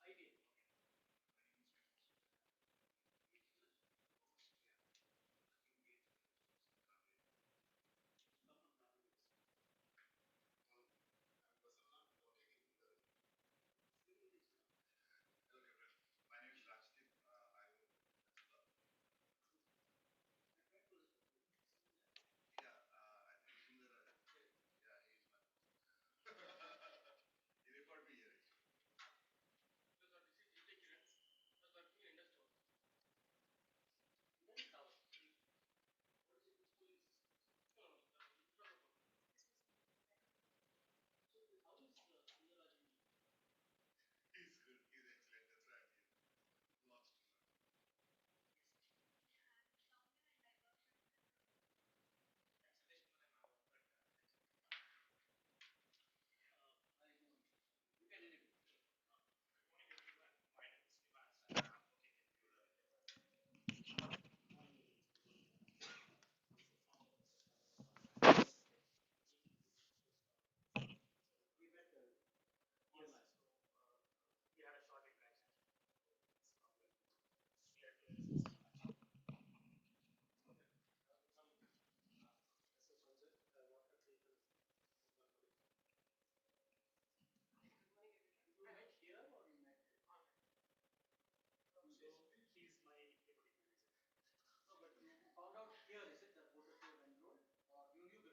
second,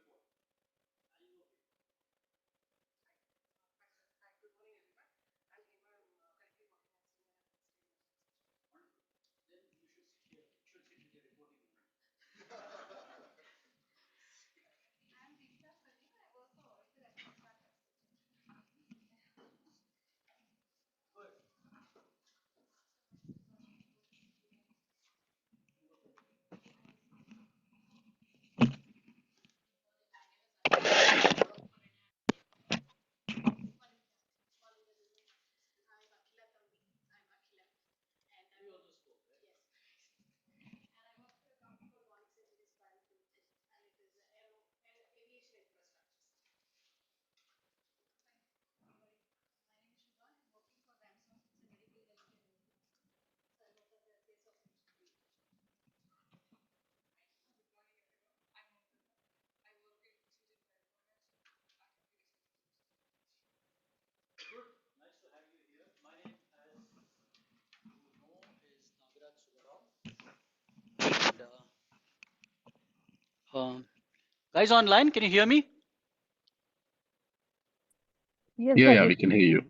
sir. Good. Nice to have you here. My name, as you know, is Nagaraj. And, guys online, can you hear me? Yes, Yeah, yeah, Ravi. we can hear you.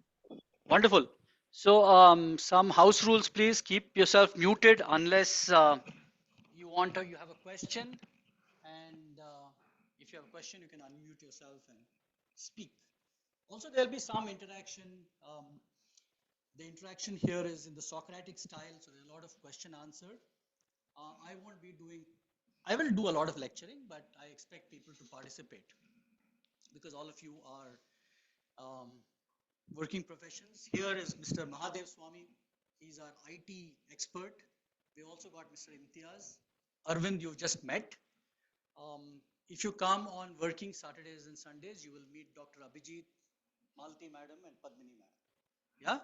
Wonderful. So, some house rules, please. Keep yourself muted unless you have a question. And if you have a question, you can unmute yourself and speak. Also, there'll be some interaction. The interaction here is in the Socratic style, so a lot of question answer. I won't be doing, I will do a lot of lecturing, but I expect people to participate because all of you are um, working professions. Here is Mr. Mahadev Swami. He's our IT expert. We also got Mr. Imtiaz. Arvind, you've just met. If you come on working Saturdays and Sundays, you will meet Dr. Abhijit, Malti madam, and Padmini madam. Yeah?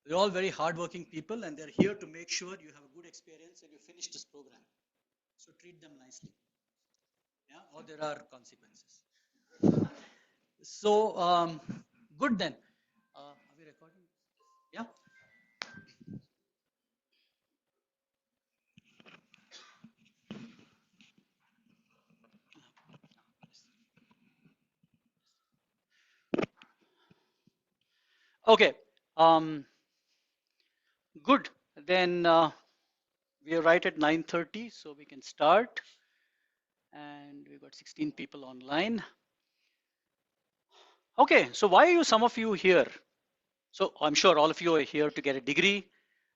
They're all very hardworking people, and they're here to make sure you have a good experience and you finish this program. So treat them nicely. Yeah, or there are consequences. So, good then. Are we recording? Yeah. Okay. Um, Good. Then we are right at 9:30, so we can start. And we've got 16 people online. Okay, so why are you, some of you here? So I'm sure all of you are here to get a degree,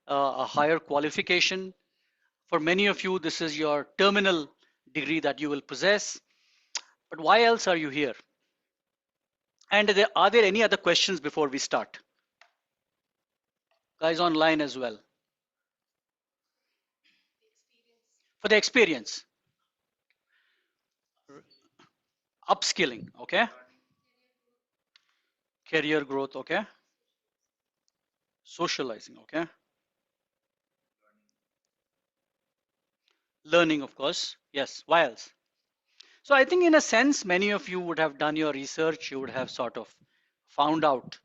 a higher qualification. For many of you, this is your terminal degree that you will possess. But why else are you here? And are there any other questions before we start? Guys online as well. For the experience, upskilling, okay? Career growth, okay? Socializing, okay? Learning, of course. Yes, why else? So I think in a sense, many of you would have done your research. You would have sort of found out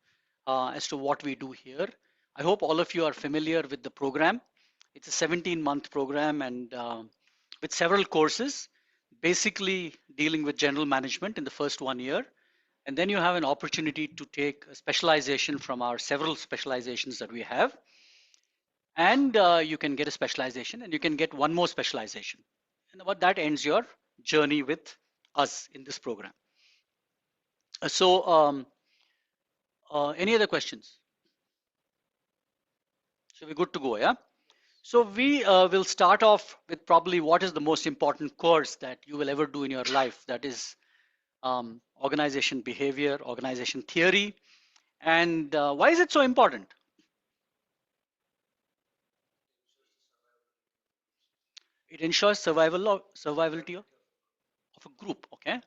as to what we do here. I hope all of you are familiar with the program. It's a 17-month program and with several courses, basically dealing with general management in the first 1 year. And then you have an opportunity to take a specialization from our several specializations that we have. And you can get a specialization and you can get one more specialization. And what that ends your journey with us in this program. Any other questions? So we're good to go, yeah? So we will start off with probably what is the most important course that you will ever do in your life. That is organization behavior, organization theory. And why is it so important? It ensures survivability of a group, okay?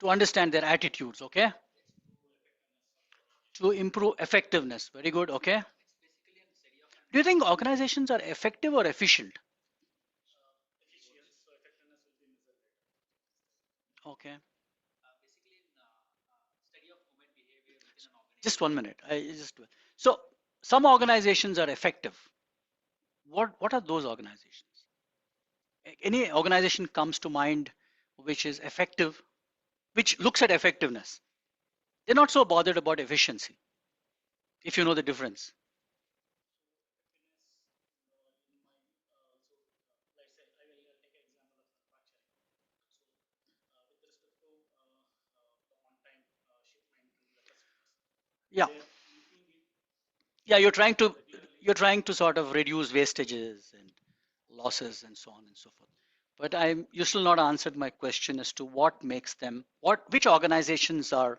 To understand their attitudes, okay? To improve effectiveness. Very good, okay? Do you think organizations are effective or efficient? Okay. Just 1 minute. So some organizations are effective. What are those organizations? Any organization comes to mind which is effective, which looks at effectiveness. They're not so bothered about efficiency, if you know the difference. Yeah. Yeah, you're trying to sort of reduce wastages and losses and so on and so forth. But you still not answered my question as to what makes them, which organizations are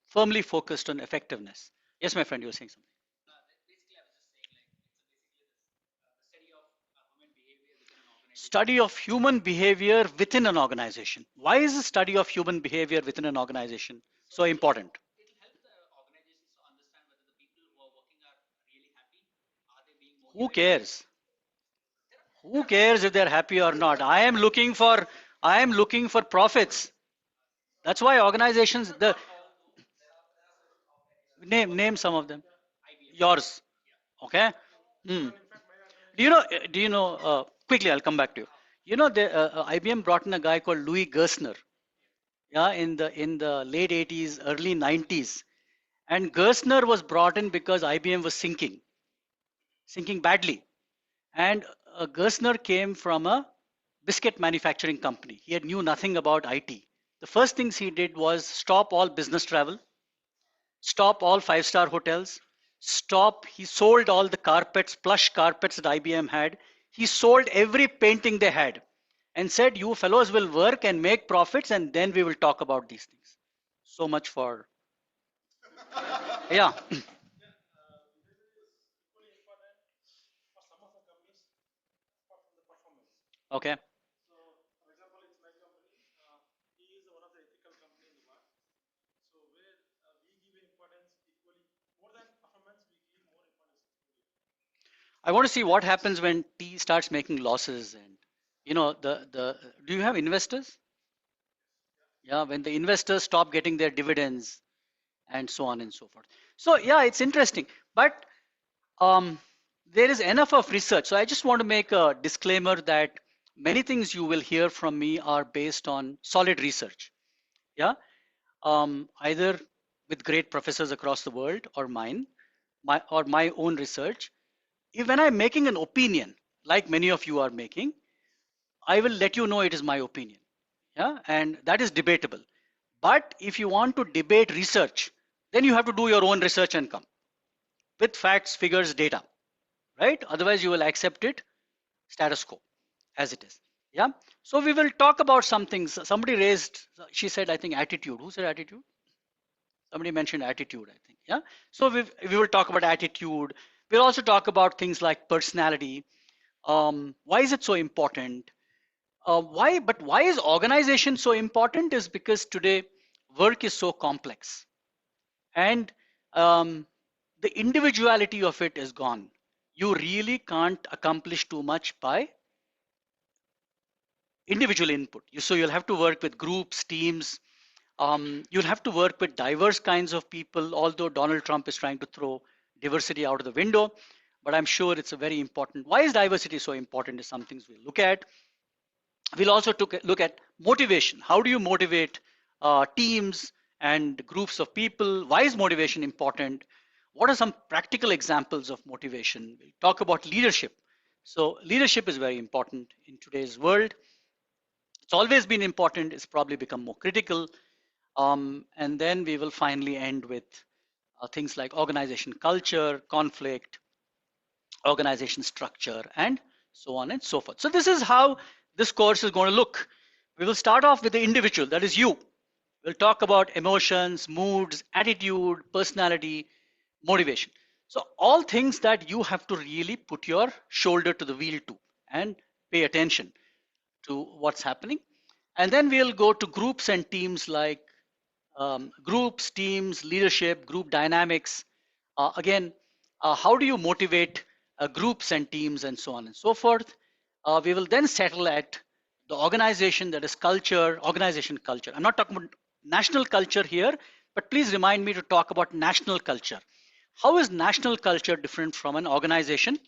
firmly focused on effectiveness. Yes, my friend, you were saying something. Study of human behavior within an organization. Why is the study of human behavior within an organization so important? Who cares? Who cares if they're happy or not? I am looking for profits. That's why organizations, the name some of them. Yours. Okay. Hmm. Quickly, I'll come back to you. IBM brought in a guy called Louis Gerstner, yeah, in the late 80s, early 90s. And Gerstner was brought in because IBM was sinking badly. And Gerstner came from a biscuit manufacturing company. He had knew nothing about IT. The first things he did was stop all business travel, stop all five-star hotels, he sold all the carpets, plush carpets that IBM had. He sold every painting they had and said, you fellows will work and make profits and then we will talk about these things. So much for, yeah. Okay. I want to see what happens when T starts making losses and the do you have investors? Yeah, when the investors stop getting their dividends and so on and so forth. So yeah, it's interesting. But um, there is enough of research. So I just want to make a disclaimer that many things you will hear from me are based on solid research. Yeah, either with great professors across the world or mine, my own research. If when I'm making an opinion, like many of you are making, I will let you know it is my opinion. Yeah, and that is debatable. But if you want to debate research, then you have to do your own research and come with facts, figures, data, right? Otherwise, you will accept it status quo as it is. Yeah. So we will talk about some things. Somebody raised, she said, I think attitude. Who said attitude? Somebody mentioned attitude, I think. Yeah. So we will talk about attitude. We'll also talk about things like personality. Why is it so important? Why is organization so important? Is because today work is so complex, and the individuality of it is gone. You really can't accomplish too much by individual input. So you'll have to work with groups, teams. You'll have to work with diverse kinds of people, although Donald Trump is trying to throw diversity out of the window. But I'm sure it's a very important. Why is diversity so important is some things we'll look at. We'll also look at motivation. How do you motivate teams and groups of people? Why is motivation important? What are some practical examples of motivation? We'll talk about leadership. So leadership is very important in today's world. It's always been important. It's probably become more critical. And then we will finally end with things like organization culture, conflict, organization structure, and so on and so forth. So this is how this course is going to look. We will start off with the individual, that is you. We'll talk about emotions, moods, attitude, personality, motivation. So all things that you have to really put your shoulder to the wheel to and pay attention to what's happening. And then we'll go to groups and teams like groups, teams, leadership, group dynamics. Again, how do you motivate groups and teams and so on and so forth? We will then settle at the organization, that is culture, organization culture. I'm not talking about national culture here, but please remind me to talk about national culture. How is national culture different from an organization?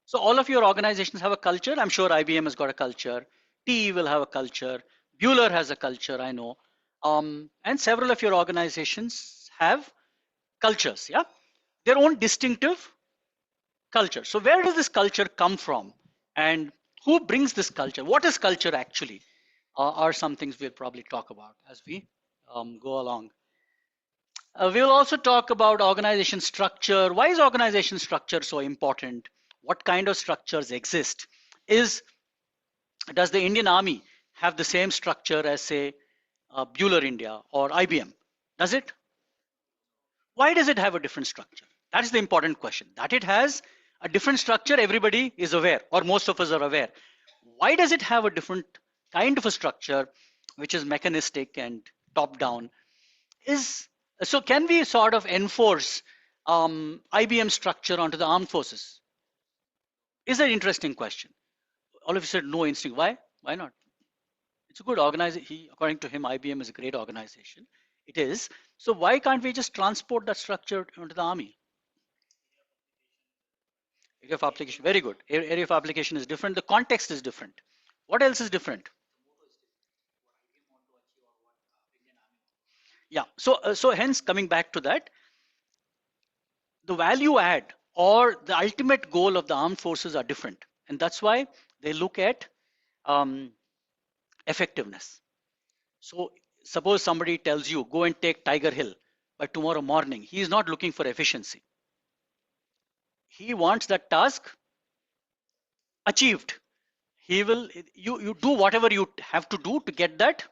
So all of your organizations have a culture. I'm sure IBM has got a culture. TE will have a culture. Bueller has a culture, I know. And several of your organizations have cultures, yeah? Their own distinctive culture. So where does this culture come from? And who brings this culture? What is culture actually? Are some things we'll probably talk about as we go along. We'll also talk about organization structure. Why is organization structure so important? What kind of structures exist? Does the Indian Army have the same structure as, say, Bueller India or IBM? Does it? Why does it have a different structure? That is the important question. That it has a different structure, everybody is aware, or most of us are aware. Why does it have a different kind of a structure, which is mechanistic and top down? Is so can we sort of enforce IBM structure onto the armed forces? Is an interesting question. All of you said no instinct. Why? Why not? It's a good organization. According to him, IBM is a great organization. It is. So why can't we just transport that structure onto the army? Area of application, very good. Area of application is different. The context is different. What else is different? Yeah. So hence coming back to that, the value add or the ultimate goal of the armed forces are different, and that's why they look at um, effectiveness. So suppose somebody tells you go and take Tiger Hill by tomorrow morning. He is not looking for efficiency. He wants that task achieved. He will you do whatever you have to do to get that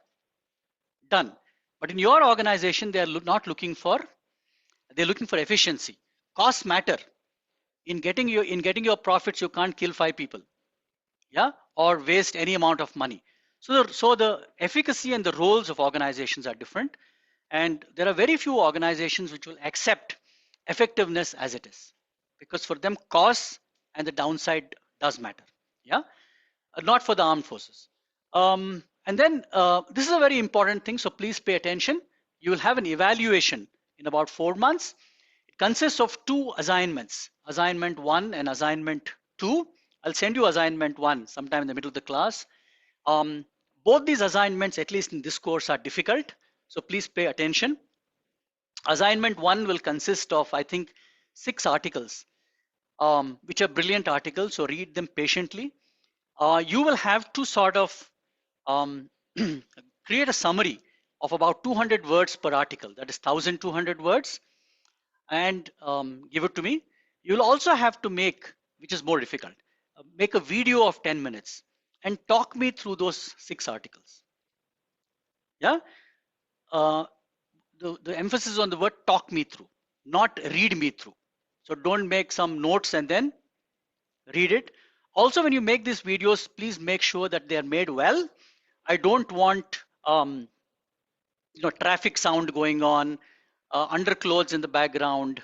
done. But in your organization, they are not looking for, they're looking for efficiency. Costs matter. In getting your profits, you can't kill 5 people, yeah, or waste any amount of money. So the efficacy and the roles of organizations are different, and there are very few organizations which will accept effectiveness as it is, because for them costs and the downside does matter, yeah. Not for the armed forces. And then this is a very important thing, so please pay attention. You will have an evaluation in about 4 months. It consists of 2 assignments, assignment 1 and assignment 2. I'll send you assignment 1 sometime in the middle of the class. Both these assignments, at least in this course, are difficult, so please pay attention. Assignment 1 will consist of, I think, 6 articles, which are brilliant articles, so read them patiently. You will have to sort of um, create a summary of about 200 words per article, that is 1200 words, and give it to me. You'll also have to make, which is more difficult, make a video of 10 minutes and talk me through those 6 articles. Yeah. Uh, the emphasis on the word talk me through, not read me through. So don't make some notes and then read it. Also, when you make these videos, please make sure that they are made well. I don't want traffic sound going on, underclothes in the background,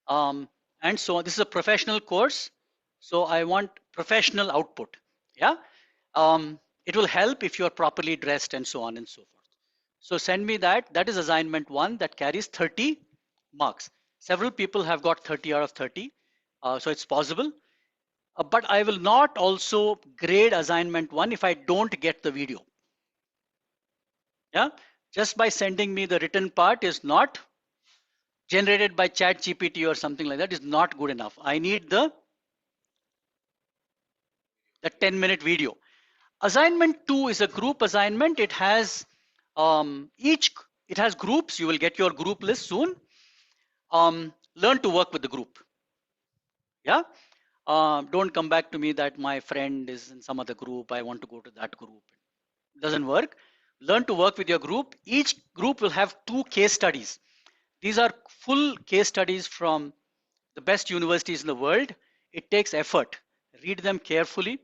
um, and so on. This is a professional course, so I want professional output. Yeah, it will help if you are properly dressed and so on and so forth. So send me that. That is assignment 1 that carries 30 marks. Several people have got 30 out of 30, so it's possible. But I will not also grade assignment 1 if I don't get the video. Yeah, just by sending me the written part is not generated by chat gpt or something like that is not good enough. I need the 10-minute video. Assignment 2 is a group assignment. It has each it has groups. You will get your group list soon. Learn to work with the group. Yeah, don't come back to me that my friend is in some other group, I want to go to that group. It doesn't work. Learn to work with your group. Each group will have 2 case studies. These are full case studies from the best universities in the world. It takes effort. Read them carefully.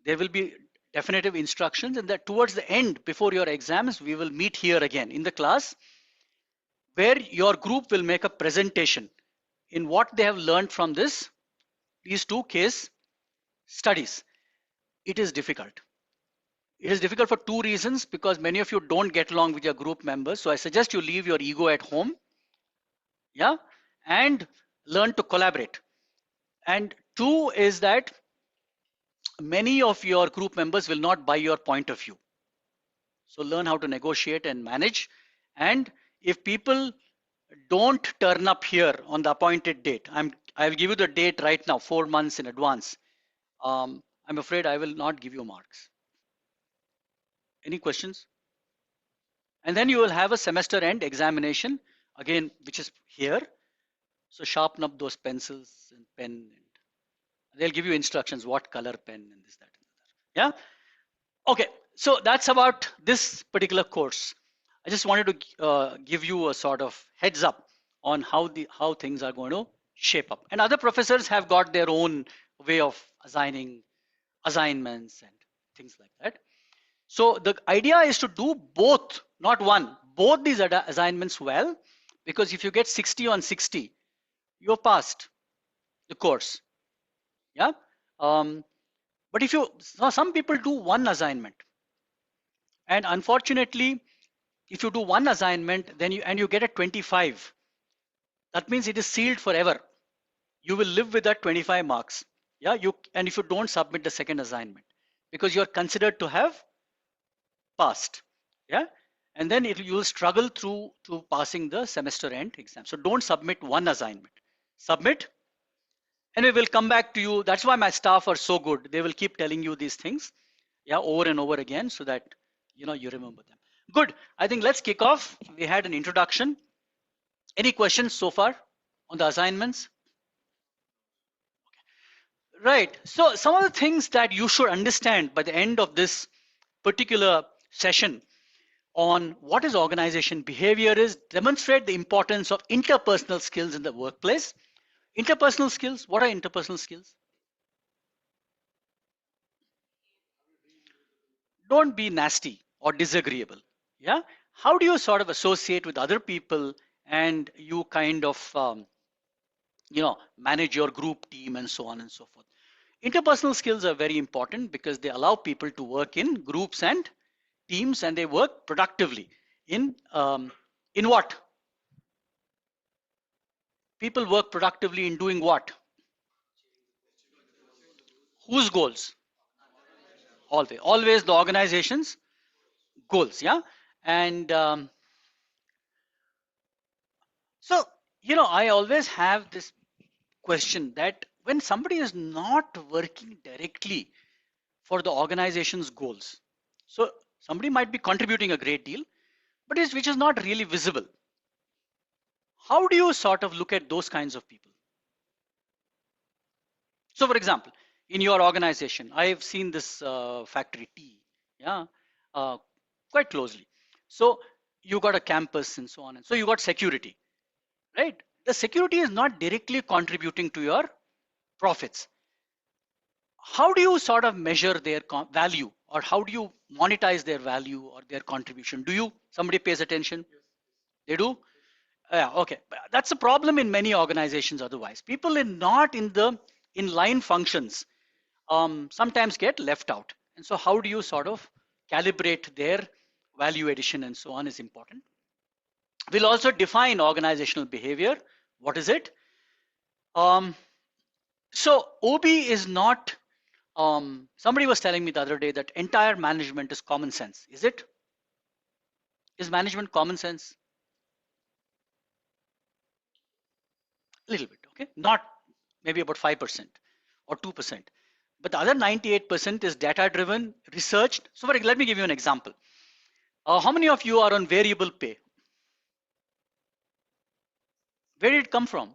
There will be definitive instructions, and that towards the end, before your exams, we will meet here again in the class where your group will make a presentation in what they have learned from these 2 case studies. It is difficult. It is difficult for 2 reasons, because many of you don't get along with your group members. So I suggest you leave your ego at home, yeah, and learn to collaborate. And 2 is that many of your group members will not buy your point of view. So learn how to negotiate and manage. And if people don't turn up here on the appointed date, I will give you the date right now, 4 months in advance. I'm afraid I will not give you marks. Any questions? And then you will have a semester end examination again, which is here. So sharpen up those pencils and pen. And they'll give you instructions, what color pen and this, that, and the other. Yeah. Okay. So that's about this particular course. I just wanted to give you a sort of heads up on how things are going to shape up. And other professors have got their own way of assigning assignments and things like that. So the idea is to do both, not one, both these assignments well, because if you get 60 on 60, you're passed the course. Yeah. But if you, some people do one assignment, and unfortunately, if you do one assignment, then you get a 25, that means it is sealed forever. You will live with that 25 marks. Yeah. And if you don't submit the second assignment, because you're considered to have passed. Yeah. And then you'll struggle through to passing the semester end exam. So don't submit one assignment. Submit, and we will come back to you. That's why my staff are so good. They will keep telling you these things, yeah, over and over again, so that you remember them. Good. I think let's kick off. We had an introduction. Any questions so far on the assignments? Right. So some of the things that you should understand by the end of this particular session on what is organization behavior is demonstrate the importance of interpersonal skills in the workplace. Interpersonal skills, what are interpersonal skills? Don't be nasty or disagreeable. Yeah. How do you sort of associate with other people, and you kind of manage your group team and so on and so forth. Interpersonal skills are very important because they allow people to work in groups and teams, and they work productively in what? People work productively in doing what? Whose goals? Always the organization's goals. Yeah. And So, I always have this question that when somebody is not working directly for the organization's goals, so somebody might be contributing a great deal, but which is not really visible. How do you sort of look at those kinds of people? So, for example, in your organization, I have seen this factory T, yeah, uh, quite closely. So you got a campus and so on, and so you got security, right? The security is not directly contributing to your profits. How do you sort of measure their value, or how do you monetize their value or their contribution? Do you somebody pays attention? They do. Yeah, okay. That's a problem in many organizations. Otherwise, people in not in the in line functions sometimes get left out. And so, how do you sort of calibrate their value addition and so on is important. We'll also define organizational behavior. What is it? Um, so, OB is not. Somebody was telling me the other day that entire management is common sense. Is it? Is management common sense? A little bit, okay? Not maybe about 5% or 2%. But the other 98% is data driven, researched. So, let me give you an example. How many of you are on variable pay? Where did it come from?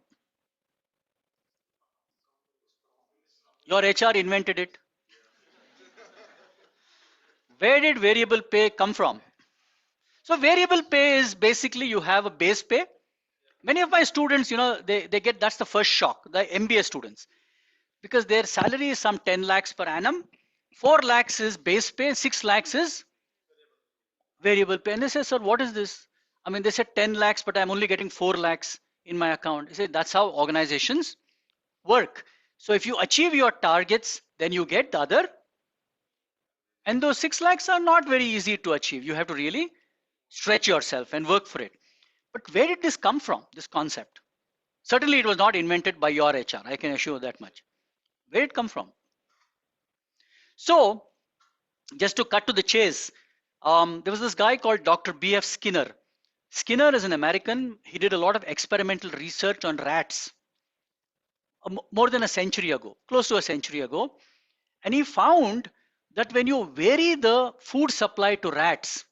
Your HR invented it. Where did variable pay come from? So variable pay is basically you have a base pay. Many of my students, they get, that's the first shock, the MBA students, because their salary is some 10 lakhs per annum. 4 lakhs is base pay, 6 lakhs is variable pay. And they say, sir, what is this? I mean, they said 10 lakhs, but I'm only getting 4 lakhs in my account. I say, that's how organizations work. So if you achieve your targets, then you get the other. And those 6 lakhs are not very easy to achieve. You have to really stretch yourself and work for it. But where did this come from, this concept? Certainly it was not invented by your HR, I can assure that much. Where did it come from? So, just to cut to the chase, there was this guy called Dr. B.F. Skinner. Skinner is an American. He did a lot of experimental research on rats more than a century ago, close to a century ago. And he found that when you vary the food supply to rats,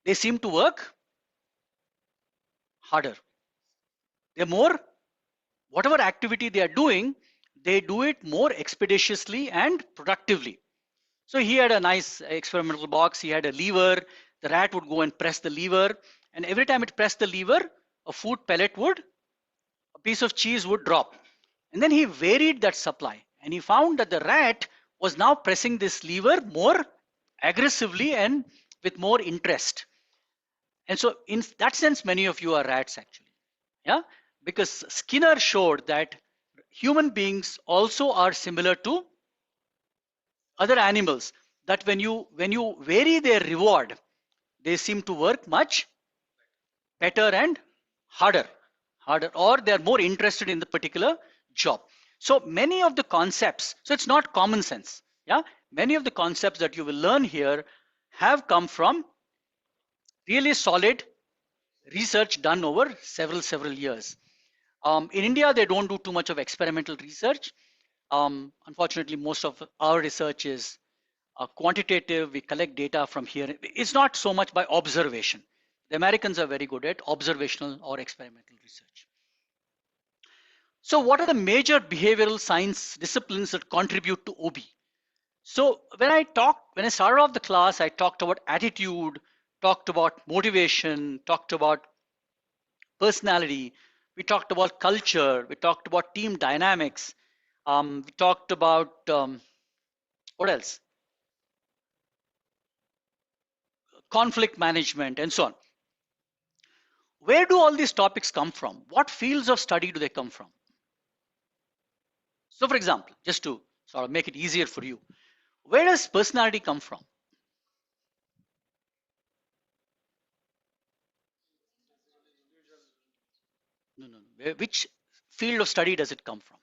they seem to work harder. They're more, whatever activity they are doing, they do it more expeditiously and productively. So he had a nice experimental box. He had a lever. The rat would go and press the lever. And every time it pressed the lever, a food pellet would, a piece of cheese would drop. And then he varied that supply. And he found that the rat was now pressing this lever more aggressively and with more interest. And so in that sense, many of you are rats actually. Yeah, because Skinner showed that human beings also are similar to other animals, that when you vary their reward, they seem to work much better and harder, or they are more interested in the particular job. So many of the concepts, so it's not common sense. Yeah, many of the concepts that you will learn here have come from really solid research done over several years. In India, they don't do too much of experimental research. Unfortunately, most of our research is quantitative. We collect data from here. It's not so much by observation. The Americans are very good at observational or experimental research. So what are the major behavioral science disciplines that contribute to OB? So when I started off the class, I talked about attitude, talked about motivation, talked about personality, we talked about culture, we talked about team dynamics, we talked about what else? Conflict management and so on. Where do all these topics come from? What fields of study do they come from? So for example, just to sort of make it easier for you, where does personality come from? No. Which field of study does it come from?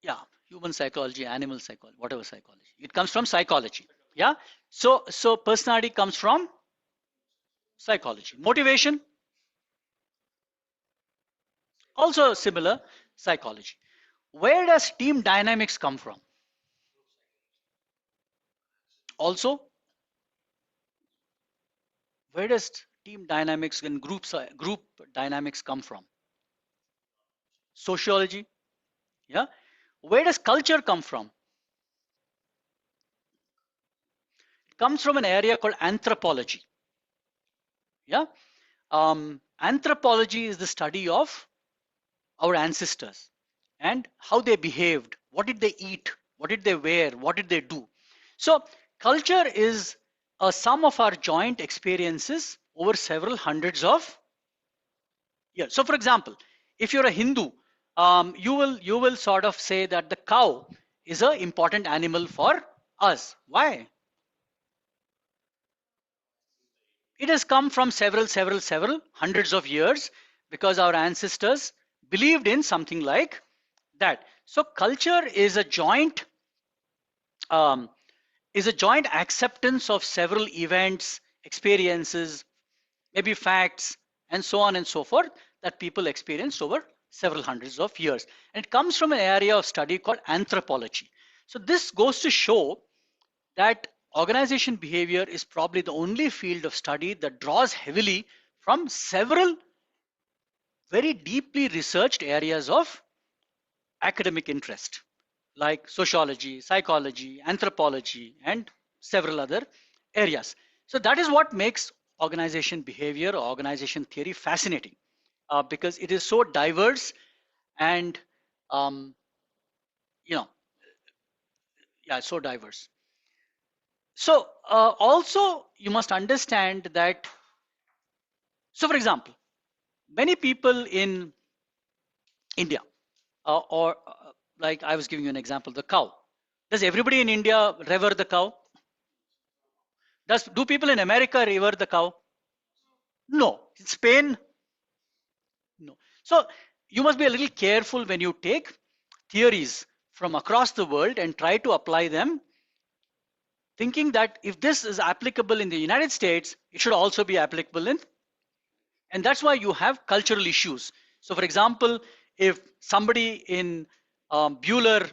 Yeah, human psychology, animal psychology, whatever psychology. It comes from psychology. Yeah. So personality comes from psychology. Motivation. Also similar psychology. Where does team dynamics come from? Also, where does team dynamics and group dynamics come from? Sociology. Yeah. Where does culture come from? It comes from an area called anthropology. Yeah. Anthropology is the study of our ancestors and how they behaved, what did they eat, what did they wear, what did they do. So culture is a sum of our joint experiences over several hundreds of years. So for example, if you're a Hindu, you will sort of say that the cow is an important animal for us. Why? It has come from several hundreds of years because our ancestors believed in something like that. So culture um, is a joint acceptance of several events, experiences, maybe facts, and so on and so forth that people experienced over several hundreds of years. And it comes from an area of study called anthropology. So this goes to show that organization behavior is probably the only field of study that draws heavily from several very deeply researched areas of academic interest, like sociology, psychology, anthropology, and several other areas. So that is what makes organization behavior or organization theory fascinating, because it is so diverse and um, you know yeah, so diverse. So also you must understand that, so for example, many people in India, or like I was giving you an example, the cow. Does everybody in India revere the cow? Do people in America revere the cow? No. In Spain, no. So you must be a little careful when you take theories from across the world and try to apply them, thinking that if this is applicable in the United States, it should also be applicable in, and that's why you have cultural issues. So for example, if somebody in Bueller,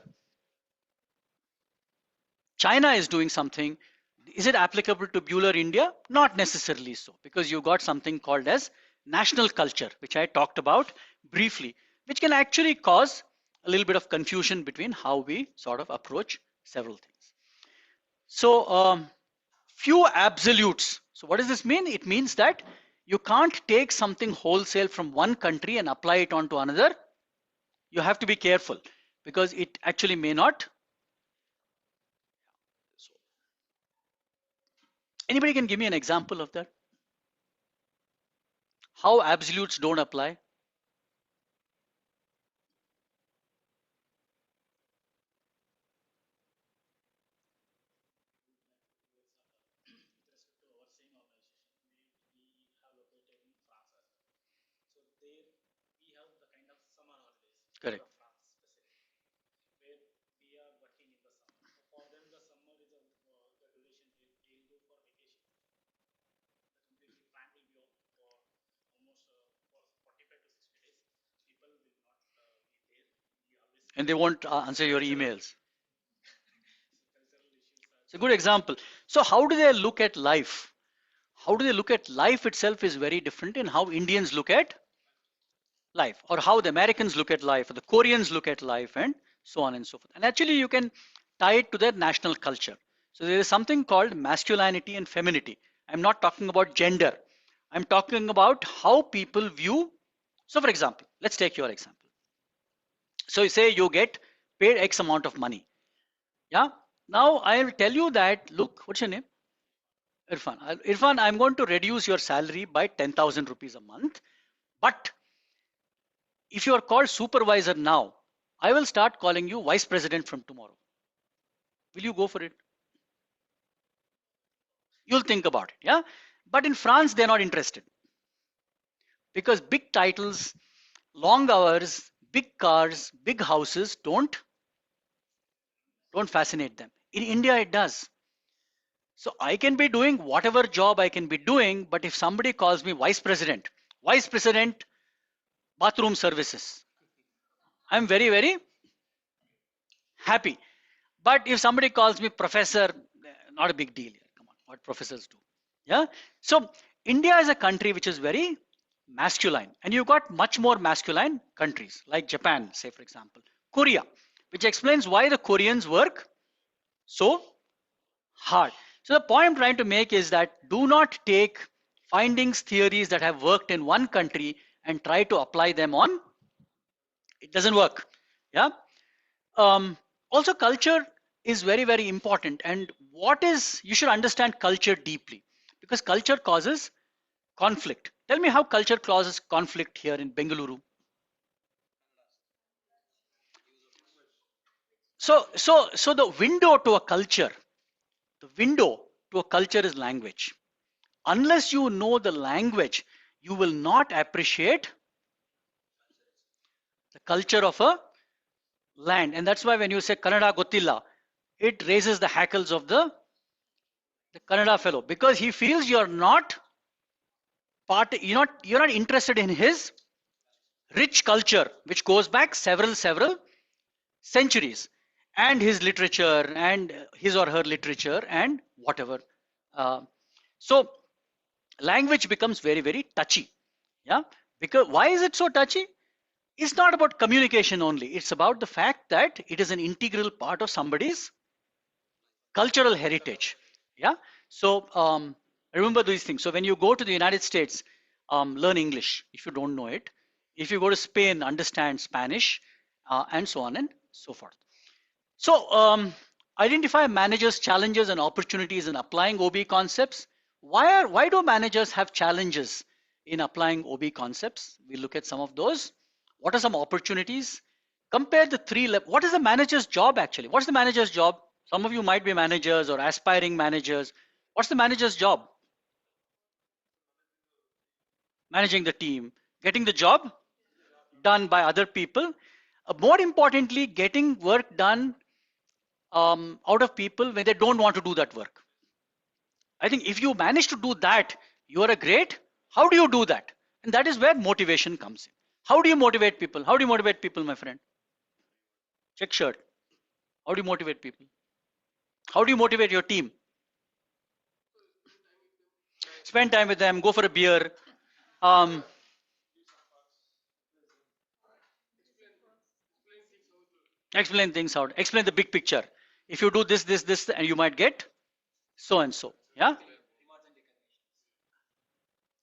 China is doing something, is it applicable to Bueller, India? Not necessarily so, because you got something called as national culture, which I talked about briefly, which can actually cause a little bit of confusion between how we sort of approach several things. So few absolutes. So what does this mean? It means that you can't take something wholesale from one country and apply it onto another. You have to be careful because it actually may not. So anybody can give me an example of that? How absolutes don't apply? Correct. And they won't answer your emails. It's a good example. So how do they look at life? How do they look at life itself is very different in how Indians look at life, or how the Americans look at life, or the Koreans look at life, and so on and so forth. And actually, you can tie it to their national culture. So there is something called masculinity and femininity. I'm not talking about gender. I'm talking about how people view. So, for example, let's take your example. So, you say you get paid X amount of money. Yeah. Now, I'll tell you that, look, what's your name? Irfan. Irfan, I'm going to reduce your salary by 10,000 rupees a month. But if you are called supervisor now, I will start calling you vice president from tomorrow. Will you go for it? You'll think about it, yeah? But in France, they're not interested because big titles, long hours, big cars, big houses don't fascinate them. In India, it does. So I can be doing whatever job I can be doing, but if somebody calls me vice president, bathroom services. I'm very, very happy. But if somebody calls me professor, not a big deal. Come on, what professors do. Yeah. So India is a country which is very masculine, and you've got much more masculine countries like Japan, say for example, Korea, which explains why the Koreans work so hard. So the point I'm trying to make is that do not take findings, theories that have worked in one country and try to apply them on. It doesn't work. Yeah. Also, culture is very, very important. And what is, you should understand culture deeply because culture causes conflict. Tell me how culture causes conflict here in Bengaluru. So the window to a culture, the window to a culture is language. Unless you know the language, you will not appreciate the culture of a land. And that's why when you say Kannada Gottilla, it raises the hackles of the Kannada fellow because he feels you're not you're not interested in his rich culture, which goes back several centuries, and his literature and his or her literature and whatever. Uh, so language becomes very, very touchy. Yeah. Because why is it so touchy? It's not about communication only. It's about the fact that it is an integral part of somebody's cultural heritage. Yeah. So remember these things. So when you go to the United States, learn English if you don't know it. If you go to Spain, understand Spanish, and so on and so forth. So identify managers' challenges and opportunities in applying OB concepts. Why do managers have challenges in applying OB concepts? We look at some of those. What are some opportunities? Compare the three. What is the manager's job actually? What's the manager's job? Some of you might be managers or aspiring managers. What's the manager's job? Managing the team, getting the job done by other people. More importantly, getting work done out of people when they don't want to do that work. I think if you manage to do that, you are a great. How do you do that? And that is where motivation comes in. How do you motivate people? How do you motivate people, my friend? Check shirt. How do you motivate people? How do you motivate your team? Spend time with them, go for a beer, um, explain things out, explain the big picture. If you do this, and you might get so and so. Yeah,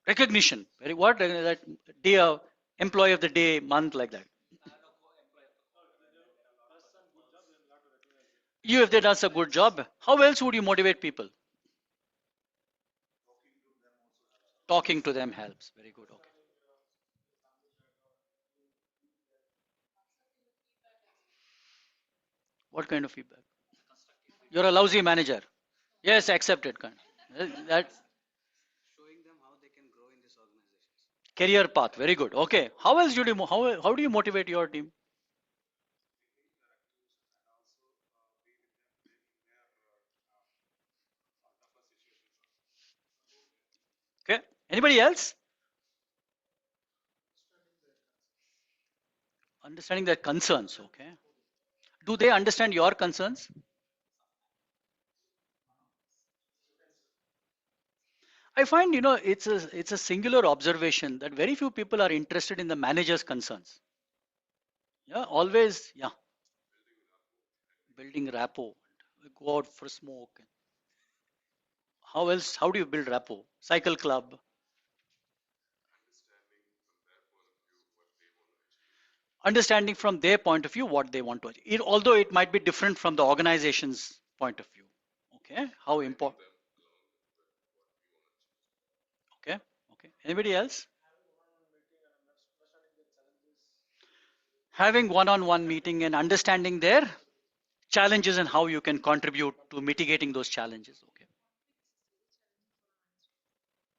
recognition. Very what that day, employee of the day, month like that. You, if they does a good job, how else would you motivate people? Talking to them helps. Very good. Okay. What kind of feedback? You're a lousy manager. Yes, accepted. That career path. Very good. Okay. How else do you how do you motivate your team? Okay. Anybody else? Understanding their concerns. Okay. Do they understand your concerns? I find it's a singular observation that very few people are interested in the manager's concerns. Yeah. Always. Yeah. Building rapport. Go out for a smoke. How else? How do you build rapport? Cycle club. Understanding from their point of view what they want to achieve. Although it might be different from the organization's point of view. Okay, how important? Okay, okay. Anybody else? Having one-on-one meeting and understanding their challenges and how you can contribute to mitigating those challenges. Okay.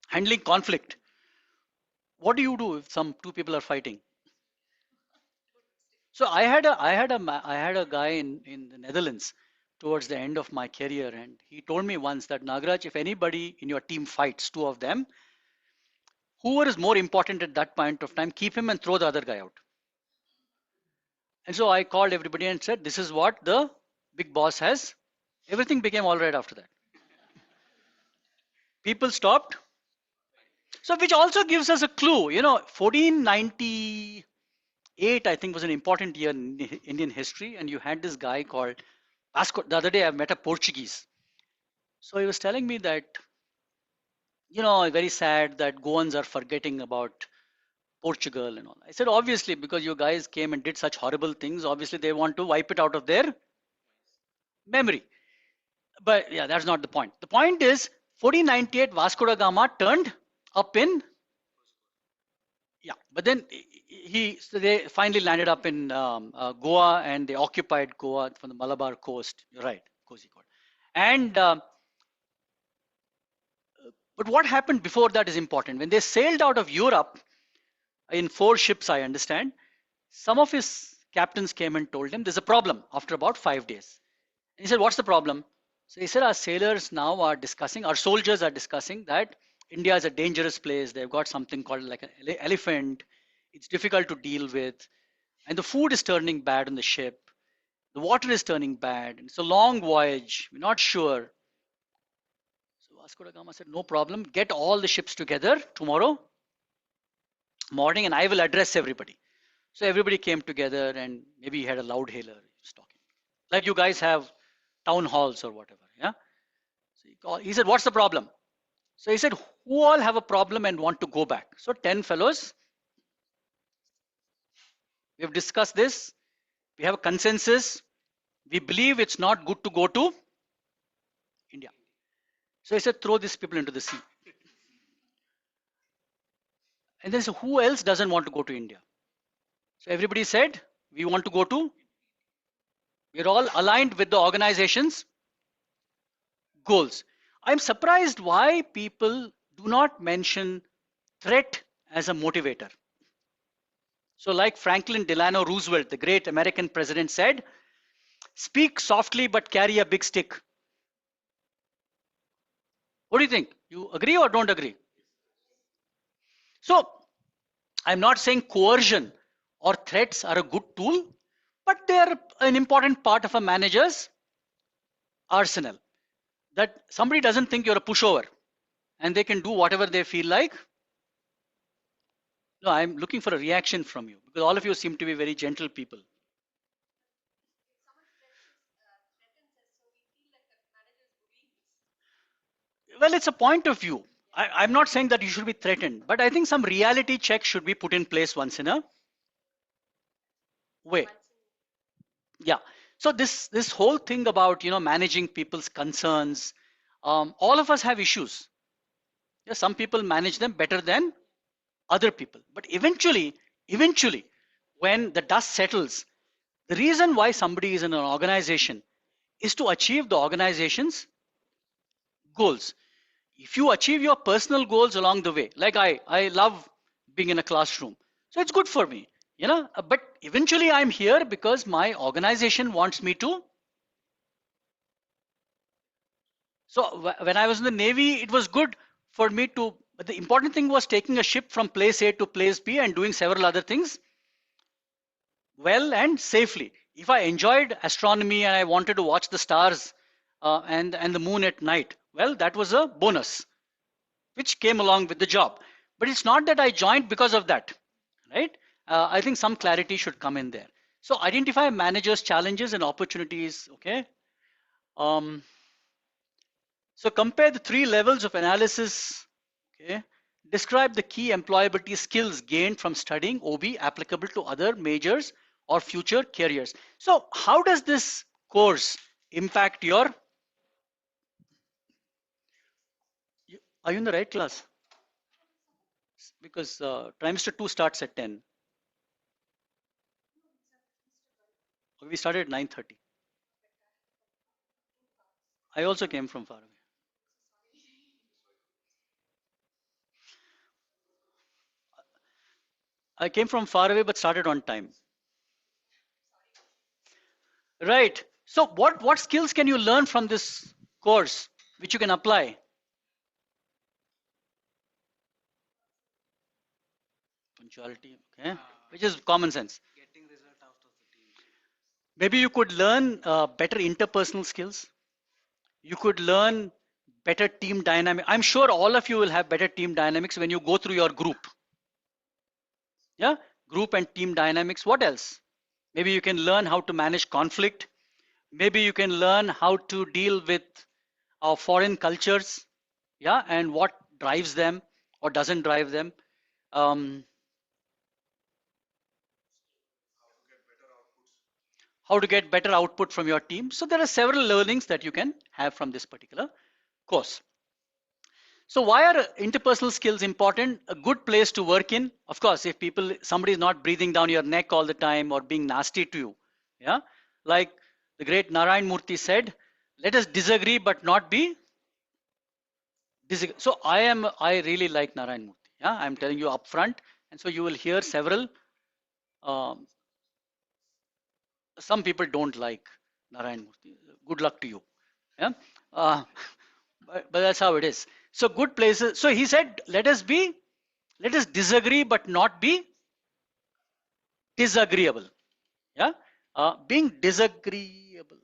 Handling conflict. What do you do if some two people are fighting? So I had a guy in the Netherlands towards the end of my career, and he told me once that Nagaraj, if anybody in your team fights, two of them, whoever is more important at that point of time, keep him and throw the other guy out. And so I called everybody and said, this is what the big boss has. Everything became all right after that. People stopped. So, which also gives us a clue. 1498, I think, was an important year in Indian history. And you had this guy called Vasco. The other day, I met a Portuguese. So he was telling me that, very sad that Goans are forgetting about Portugal and all. I said, obviously, because you guys came and did such horrible things, obviously they want to wipe it out of their memory. But yeah, that's not the point. The point is 1498 Vasco da Gama turned up in, yeah, but then so they finally landed up in Goa, and they occupied Goa from the Malabar coast. You're right, Kozhikode. And but what happened before that is important. When they sailed out of Europe in 4 ships, I understand, some of his captains came and told him there's a problem after about 5 days. And he said, what's the problem? So he said, our sailors now are discussing, our soldiers are discussing that India is a dangerous place. They've got something called like an elephant. It's difficult to deal with. And the food is turning bad on the ship. The water is turning bad. It's a long voyage. We're not sure. So Vasco da Gama said, no problem. Get all the ships together tomorrow morning and I will address everybody. So everybody came together and maybe he had a loud hailer. He was talking. Like you guys have town halls or whatever. Yeah. So he said, what's the problem? So he said, who all have a problem and want to go back? So 10 fellows, we have discussed this. We have a consensus. We believe it's not good to go to India. So he said, throw these people into the sea. And then so who else doesn't want to go to India? So everybody said, we want to go to, we're all aligned with the organization's goals. I'm surprised why people do not mention threat as a motivator. So like Franklin Delano Roosevelt, the great American president, said, speak softly but carry a big stick. What do you think? You agree or don't agree? So I'm not saying coercion or threats are a good tool, but they're an important part of a manager's arsenal. That somebody doesn't think you're a pushover and they can do whatever they feel like. No, I'm looking for a reaction from you because all of you seem to be very gentle people. Well, it's a point of view. I'm not saying that you should be threatened, but I think some reality check should be put in place once in a way. Yeah. So this whole thing about managing people's concerns, all of us have issues. Yeah, some people manage them better than other people, but eventually, when the dust settles, the reason why somebody is in an organization is to achieve the organization's goals. If you achieve your personal goals along the way, like I love being in a classroom, so it's good for me, but eventually I'm here because my organization wants me to. So when I was in the Navy, it was good for me to, but the important thing was taking a ship from place A to place B and doing several other things well and safely. If I enjoyed astronomy and I wanted to watch the stars and the moon at night, well, that was a bonus which came along with the job. But it's not that I joined because of that, right? I think some clarity should come in there. So identify managers' challenges and opportunities, okay? So compare the 3 levels of analysis, okay? Describe the key employability skills gained from studying OB applicable to other majors or future careers. So how does this course impact your, are you in the right class? Because trimester 2 starts at 10. We started at 9:30. I also came from far away. I came from far away but started on time. Right. So what skills can you learn from this course which you can apply? Punctuality, okay, which is common sense. Maybe you could learn better interpersonal skills. You could learn better team dynamic. I'm sure all of you will have better team dynamics when you go through your group. Yeah, group and team dynamics. What else? Maybe you can learn how to manage conflict. Maybe you can learn how to deal with our foreign cultures. Yeah, and what drives them or doesn't drive them. Um, how to get better output from your team. So there are several learnings that you can have from this particular course. So why are interpersonal skills important? A good place to work in. Of course, if somebody is not breathing down your neck all the time or being nasty to you, yeah, like the great Narayan Murthy said, let us disagree but not be disagree. So I really like Narayan Murthy. Yeah, I'm telling you upfront, and so you will hear several. Um, some people don't like Narayan Murthy. Good luck to you. Yeah, uh, but that's how it is. So good places. So he said, let us disagree but not be disagreeable. Yeah, being disagreeable.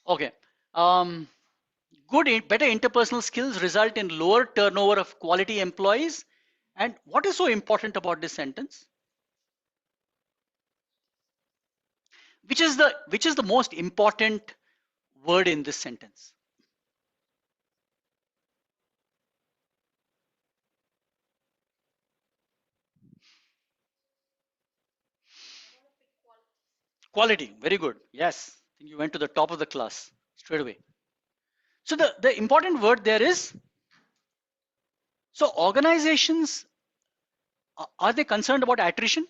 Okay. Um, better interpersonal skills result in lower turnover of quality employees. And what is so important about this sentence? Which is the most important word in this sentence? Quality. Very good. Yes. I think you went to the top of the class straight away. So the important word there is, so organizations, are they concerned about attrition?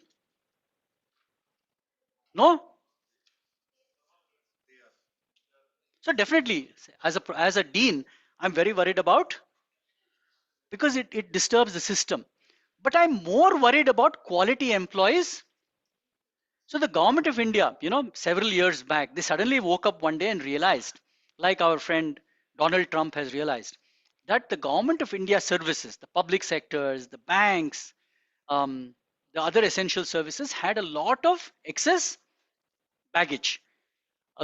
No. So definitely, as a dean, I'm very worried about, because it disturbs the system. But I'm more worried about quality employees. So the government of India, several years back, they suddenly woke up one day and realized, like our friend Donald Trump has realized, that the government of India services, the public sectors, the banks, um, the other essential services had a lot of excess baggage.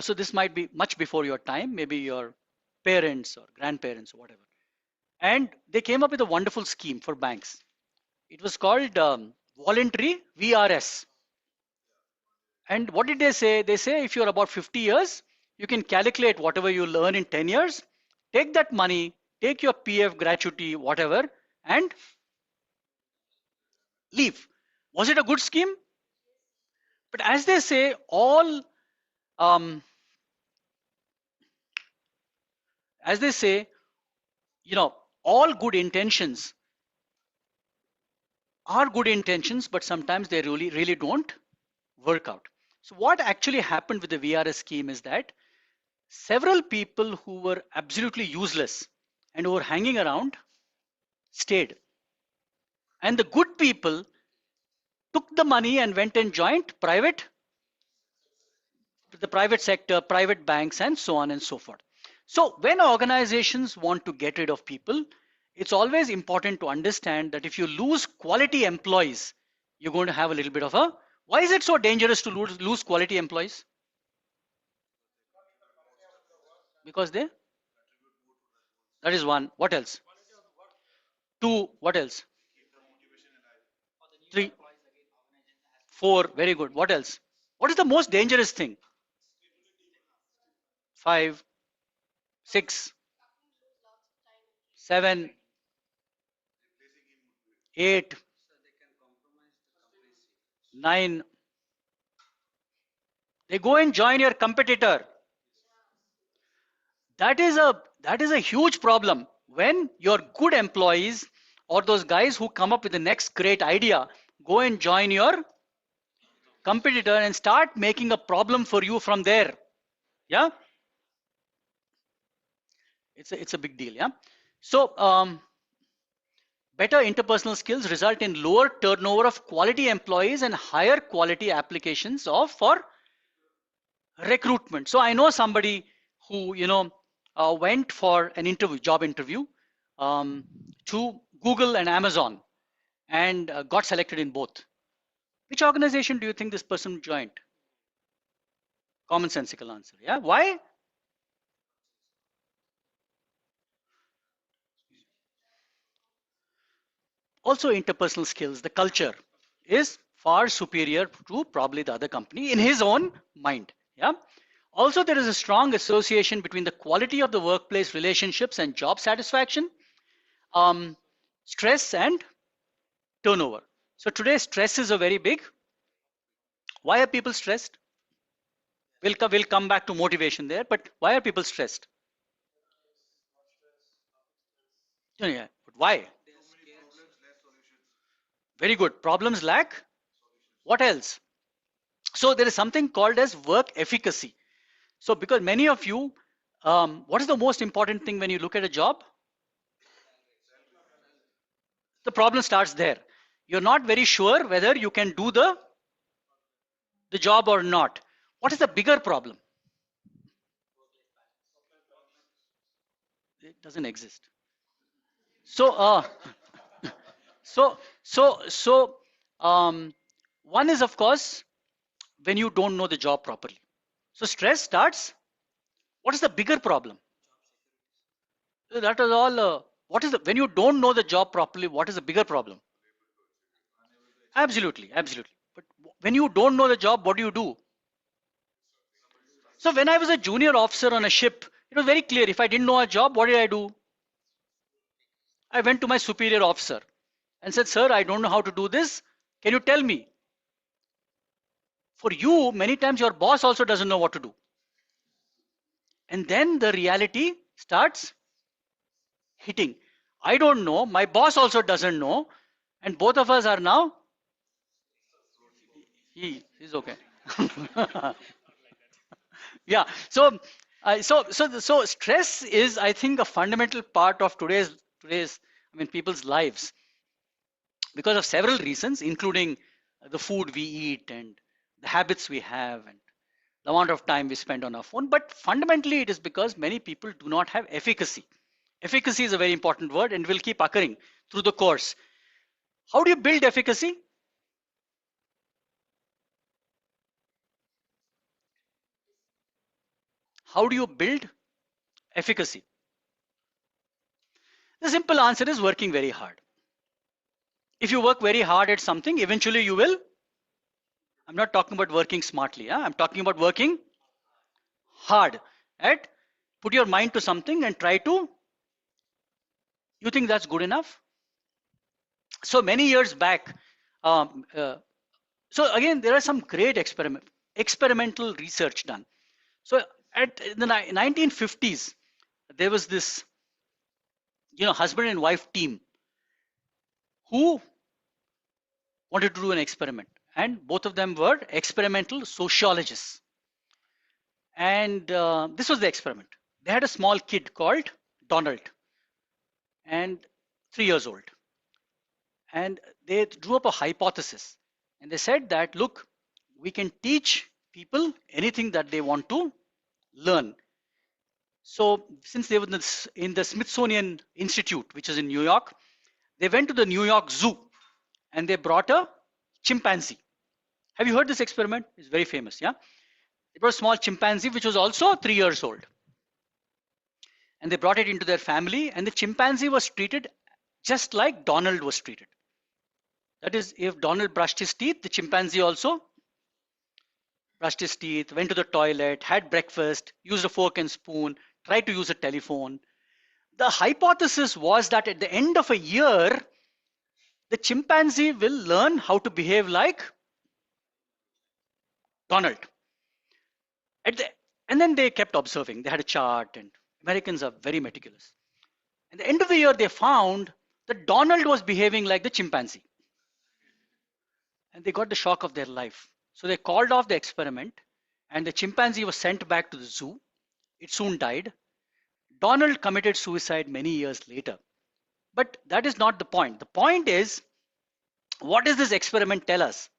So this might be much before your time, maybe your parents or grandparents or whatever. And they came up with a wonderful scheme for banks. It was called voluntary VRS. And what did they say? They say if you're about 50 years, you can calculate whatever you learn in 10 years, take that money, take your PF, gratuity, whatever, and leave. Was it a good scheme? But as they say, um, as they say, all good intentions are good intentions, but sometimes they really, really don't work out. So what actually happened with the VRS scheme is that several people who were absolutely useless and who were hanging around stayed. And the good people took the money and went and joined the private sector, private banks, and so on and so forth. So when organizations want to get rid of people, it's always important to understand that if you lose quality employees, you're going to have a little bit of a, why is it so dangerous to lose quality employees? Because that is one. What else? Two, what else? Three, four, very good. What else? What is the most dangerous thing? Five, six, seven, eight, nine. They go and join your competitor. That is a huge problem when your good employees or those guys who come up with the next great idea go and join your competitor and start making a problem for you from there. Yeah, it's a big deal. Yeah. So better interpersonal skills result in lower turnover of quality employees and higher quality applications of for recruitment. So I know somebody who went for an interview, job interview. um, to Google and Amazon, and got selected in both. Which organization do you think this person joined? Commonsensical answer. Yeah. Why? Also, interpersonal skills, the culture is far superior to probably the other company in his own mind. Yeah. Also, there is a strong association between the quality of the workplace relationships and job satisfaction, um, stress and turnover. So today, stress is a very big. Why are people stressed? We'll come back to motivation there, but why are people stressed? Yeah, but why? Very good. Problems lack. What else? So there is something called as work efficacy. So because many of you, what is the most important thing when you look at a job? The problem starts there. You're not very sure whether you can do the job or not. What is the bigger problem? It doesn't exist. So, so, one is of course when you don't know the job properly. So stress starts. What is the bigger problem? That is all. What is the when you don't know the job properly? What is the bigger problem? Absolutely, absolutely. But when you don't know the job, what do you do? So when I was a junior officer on a ship, it was very clear. If I didn't know a job, what did I do? I went to my superior officer and said, "Sir, I don't know how to do this. Can you tell me?" For you, many times your boss also doesn't know what to do. And then the reality starts hitting. I don't know. My boss also doesn't know. And both of us are now, he's okay. Yeah. So stress is, I think, a fundamental part of today's, I mean, people's lives because of several reasons, including the food we eat and the habits we have and the amount of time we spend on our phone. But fundamentally, it is because many people do not have efficacy. Efficacy is a very important word and will keep occurring through the course. How do you build efficacy? How do you build efficacy? The simple answer is working very hard. If you work very hard at something, eventually you will. I'm not talking about working smartly. Huh? I'm talking about working hard at put your mind to something and try to. You think that's good enough? So many years back, um, uh, so again, there are some great experimental research done. So at the 1950s, there was this, husband and wife team who wanted to do an experiment, and both of them were experimental sociologists. And this was the experiment. They had a small kid called Donald, and 3 years old, and they drew up a hypothesis, and they said that look, we can teach people anything that they want to learn. So since they were in the Smithsonian Institute, which is in New York, they went to the New York Zoo and they brought a chimpanzee. Have you heard this experiment? It's very famous, yeah? It was a small chimpanzee which was also 3 years old. And they brought it into their family, and the chimpanzee was treated just like Donald was treated. That is, if Donald brushed his teeth, the chimpanzee also brushed his teeth, went to the toilet, had breakfast, used a fork and spoon, tried to use a telephone. The hypothesis was that at the end of a year, the chimpanzee will learn how to behave like Donald. At the, and then they kept observing. They had a chart, and Americans are very meticulous. At the end of the year, they found that Donald was behaving like the chimpanzee. And they got the shock of their life. So they called off the experiment, and the chimpanzee was sent back to the zoo. It soon died. Donald committed suicide many years later. But that is not the point. The point is, what does this experiment tell us?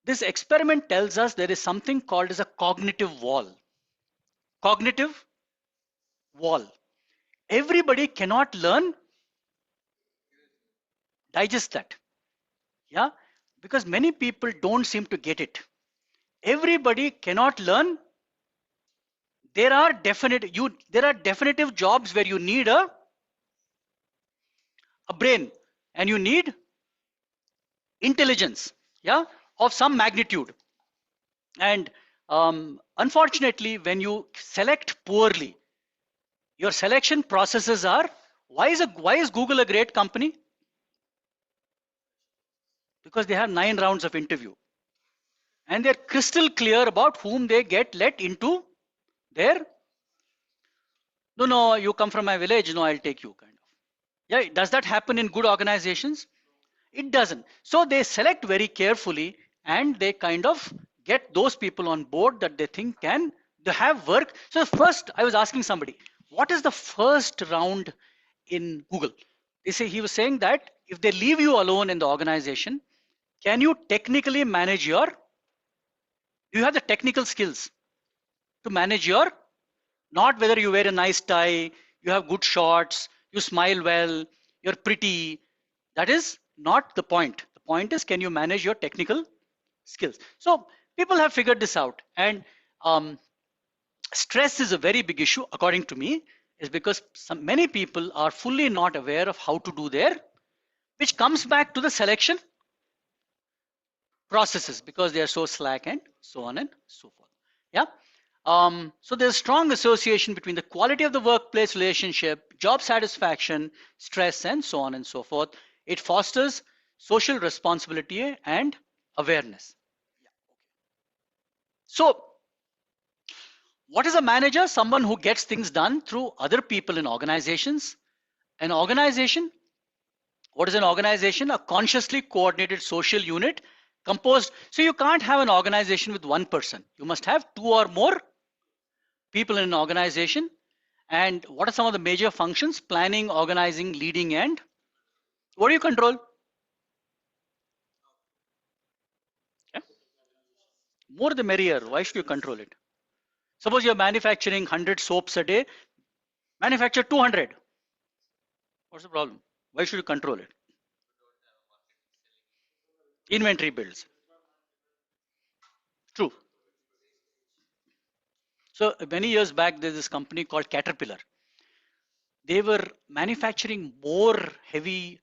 This experiment tells us there is something called as a cognitive wall. cognitive wall. Everybody cannot learn, digest that. Yeah, because many people don't seem to get it. Everybody cannot learn. There are definitive jobs where you need a brain and you need intelligence, yeah, of some magnitude. And unfortunately, when you select poorly, your selection processes are, why is Google a great company? Because they have 9 rounds of interview and they're crystal clear about whom they get let into their, no, you come from my village, no, I'll take you, kind of. Yeah, does that happen in good organizations? It doesn't. So they select very carefully and they kind of get those people on board that they think they have work. So first I was asking somebody, what is the first round in Google? He was saying that if they leave you alone in the organization, can you technically manage do you have the technical skills to manage not whether you wear a nice tie, you have good shots, you smile well, you're pretty. That is not the point. The point is, can you manage your technical skills? So people have figured this out. And stress is a very big issue, according to me, is because many people are fully not aware of how to do which comes back to the selection processes because they are so slack and so on and so forth. Yeah. So there's strong association between the quality of the workplace relationship, job satisfaction, stress, and so on and so forth. It fosters social responsibility and awareness. So what is a manager? Someone who gets things done through other people in organizations. An organization, what is an organization? A consciously coordinated social unit composed. So you can't have an organization with one person. You must have two or more people in an organization. And what are some of the major functions? Planning, organizing, leading, and what do you control? Yeah. More the merrier. Why should you control it? Suppose you're manufacturing 100 soaps a day, manufacture 200. What's the problem? Why should you control it? Inventory builds. True. So many years back, there's this company called Caterpillar. They were manufacturing more heavy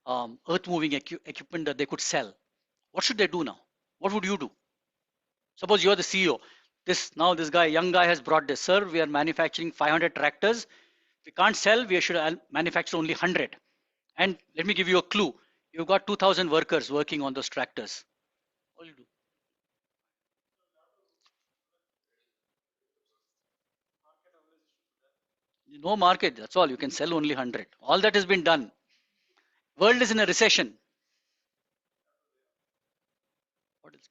earth moving equipment that they could sell. What should they do now? What would you do? Suppose you're the CEO. This guy, young guy, has brought this. Sir, we are manufacturing 500 tractors. We can't sell. We should manufacture only 100. And let me give you a clue. You've got 2,000 workers working on those tractors. What do you do? No market. That's all. You can sell only 100. All that has been done. World is in a recession. What else?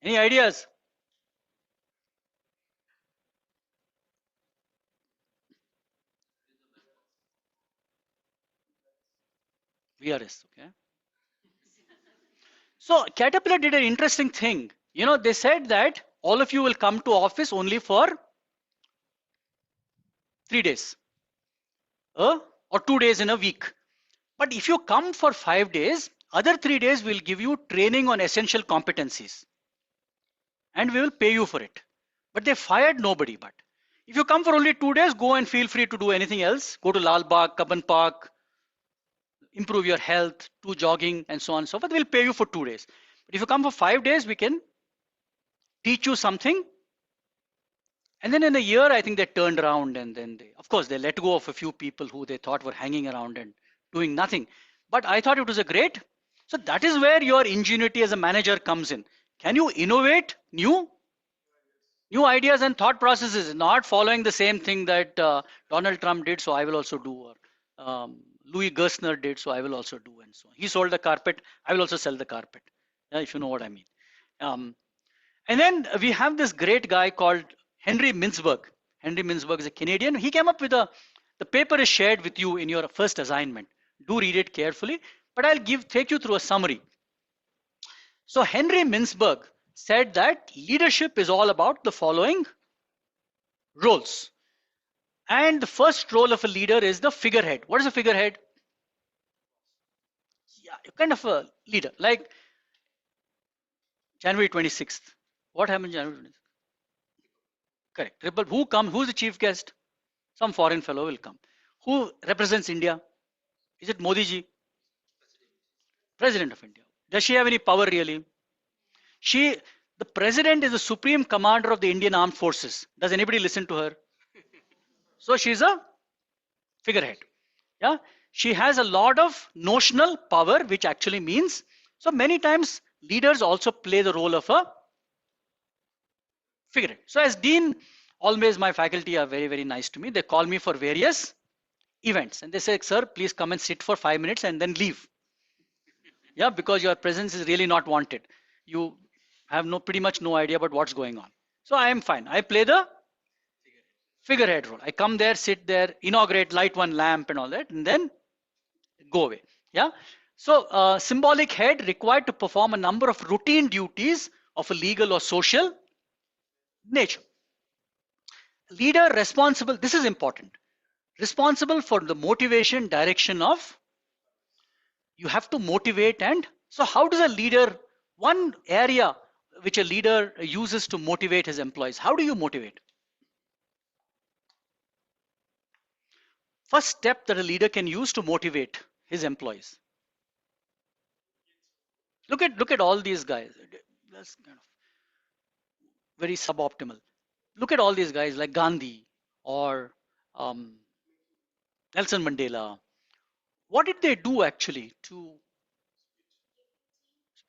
Any ideas? VRS. Okay. So Caterpillar did an interesting thing. They said that all of you will come to office only for 3 days, or 2 days in a week. But if you come for 5 days, other 3 days will give you training on essential competencies, and we will pay you for it. But they fired nobody. But if you come for only 2 days, go and feel free to do anything else. Go to Lal Bagh, Kaban Park, improve your health, do jogging, and so on and so forth. We'll pay you for 2 days. But if you come for 5 days, we can teach you something. And then in a year, I think they turned around and then of course, they let go of a few people who they thought were hanging around and doing nothing. But I thought it was a great. So that is where your ingenuity as a manager comes in. Can you innovate new ideas and thought processes, not following the same thing that Donald Trump did, so I will also do, or Louis Gerstner did, so I will also do, and so on. He sold the carpet, I will also sell the carpet, if you know what I mean. And then we have this great guy called Henry Mintzberg. Henry Mintzberg is a Canadian. He came up with the paper is shared with you in your first assignment. Do read it carefully, but I'll take you through a summary. So Henry Mintzberg said that leadership is all about the following roles. And the first role of a leader is the figurehead. What is a figurehead? Yeah, kind of a leader. Like January 26th. What happened January 26th? Correct. But who come? Who's the chief guest? Some foreign fellow will come. Who represents India? Is it Modi ji? President of India. Does she have any power really? She, the president is the supreme commander of the Indian armed forces. Does anybody listen to her? So she's a figurehead. Yeah. She has a lot of notional power, which actually means, so many times leaders also play the role of a figurehead. So as dean, always my faculty are very, very nice to me. They call me for various events and they say, sir, please come and sit for 5 minutes and then leave. Yeah, because your presence is really not wanted. You have no pretty much no idea about what's going on. So I am fine. I play the figurehead role. I come there, sit there, inaugurate, light one lamp and all that, and then go away. Yeah. So symbolic head required to perform a number of routine duties of a legal or social nature. Leader responsible, this is important, responsible for the motivation, direction of, you have to motivate. And so how does a leader, one area which a leader uses to motivate his employees, how do you motivate? First step that a leader can use to motivate his employees. Look at all these guys. That's kind of very suboptimal. Look at all these guys like Gandhi or um, Nelson Mandela. What did they do actually to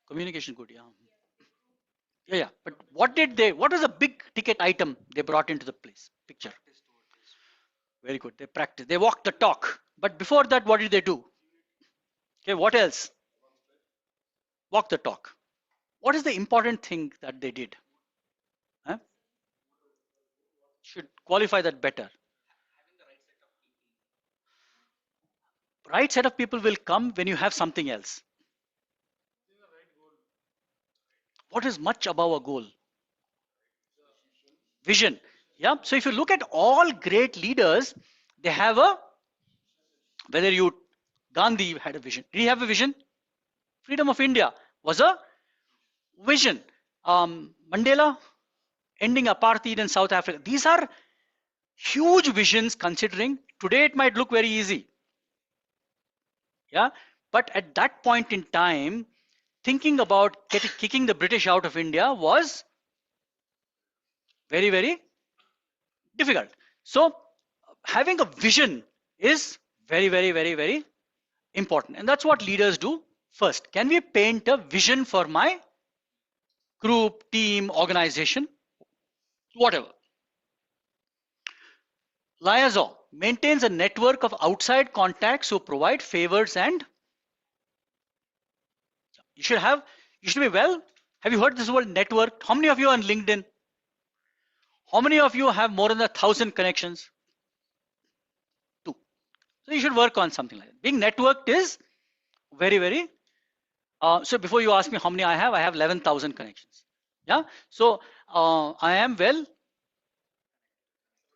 communication? Good, yeah, yeah. But what did they? What was a big ticket item they brought into the place picture? Very good. They practiced. They walked the talk. But before that, what did they do? Okay, what else? Walk the talk. What is the important thing that they did? Huh? Should qualify that better. Right set of people will come when you have something else. What is much above a goal? Vision. Yeah. So if you look at all great leaders, they have a, whether you, Gandhi had a vision. Did he have a vision? Freedom of India was a vision. Mandela, ending apartheid in South Africa. These are huge visions considering today it might look very easy. Yeah. But at that point in time, thinking about kicking the British out of India was very, very difficult. So having a vision is very, very, very, very important. And that's what leaders do first. Can we paint a vision for my group, team, organization, whatever? Liaison maintains a network of outside contacts who provide favors, and you should be well. Have you heard this word network? How many of you are on LinkedIn? How many of you have more than 1,000 connections? Two. So you should work on something like that. Being networked is very, very. So before you ask me how many I have 11,000 connections. Yeah. So I am well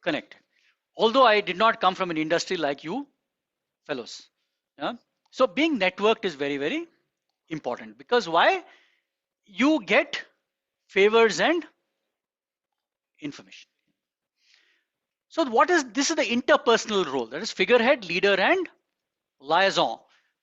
connected. Although I did not come from an industry like you fellows. Yeah. So being networked is very, very important because why? You get favors and information. So what is this? Is the interpersonal role, that is figurehead, leader, and liaison.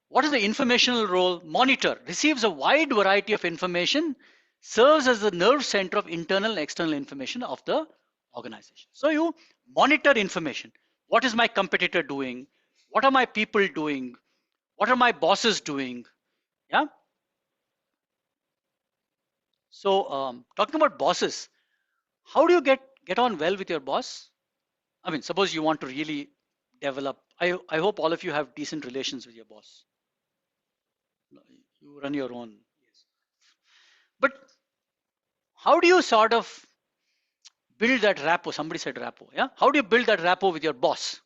What is the informational role? Monitor, receives a wide variety of information, serves as the nerve center of internal and external information of the organization. So you monitor information. What is my competitor doing? What are my people doing? What are my bosses doing? Yeah. So talking about bosses, how do you get on well with your boss? I mean, suppose you want to really develop. I hope all of you have decent relations with your boss. You run your own. But how do you sort of build that rapport? Somebody said rapport. Yeah. How do you build that rapport with your boss?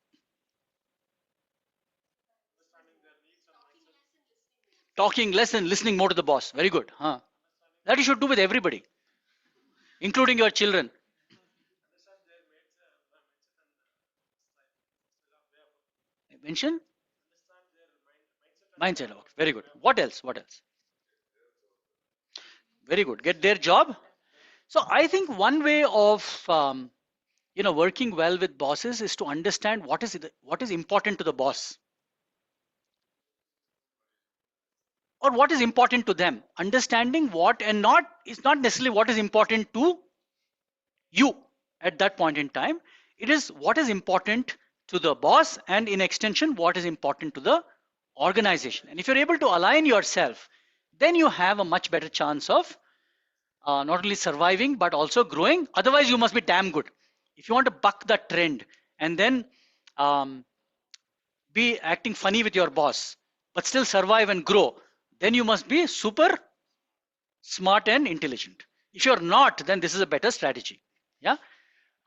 Talking less and listening more to the boss. Very good. Huh? That you should do with everybody, including your children. Mention mindset. Okay, very good. What else? What else? Very good. Get their job. So I think one way of working well with bosses is to understand what is important to the boss or what is important to them. Understanding what and not is not necessarily what is important to you at that point in time. It is what is important to the boss and in extension what is important to the organization. And if you're able to align yourself, then you have a much better chance of not only surviving but also growing. Otherwise, you must be damn good. If you want to buck that trend and then um, be acting funny with your boss, but still survive and grow, then you must be super smart and intelligent. If you're not, then this is a better strategy. Yeah.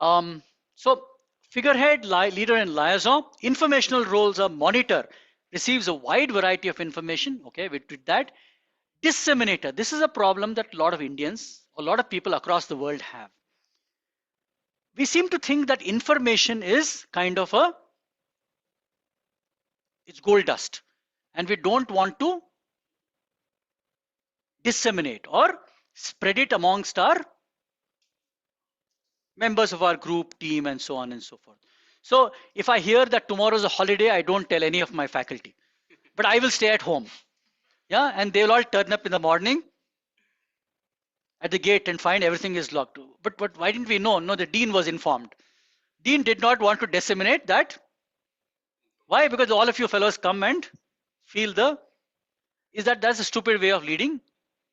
So figurehead, leader, and liaison. Informational roles are monitor, receives a wide variety of information. Okay, we did that. Disseminator. This is a problem that a lot of Indians, a lot of people across the world have. We seem to think that information is kind of it's gold dust, and we don't want to disseminate or spread it amongst our members of our group, team, and so on and so forth. So if I hear that tomorrow is a holiday, I don't tell any of my faculty, but I will stay at home. Yeah, and they will all turn up in the morning at the gate and find everything is locked. But why didn't we know? No, the dean was informed. Dean did not want to disseminate that. Why? Because all of you fellows come and feel that's a stupid way of leading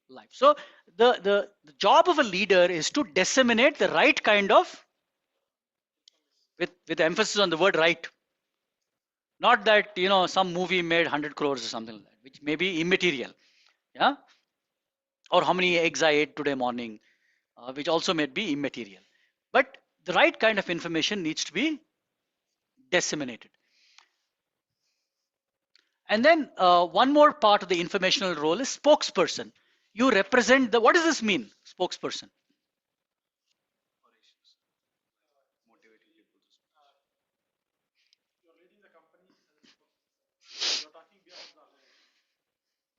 life. So the job of a leader is to disseminate the right kind of, with emphasis on the word right. Not that some movie made 100 crores or something like that, which may be immaterial. Yeah, or how many eggs I ate today morning, which also may be immaterial. But the right kind of information needs to be disseminated. And then one more part of the informational role is spokesperson. You represent the, what does this mean, spokesperson?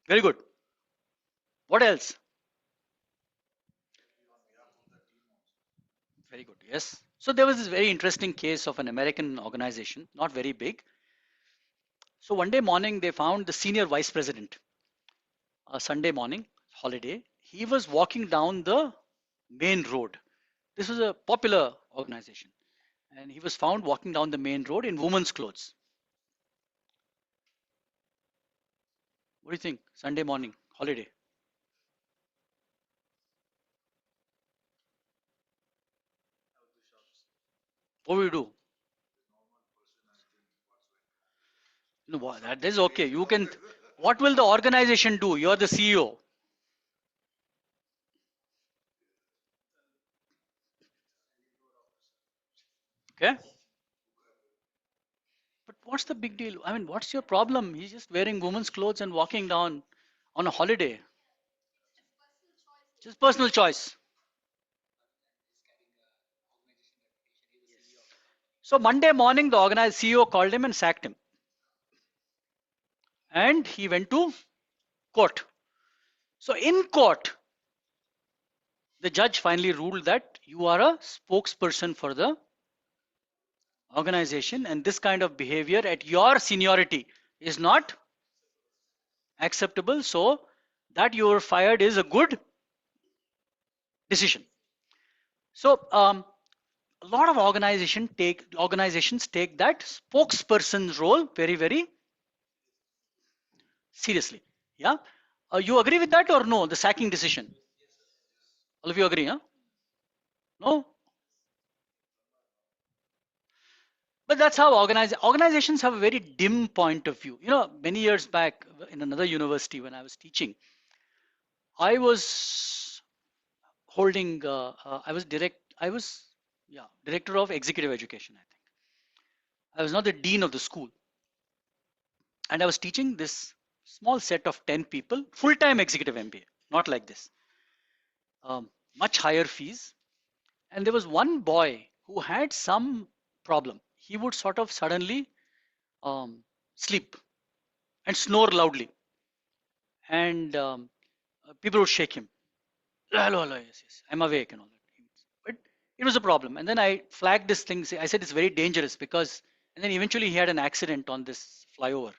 Very good. What else? Very good. Yes. So there was this very interesting case of an American organization, not very big. So one day morning, they found the senior vice president, a Sunday morning, holiday. He was walking down the main road. This was a popular organization. And he was found walking down the main road in women's clothes. What do you think? Sunday morning, holiday. What will you do? No, that is okay. You can. What will the organization do? You're the CEO. Okay. But what's the big deal? I mean, what's your problem? He's just wearing women's clothes and walking down on a holiday. Just personal choice. So Monday morning, the organized CEO called him and sacked him. And he went to court. So in court, the judge finally ruled that you are a spokesperson for the organization, and this kind of behavior at your seniority is not acceptable. So that you are fired is a good decision. So a lot of organizations take that spokesperson's role very, very seriously. Yeah. You agree with that or no? The sacking decision. All of you agree, huh? No. But that's how organizations have a very dim point of view. Many years back in another university when I was teaching, I was holding. I was, yeah, director of executive education. I think I was not the dean of the school, and I was teaching this small set of 10 people, full-time executive MBA, not like this. much higher fees. And there was one boy who had some problem. He would sort of suddenly um, sleep and snore loudly, and people would shake him. Hello, hello, yes, yes, I'm awake and all that. But it was a problem. And then I flagged this thing. I said it's very dangerous because, and then eventually he had an accident on this flyover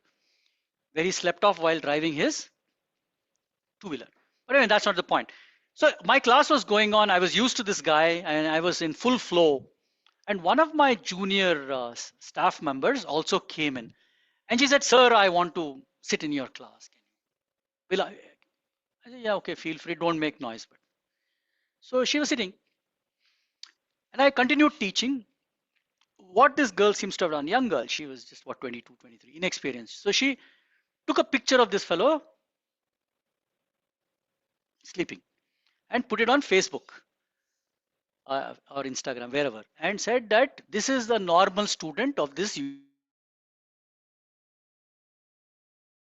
where he slept off while driving his two-wheeler. But anyway, that's not the point. So my class was going on. I was used to this guy and I was in full flow. And one of my junior staff members also came in. And she said, "Sir, I want to sit in your class. Will I said, "Yeah, okay, feel free. Don't make noise." But so she was sitting and I continued teaching. What this girl seems to have done, young girl, she was just what, 22, 23, inexperienced. So she took a picture of this fellow sleeping and put it on Facebook or Instagram, wherever, and said that this is the normal student of this.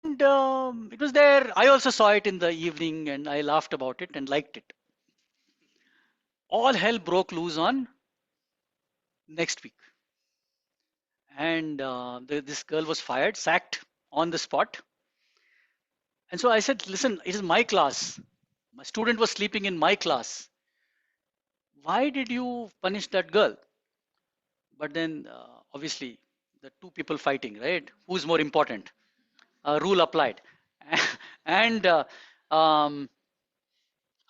And it was there. I also saw it in the evening and I laughed about it and liked it. All hell broke loose on next week. And this girl was fired, sacked on the spot. And so I said, listen, it is my class. My student was sleeping in my class. Why did you punish that girl? But then obviously the two people fighting, right? Who's more important? Rule applied. And um,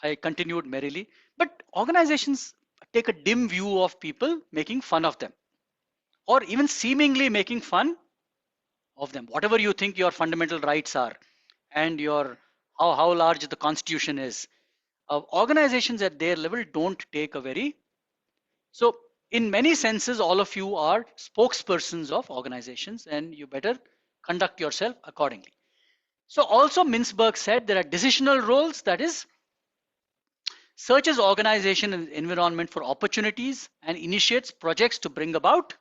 I continued merrily. But organizations take a dim view of people making fun of them or even seemingly making fun of them. Whatever you think your fundamental rights are and your how large the constitution is, organizations at their level don't take a very, so in many senses all of you are spokespersons of organizations and you better conduct yourself accordingly. So also Mintzberg said there are decisional roles, that is, searches organization and environment for opportunities and initiates projects to bring about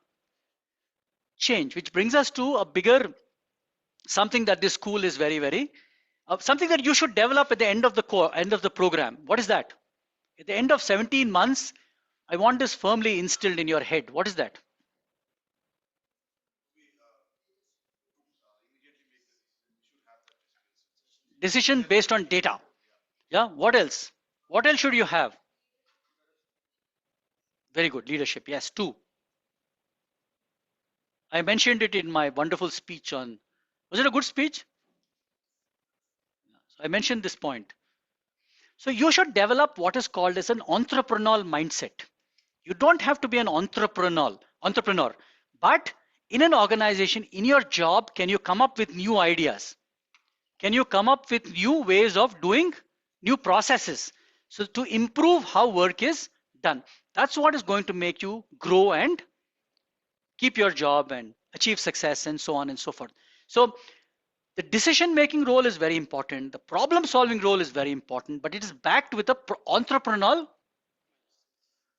change, which brings us to a bigger something that this school is very something that you should develop at the end of the end of the program. What is that? At the end of 17 months, I want this firmly instilled in your head. What is that? Decision based on data. Yeah. What else? What else should you have? Very good. Leadership. Yes. Two. I mentioned it in my wonderful speech on. Was it a good speech? So I mentioned this point. So you should develop what is called as an entrepreneurial mindset. You don't have to be an entrepreneur, but in an organization, in your job, can you come up with new ideas? Can you come up with new ways of doing new processes? So to improve how work is done. That's what is going to make you grow and keep your job and achieve success and so on and so forth. So the decision making role is very important. The problem solving role is very important, but it is backed with a entrepreneurial.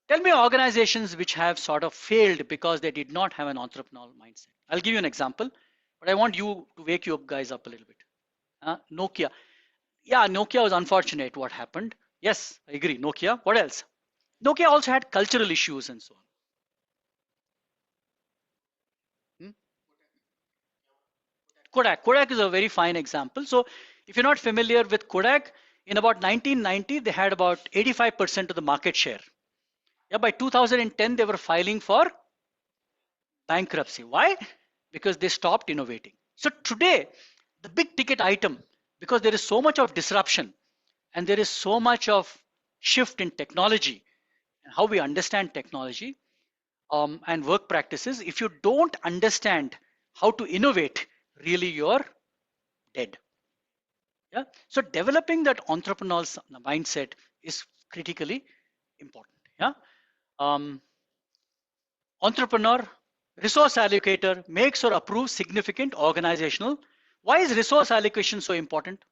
Tell me organizations which have sort of failed because they did not have an entrepreneurial mindset. I'll give you an example, but I want you to wake you up guys up a little bit. Nokia. Yeah, Nokia was unfortunate what happened. Yes, I agree. Nokia. What else? Nokia also had cultural issues and so on. Hmm? Kodak. Kodak is a very fine example. So if you're not familiar with Kodak, in about 1990, they had about 85% of the market share. Yeah, by 2010, they were filing for bankruptcy. Why? Because they stopped innovating. So today, the big ticket item, because there is so much of disruption and there is so much of shift in technology and how we understand technology and work practices, if you don't understand how to innovate, really you're dead. Yeah. So developing that entrepreneurial mindset is critically important. Yeah. Um, Entrepreneur, resource allocator makes or approves significant organizational. Why is resource allocation so important?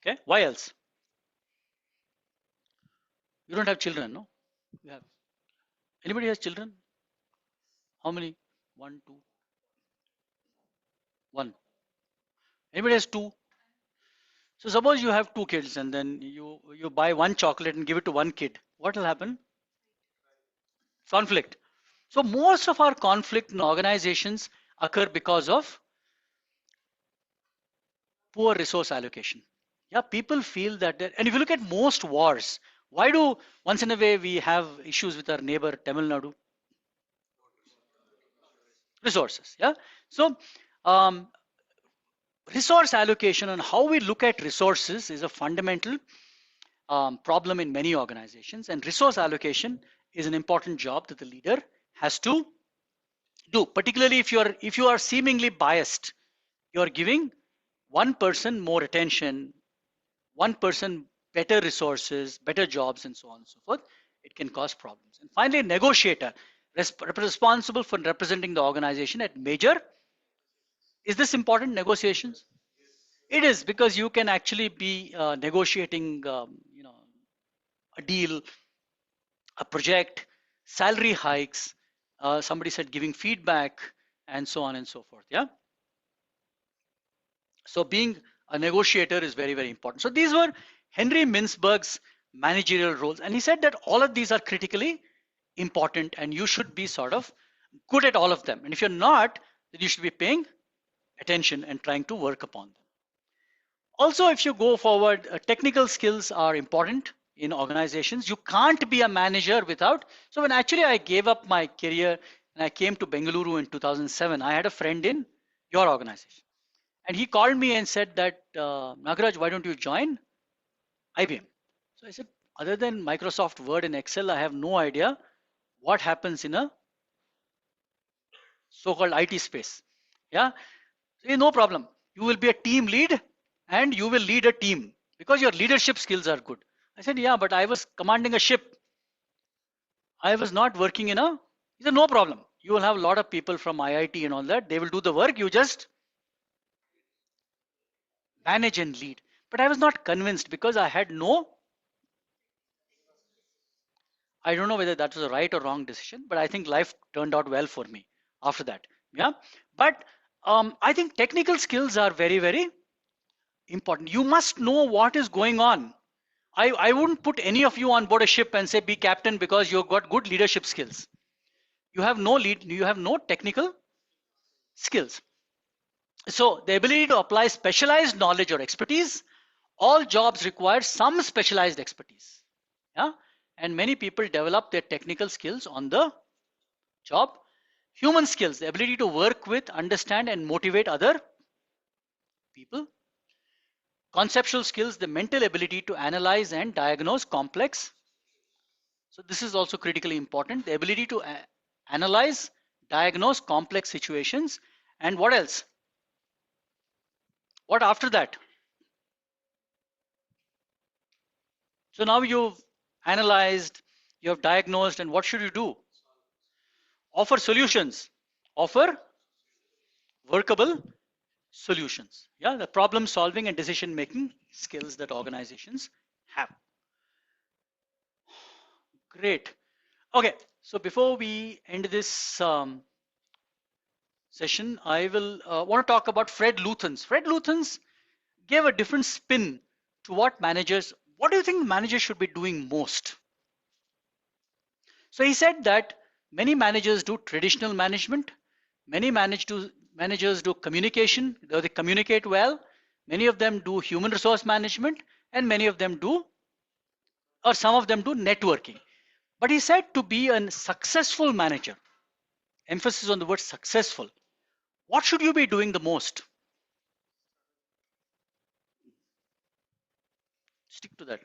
Okay. Why else? You don't have children, no? You have. Anybody has children? How many? One, two. One. Anybody has two? So suppose you have two kids and then you buy one chocolate and give it to one kid. What will happen? Conflict. So most of our conflict in organizations occur because of poor resource allocation. Yeah, people feel that, and if you look at most wars, why do once in a way we have issues with our neighbor Tamil Nadu? Resources. Yeah. So um, resource allocation and how we look at resources is a fundamental problem in many organizations, and resource allocation is an important job that the leader has to do, particularly if you are seemingly biased. You're giving one person more attention, one person better resources, better jobs, and so on and so forth. It can cause problems. And finally, a negotiator responsible for representing the organization at major. Is this important? Negotiations? It is, because you can actually be negotiating, a deal, a project, salary hikes. Somebody said giving feedback, and so on and so forth. Yeah. So being a negotiator is very, very important. So these were Henry Mintzberg's managerial roles. And he said that all of these are critically important and you should be sort of good at all of them. And if you're not, then you should be paying attention and trying to work upon them. Also, if you go forward, technical skills are important in organizations. You can't be a manager without. So when actually I gave up my career and I came to Bengaluru in 2007, I had a friend in your organization. And he called me and said that, Nagaraj, why don't you join IBM? So I said, other than Microsoft Word and Excel, I have no idea what happens in a so-called IT space. Yeah, so no problem. You will be a team lead and you will lead a team because your leadership skills are good. I said, yeah, but I was commanding a ship. I was not working in a. He said, no problem. You will have a lot of people from IIT and all that. They will do the work. You just manage and lead. But I was not convinced because I had no. I don't know whether that was a right or wrong decision, but I think life turned out well for me after that. Yeah. But I think technical skills are very, very important. You must know what is going on. I wouldn't put any of you on board a ship and say be captain because you've got good leadership skills. You have no technical skills. So the ability to apply specialized knowledge or expertise, all jobs require some specialized expertise. Yeah. And many people develop their technical skills on the job. Human skills, the ability to work with, understand, and motivate other people. Conceptual skills, the mental ability to analyze and diagnose complex. So this is also critically important. The ability to analyze, diagnose complex situations. And what else? What after that? So now you've analyzed, you have diagnosed, and what should you do? Offer solutions. Offer workable solutions. Yeah, the problem solving and decision making skills that organizations have. Great. Okay, so before we end this session, I will want to talk about Fred Luthans. Fred Luthans gave a different spin to what managers. What do you think managers should be doing most? So he said that many managers do traditional management, many managers do communication, they communicate well, many of them do human resource management, and many of them do, or some of them do networking. But he said to be a successful manager, emphasis on the word successful, what should you be doing the most? Stick to that.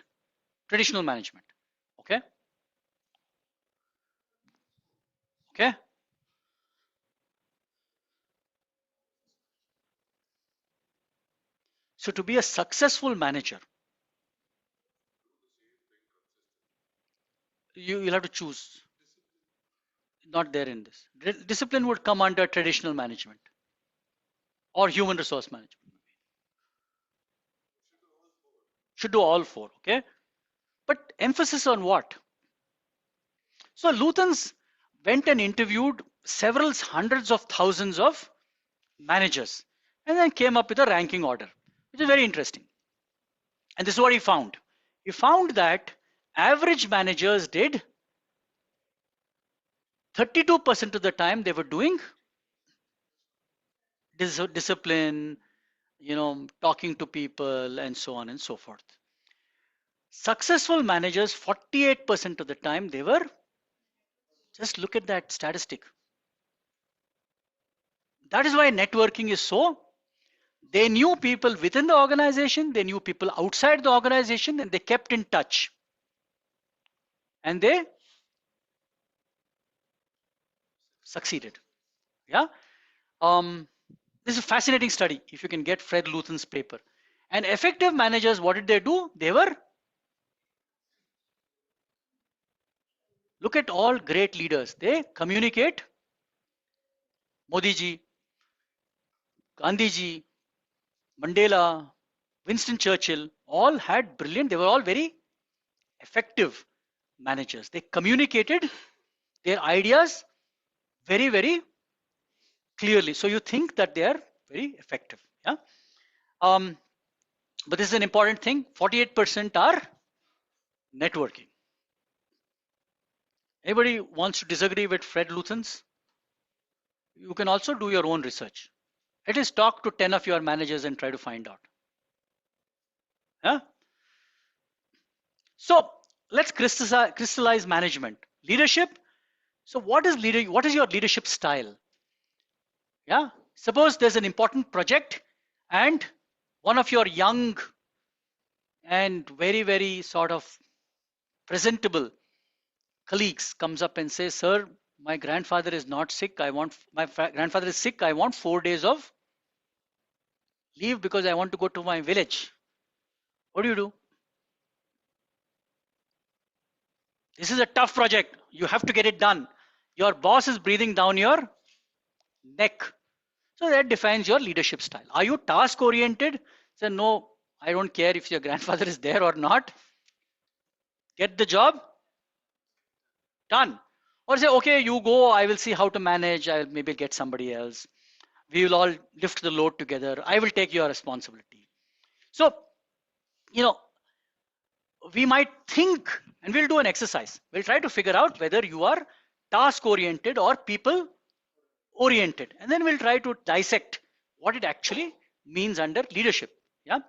Traditional management. Okay? Okay? So to be a successful manager, you'll have to choose. Not there in this. Discipline would come under traditional management or human resource management. Should do all four, okay? But emphasis on what? So Luthans went and interviewed several hundreds of thousands of managers. and then came up with a ranking order, which is very interesting. And this is what he found. He found that average managers did 32% of the time they were doing discipline, talking to people, and so on and so forth. Successful managers, 48% of the time they were, just look at that statistic. That is why networking is so. They knew people within the organization, they knew people outside the organization, and they kept in touch. And they succeeded. Yeah. Um, this is a fascinating study. If you can get Fred Luthen's paper. And effective managers, what did they do? They were, look at all great leaders. They communicate. Modi ji, Gandhi ji, Mandela, Winston Churchill, all had brilliant, they were all very effective managers. They communicated their ideas very, very clearly. So you think that they are very effective. Yeah. Um, but this is an important thing. 48% are networking. Anybody wants to disagree with Fred Luthen's? You can also do your own research. At least talk to 10 of your managers and try to find out. Yeah? So let's crystallize management. Leadership. So what is your leadership style? Yeah. Suppose there's an important project and one of your young and very, very sort of presentable colleagues comes up and says, sir, my grandfather is not sick. Grandfather is sick. I want 4 days of leave because I want to go to my village. What do? This is a tough project. You have to get it done. Your boss is breathing down your neck. So that defines your leadership style. Are you task oriented? Say, no, I don't care if your grandfather is there or not. Get the job done. Or say, okay, you go, I will see how to manage. I'll maybe get somebody else. We will all lift the load together. I will take your responsibility. So, you know, we might think, and we'll do an exercise. We'll try to figure out whether you are task oriented or people oriented, and then we'll try to dissect what it actually means under leadership. Yeah,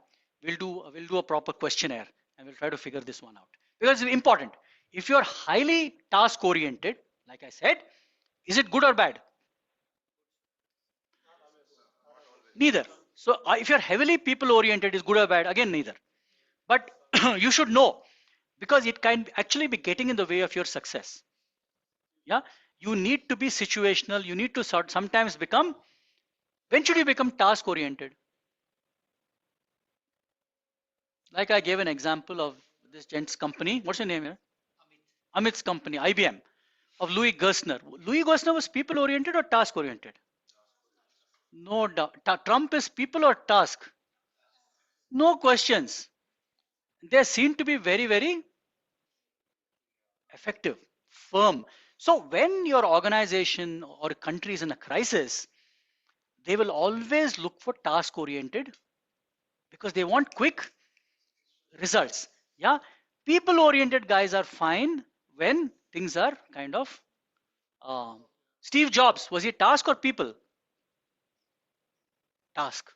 we'll do a proper questionnaire and we'll try to figure this one out, because it's important. If you're highly task oriented, like I said, is it good or bad? Neither. So if you're heavily people oriented, is good or bad? Again, neither. But you should know, because it can actually be getting in the way of your success. Yeah, you need to be situational. You need to sometimes become. When should you become task oriented? Like I gave an example of this gent's company. What's your name here? Amit's company, IBM, of Louis Gerstner. Louis Gerstner was people oriented or task oriented? No doubt. Trump is people or task? No questions. They seem to be very, very effective, firm. So when your organization or country is in a crisis, they will always look for task oriented because they want quick results. Yeah, people oriented guys are fine when things are kind of. Steve Jobs, was he task or people? Task.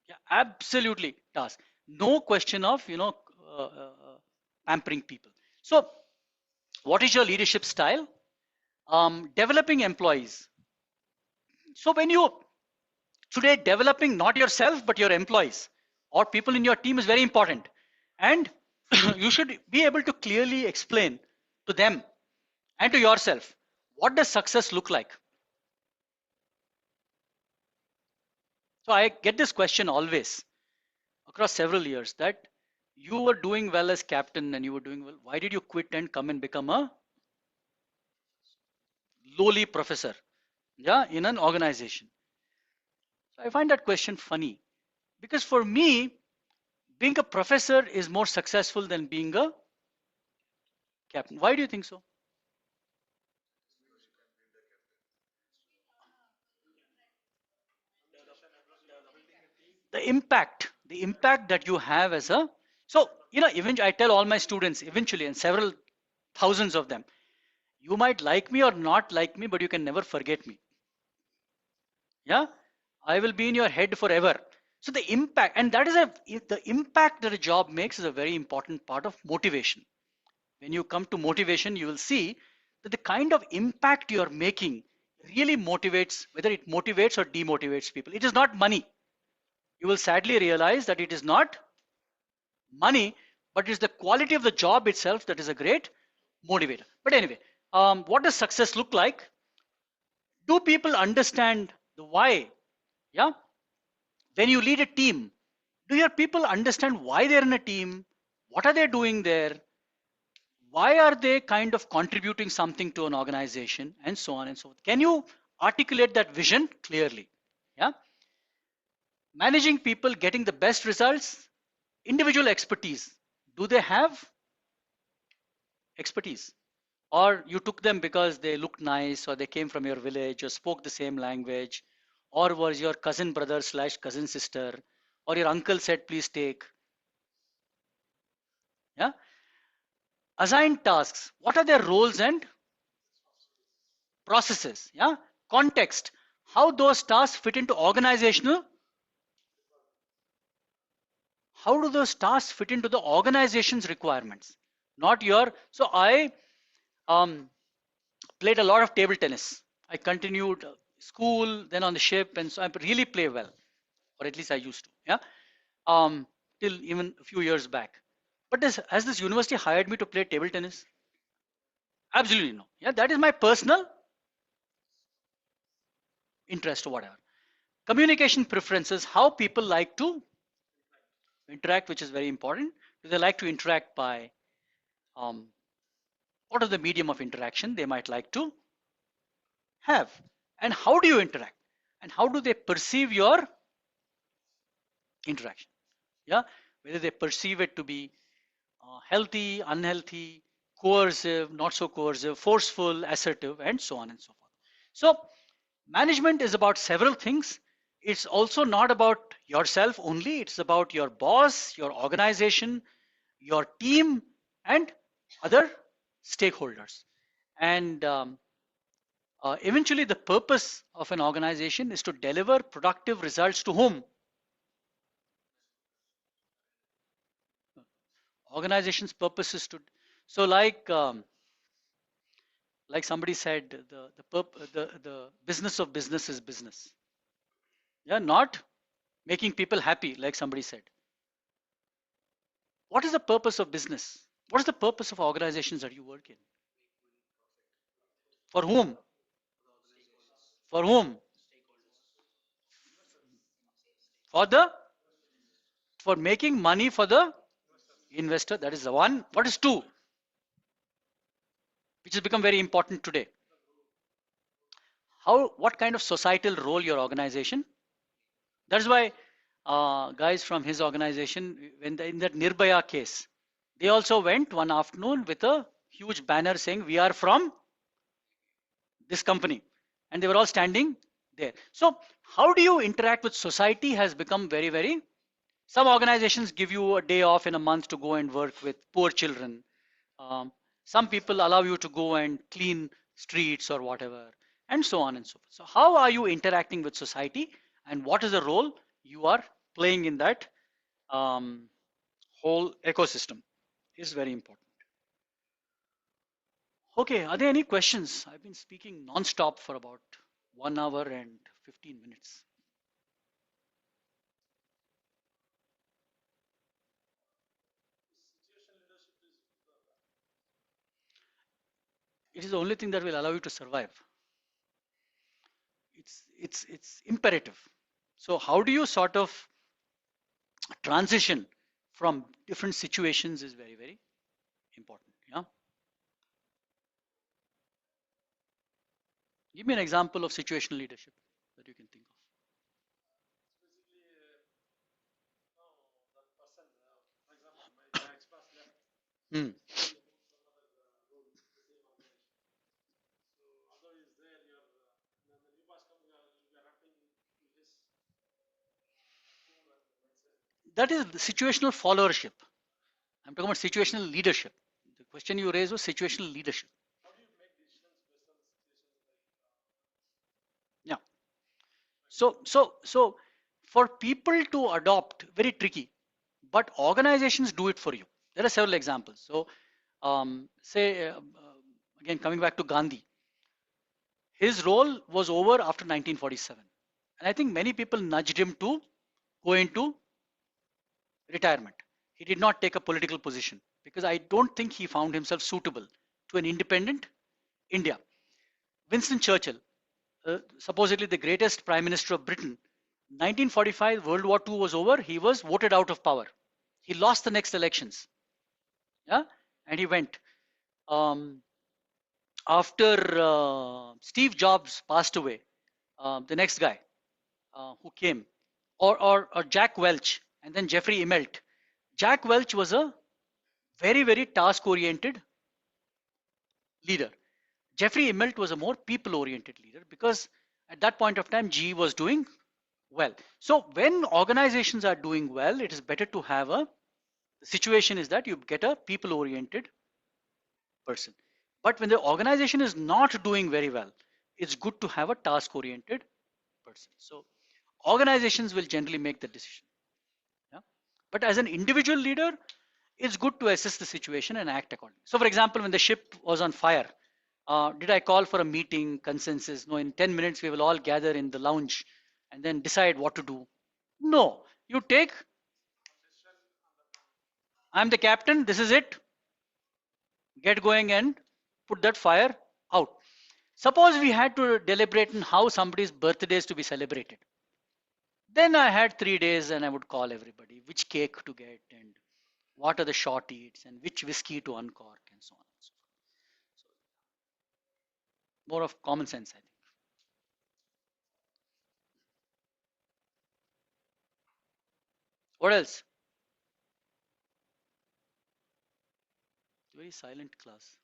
Yeah, absolutely task. No question of uh, uh, pampering people. So what is your leadership style? Developing employees. So when you today developing not yourself but your employees or people in your team is very important, and you should be able to clearly explain to them and to yourself, what does success look like? So I get this question always across several years, that you were doing well as captain and you were doing well. Why did you quit and come and become a lowly professor? Yeah, in an organization. So I find that question funny, because for me, being a professor is more successful than being a captain. Why do you think so? the impact that you have as a, so eventually I tell all my students eventually, and several thousands of them, you might like me or not like me, but you can never forget me. Yeah, I will be in your head forever. So the impact, and that is the impact that a job makes is a very important part of motivation. When you come to motivation, you will see that the kind of impact you are making really motivates, whether it motivates or demotivates people. It is not money. You will sadly realize that it is not money, but it's the quality of the job itself that is a great motivator. But anyway, what does success look like? Do people understand the why? Yeah. When you lead a team, do your people understand why they're in a team? What are they doing there? Why are they kind of contributing something to an organization, and so on and so forth? Can you articulate that vision clearly? Yeah. Managing people, getting the best results, individual expertise. Do they have expertise? Or you took them because they looked nice, or they came from your village, or spoke the same language, or was your cousin brother slash cousin sister, or your uncle said, please take. Yeah. Assign tasks. What are their roles and processes? Yeah. Context. How those tasks fit into organizational, how do those tasks fit into the organization's requirements? Not your, so I um, played a lot of table tennis. I continued school, then on the ship, and so I really play well, or at least I used to. Yeah, till even a few years back. But has this university hired me to play table tennis? Absolutely no. Yeah, that is my personal interest or whatever. Communication preferences, how people like to interact, which is very important. Do they like to interact by um, what is the medium of interaction they might like to have? And how do you interact? And how do they perceive your interaction? Yeah, whether they perceive it to be healthy, unhealthy, coercive, not so coercive, forceful, assertive, and so on and so forth. So, management is about several things. It's also not about yourself only, it's about your boss, your organization, your team, and other stakeholders. And eventually, the purpose of an organization is to deliver productive results to whom? Organization's purpose is to, so like somebody said, the business of business is business. Yeah, not making people happy, like somebody said. What is the purpose of business? What is the purpose of organizations that you work in? For whom? For whom? For the, for making money for the investor. That is the one. What is two? Which has become very important today. How, what kind of societal role your organization? That's why guys from his organization, when in that Nirbhaya case, they also went one afternoon with a huge banner saying, "We are from this company," and they were all standing there. So, how do you interact with society has become very, very. Some organizations give you a day off in a month to go and work with poor children. Um, some people allow you to go and clean streets or whatever, and so on and so forth. So, how are you interacting with society, and what is the role you are playing in that um, whole ecosystem? Is very important. Okay, are there any questions? I've been speaking non-stop for about 1 hour and 15 minutes. It is the only thing that will allow you to survive. It's imperative. So how do you sort of transition from different situations is very, very important. Yeah. Give me an example of situational leadership that you can think of. Hmm. That is the situational followership. I'm talking about situational leadership. The question you raised was situational leadership. Yeah. So for people to adopt, very tricky, but organizations do it for you. There are several examples. So say again coming back to Gandhi, his role was over after 1947, and I think many people nudged him to go into retirement. He did not take a political position because I don't think he found himself suitable to an independent India. Winston Churchill, supposedly the greatest prime minister of Britain, 1945, World War II was over. He was voted out of power. He lost the next elections. Yeah, and he went. Um, After Steve Jobs passed away, the next guy who came, or Jack Welch, and then Jeffrey Immelt. Jack Welch was a very task oriented leader. Jeffrey Immelt was a more people oriented leader because at that point of time, GE was doing well. So when organizations are doing well, it is better to have a the situation is that you get a people oriented person. But when the organization is not doing very well, it's good to have a task oriented person. So organizations will generally make the decision. Yeah? But as an individual leader, it's good to assess the situation and act accordingly. So, for example, when the ship was on fire, did I call for a meeting, consensus? No, in 10 minutes, we will all gather in the lounge and then decide what to do. No, you take, I'm the captain, this is it, get going and put that fire out. Suppose we had to deliberate on how somebody's birthday is to be celebrated. Then I had 3 days and I would call everybody which cake to get and what are the short eats and which whiskey to uncork and so on and so forth. So more of common sense, I think. What else? Very silent class.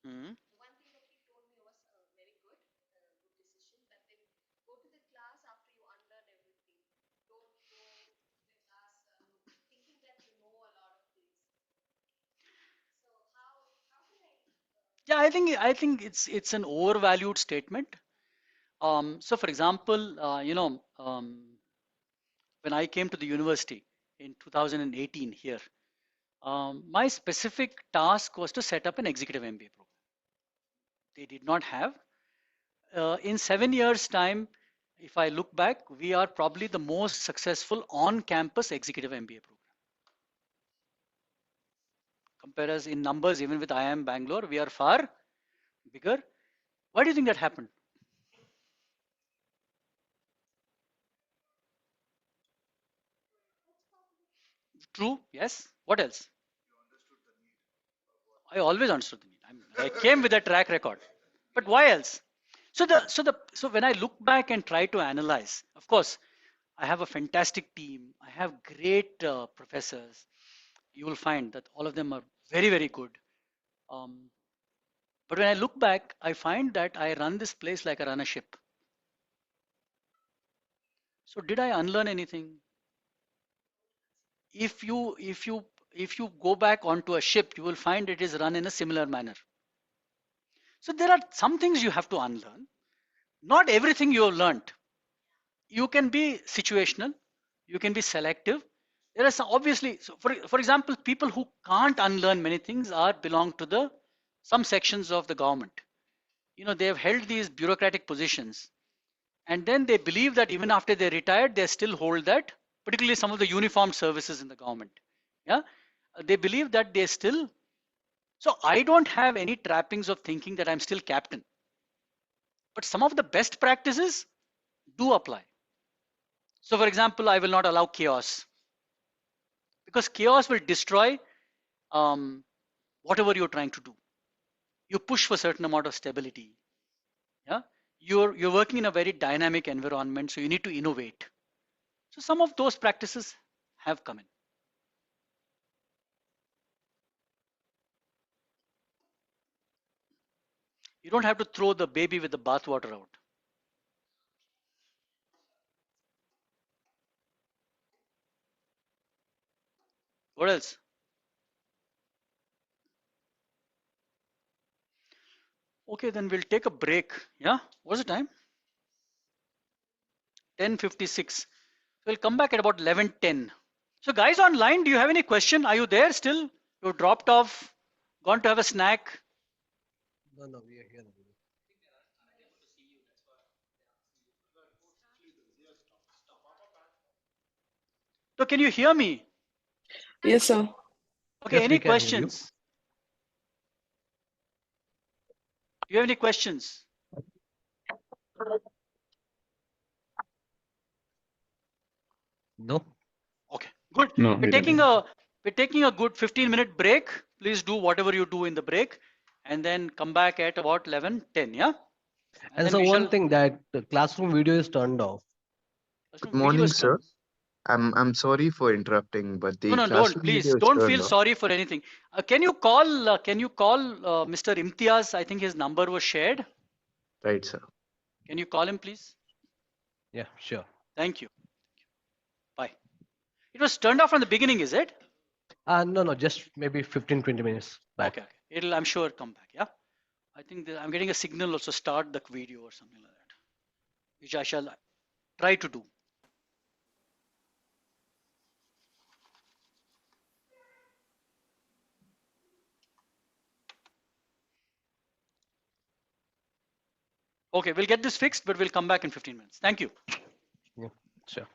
Hmm. Yeah, I think it's an overvalued statement. So, for example, when I came to the university in 2018 here, my specific task was to set up an executive MBA program. They did not have. In 7 years' time, if I look back, we are probably the most successful on-campus executive MBA program. Compare us in numbers, even with IIM Bangalore, we are far bigger. Why do you think that happened? True, yes. What else? I always understood the need. I came with a track record. But why else? So when I look back and try to analyze, of course, I have a fantastic team. I have great professors. You will find that all of them are very good. Um, but when I look back, I find that I run this place like I run a ship. So did I unlearn anything? If you go back onto a ship, you will find it is run in a similar manner. So there are some things you have to unlearn. Not everything you have learned. You can be situational, you can be selective. There are some, obviously, so for example, people who can't unlearn many things are belong to the some sections of the government. They have held these bureaucratic positions, and then they believe that even after they retired, they still hold that, particularly some of the uniformed services in the government. Yeah, they believe that they still. So I don't have any trappings of thinking that I'm still captain, but some of the best practices do apply. So, for example, I will not allow chaos because chaos will destroy um, whatever you're trying to do. You push for a certain amount of stability. Yeah, you're working in a very dynamic environment, so you need to innovate. So some of those practices have come in. You don't have to throw the baby with the bathwater out. What else? Okay, then we'll take a break. Yeah. What's the time? 10:56. We'll come back at about 11:10. So, guys online, do you have any question? Are you there still? You dropped off, gone to have a snack. No, no, we are here. So, can you hear me? Yes, sir. Okay, Yes, any we can hear you. questions? Do you have any questions? No. Okay, good. No, We're we don't. taking a we're taking a good 15-minute break. Please do whatever you do in the break, and then come back at about 11:10. Yeah, and And then so we one shall. thing that the classroom video is turned off. Good Video morning, is done. sir. I'm sorry for interrupting, but No, the no, don't. classroom Please video is don't turned feel off. sorry for anything. Can you call Mr. Imtiaz? I think his number was shared. Right, sir. Can you call him, please? Yeah, sure. Thank you. Bye. It was turned off from the beginning, is it? No, no, just maybe 15-20 minutes back. Okay, okay. It'll, I'm sure, come back. Yeah. I think that I'm getting a signal also start the video or something like that, which I shall try to do. Okay, we'll get this fixed, but we'll come back in 15 minutes. Thank you. Yeah, sure.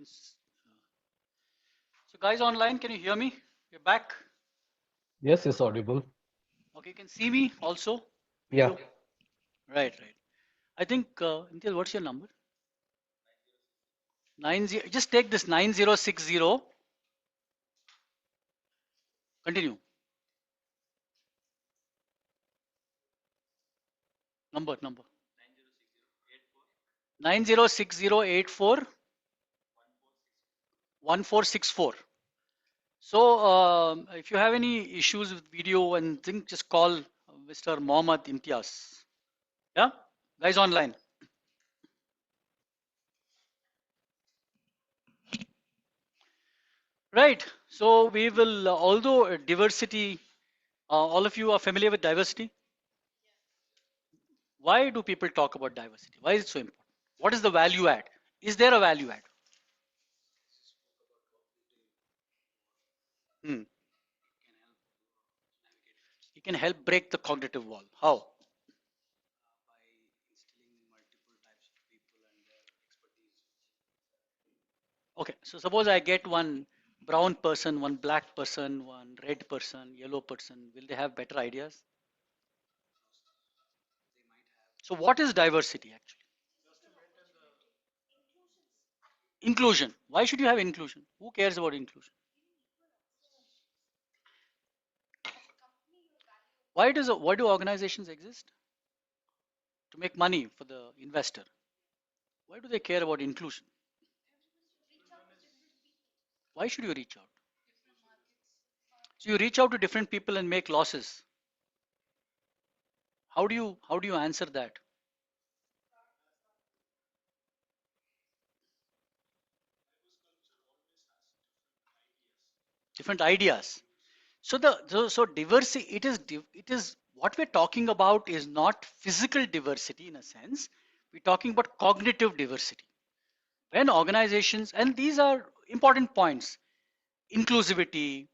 So guys online, can you hear me? You're back. Yes, it's audible. Okay, you can see me also. Yeah. Video. Right. I think Imtiaz, what's your number? 90. Just take this 9060. Continue. Number. 9060841464. So if you have any issues with video and thing, just call Mr. Mohammad Imtiaz. Yeah, guys online. Right. So we will, although diversity, all of you are familiar with diversity. Why do people talk about diversity? Why is it so important? What is the value add? Is there a value add? Hmm. You can help break the cognitive wall. How? Okay, so suppose I get one brown person, one black person, one red person, yellow person. Will they have better ideas? So what is diversity actually? Inclusion. Why should you have inclusion? Who cares about inclusion? Why do organizations exist? To make money for the investor. Why do they care about inclusion? Why should you reach out? So you reach out to different people and make losses. How do you answer that? Different ideas. So diversity, it is what we're talking about is not physical diversity in a sense. We're talking about cognitive diversity. When organizations, and these are important points, inclusivity.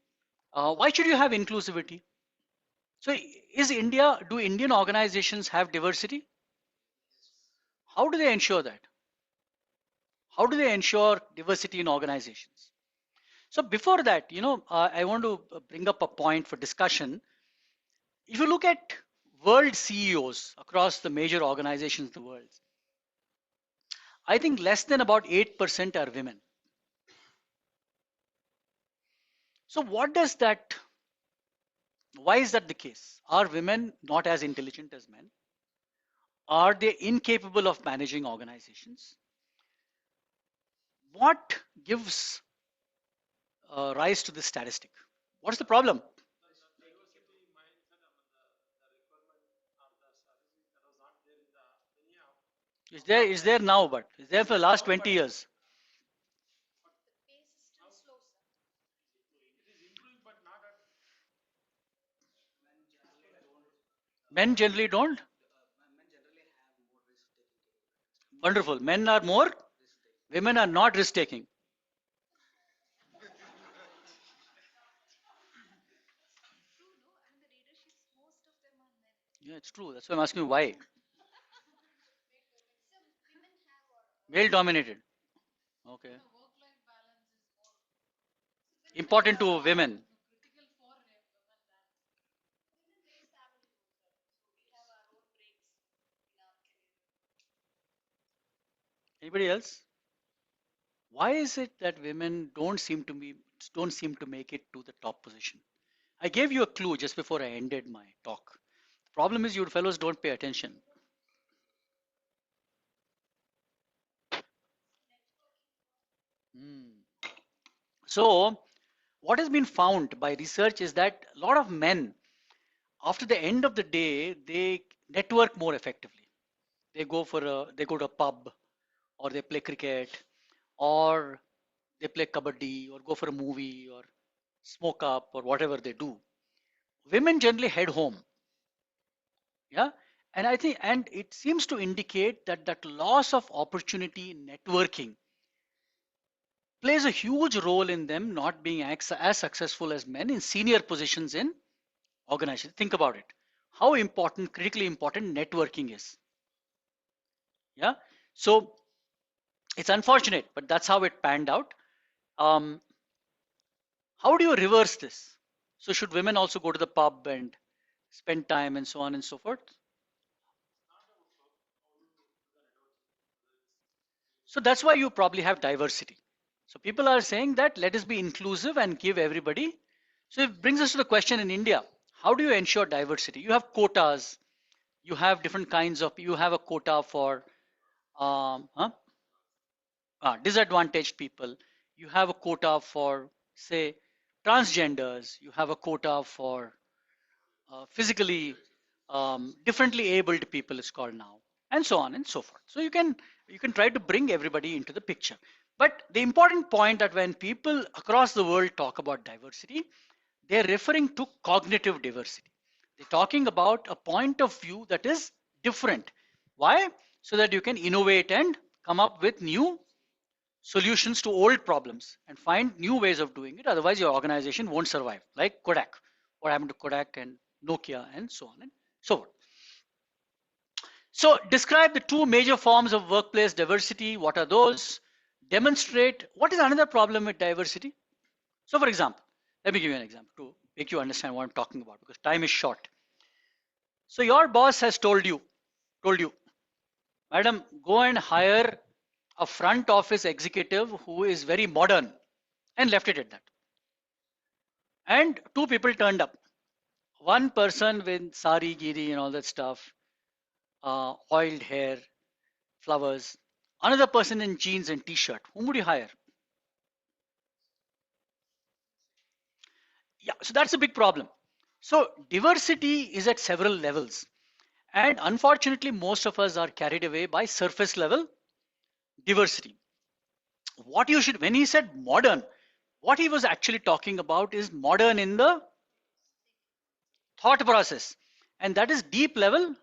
Why should you have inclusivity? So do Indian organizations have diversity? How do they ensure that? How do they ensure diversity in organizations? So before that, I want to bring up a point for discussion. If you look at world CEOs across the major organizations in the world, I think less than about 8% are women. So what does that, why is that the case? Are women not as intelligent as men? Are they incapable of managing organizations? What gives rise to this statistic? What's the problem? Is there now, but is there for the last 20 years? Men generally don't. Wonderful. Men are more, women are not risk taking. Yeah, it's true. That's why I'm asking you why. Male dominated. Okay. Important to women. Anybody else? Why is it that women don't seem to make it to the top position? I gave you a clue just before I ended my talk. The problem is you fellows don't pay attention. Hmm. So, what has been found by research is that a lot of men, after the end of the day, they network more effectively. They go to a pub, or they play cricket, or they play kabaddi, or go for a movie, or smoke up, or whatever they do. Women generally head home. Yeah. And I think, and it seems to indicate that that loss of opportunity in networking plays a huge role in them not being as successful as men in senior positions in organizations. Think about it. How important, critically important networking is. Yeah. So It's unfortunate, but that's how it panned out. Um, how do you reverse this? So should women also go to the pub and spend time and so on and so forth? So that's why you probably have diversity. So people are saying that let us be inclusive and give everybody. So it brings us to the question in India, how do you ensure diversity? You have quotas, you have different kinds of, you have a quota for huh? Disadvantaged people, you have a quota for, say, transgenders, you have a quota for physically differently abled people is called now, and so on and so forth. So you can try to bring everybody into the picture. But the important point that when people across the world talk about diversity, they're referring to cognitive diversity. They're talking about a point of view that is different. Why? So that you can innovate and come up with new solutions to old problems and find new ways of doing it. Otherwise, your organization won't survive. Like Kodak, what happened to Kodak and Nokia, and so on and so forth. So, describe the two major forms of workplace diversity. What are those? Demonstrate what is another problem with diversity. So, for example, let me give you an example to make you understand what I'm talking about because time is short. So, your boss has told you, madam, go and hire a front office executive who is very modern, and left it at that. And two people turned up. One person with sari, giri, and all that stuff, oiled hair, flowers. Another person in jeans and t-shirt. Whom would you hire? Yeah, so that's a big problem. So diversity is at several levels. And unfortunately, most of us are carried away by surface level diversity. What you should, when he said modern, what he was actually talking about is modern in the thought process. And that is deep level.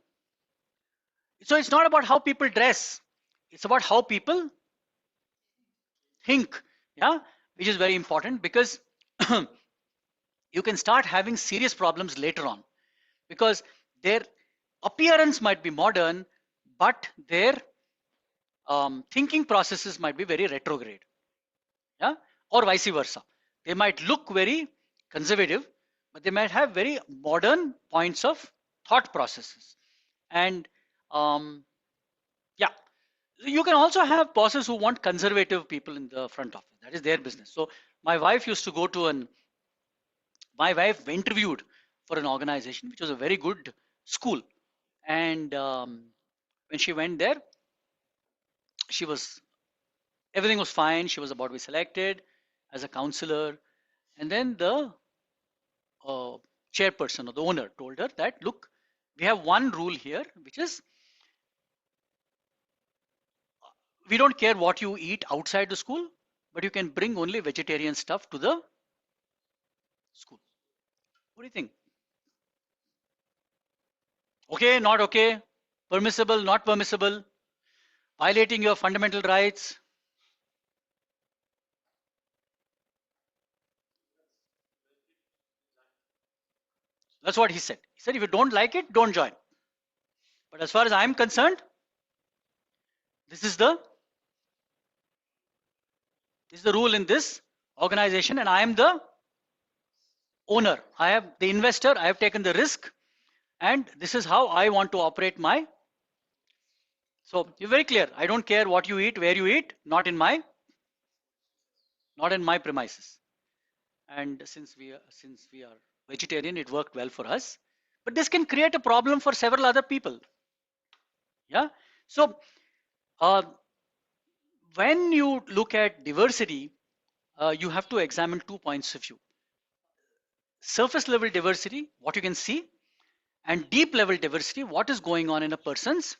So it's not about how people dress. It's about how people think. Yeah, which is very important because you can start having serious problems later on because their appearance might be modern, but their thinking processes might be very retrograde. Yeah, or vice versa. They might look very conservative, but they might have very modern points of thought processes. And yeah, you can also have bosses who want conservative people in the front office. That is their business. So my wife used to go to an my wife interviewed for an organization which was a very good school, and when she went there, she was everything was fine. She was about to be selected as a counselor, and then the uh, chairperson or the owner told her that, look, we have one rule here, which is we don't care what you eat outside the school, but you can bring only vegetarian stuff to the school. What do you think? Okay, not okay, permissible, not permissible, violating your fundamental rights? That's what he said. He said, if you don't like it, don't join. But as far as I'm concerned, this is the rule in this organization, and I am the owner. I have the investor. I have taken the risk, and this is how I want to operate my. So you're very clear. I don't care what you eat, where you eat, not in my premises. And since we are vegetarian, it worked well for us. But this can create a problem for several other people. Yeah. So uh, when you look at diversity, you have to examine 2 points of view: surface level diversity, what you can see, and deep level diversity, what is going on in a person's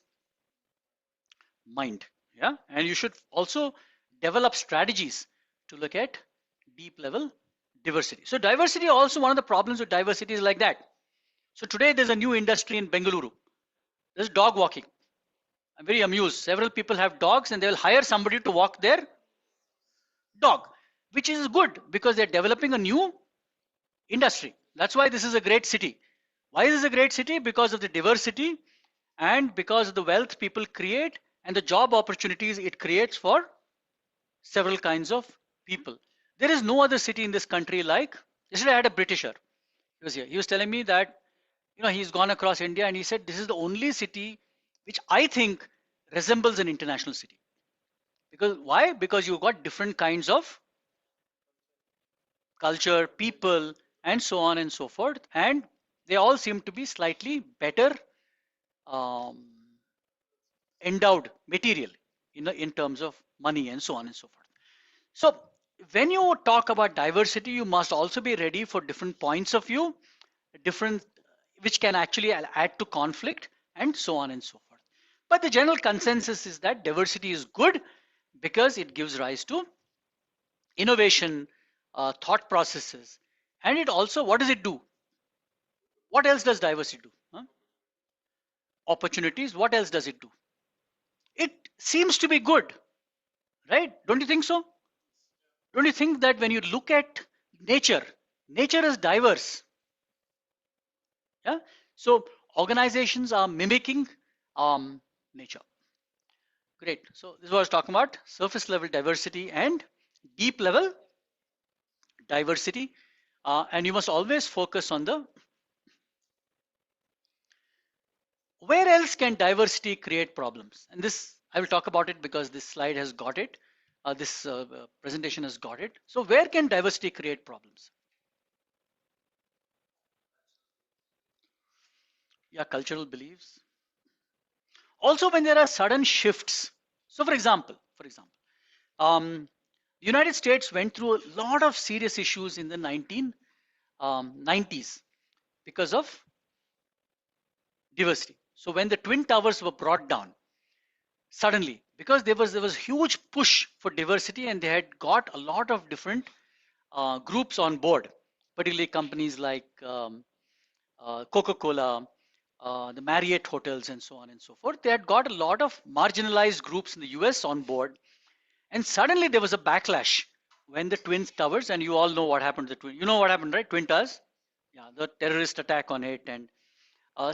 mind. Yeah, and you should also develop strategies to look at deep level diversity. So diversity, also one of the problems with diversity is like that. So today there's a new industry in Bengaluru. There's dog walking. I'm very amused. Several people have dogs and they will hire somebody to walk their dog, which is good because they're developing a new industry. That's why this is a great city. Why is this a great city? Because of the diversity and because of the wealth people create and the job opportunities it creates for several kinds of people. There is no other city in this country like. Yesterday, I had a Britisher. He was here. He was telling me that he's gone across India and he said this is the only city which I think resembles an international city. Because why? Because you've got different kinds of culture, people, and so on and so forth, and they all seem to be slightly better um, endowed material in terms of money and so on and so forth. So when you talk about diversity, you must also be ready for different points of view, different which can actually add to conflict and so on and so forth. But the general consensus is that diversity is good because it gives rise to innovation, thought processes, and it also, what does it do? What else does diversity do? Huh? Opportunities. What else does it do? It seems to be good, right? Don't you think so? Don't you think that when you look at nature, nature is diverse? Yeah. So organizations are mimicking nature. Great. So this was talking about surface level diversity and deep level diversity, and you must always focus on the where else can diversity create problems. And this I will talk about it because this slide has got it. This presentation has got it. So where can diversity create problems? Yeah, cultural beliefs. Also, when there are sudden shifts. So, for example, the United States went through a lot of serious issues in the 1990s because of diversity. So, when the Twin Towers were brought down suddenly, because there was huge push for diversity, and they had got a lot of different groups on board, particularly companies like Coca-Cola, the Marriott hotels, and so on and so forth. They had got a lot of marginalized groups in the US on board, and suddenly there was a backlash when the Twin Towers, and you all know what happened to the Twin. You know what happened, right? Twin Towers, yeah, the terrorist attack on it, and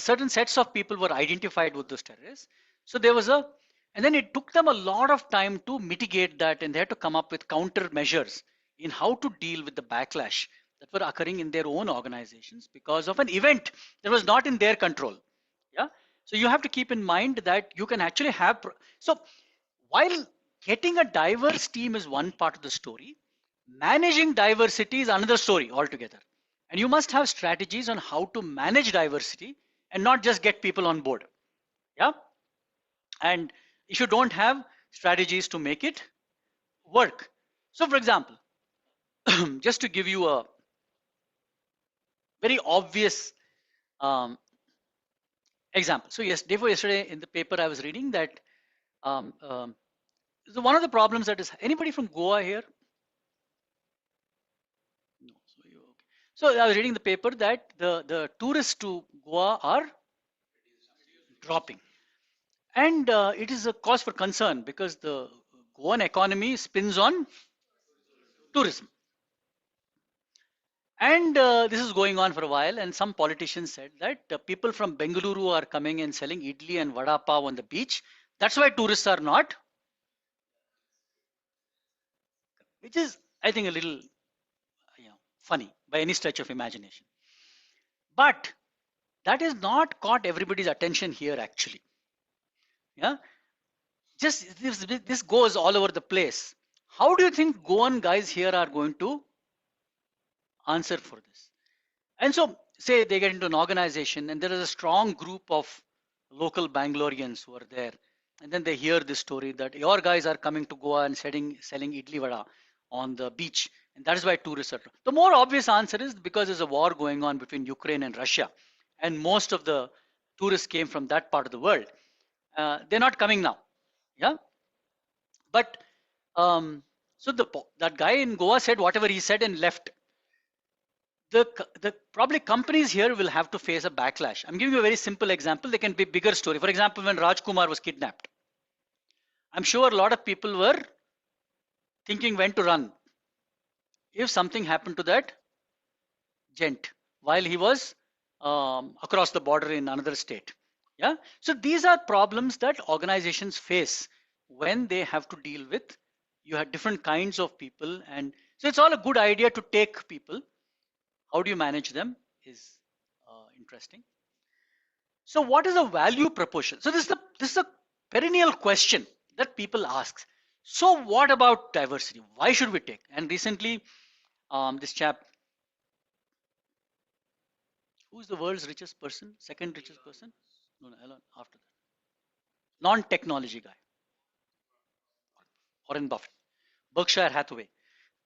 certain sets of people were identified with those terrorists. So there was a, and then it took them a lot of time to mitigate that, and they had to come up with countermeasures in how to deal with the backlash that were occurring in their own organizations because of an event that was not in their control. Yeah. So you have to keep in mind that you can actually have. So while getting a diverse team is one part of the story, managing diversity is another story altogether. And you must have strategies on how to manage diversity and not just get people on board. Yeah. And if you don't have strategies to make it work. So, for example, just to give you a very obvious um, example. So, yes, day before yesterday in the paper, I was reading that um, um, so one of the problems that is anybody from Goa here? No. So, you okay. So I was reading the paper that the tourists to Goa are dropping. And it is a cause for concern because the Goan economy spins on tourism. And this is going on for a while. And some politicians said that people from Bengaluru are coming and selling idli and vada pav on the beach. That's why tourists are not, which is, I think, a little funny by any stretch of imagination. But that has not caught everybody's attention here, actually. Yeah, just this goes all over the place. How do you think Goan guys here are going to answer for this? And so, say they get into an organization and there is a strong group of local Bangaloreans who are there. And then they hear this story that your guys are coming to Goa and selling idli vada on the beach. And that is why tourists are. The more obvious answer is because there's a war going on between Ukraine and Russia. And most of the tourists came from that part of the world. They're not coming now. Yeah. But so that guy in Goa said whatever he said and left. The probably companies here will have to face a backlash. I'm giving you a very simple example. They can be bigger story. For example, when Rajkumar was kidnapped, I'm sure a lot of people were thinking when to run if something happened to that gent while he was across the border in another state. Yeah. So these are problems that organizations face when they have to deal with You had different kinds of people, and so it's all a good idea to take people. How do you manage them is interesting. So what is a value proposition? So this is a perennial question that people ask. So what about diversity? Why should we take? And recently, this chap, who's the world's richest person, second richest person? No, no, Elon, after that, non-technology guy, Warren Buffett, Berkshire Hathaway.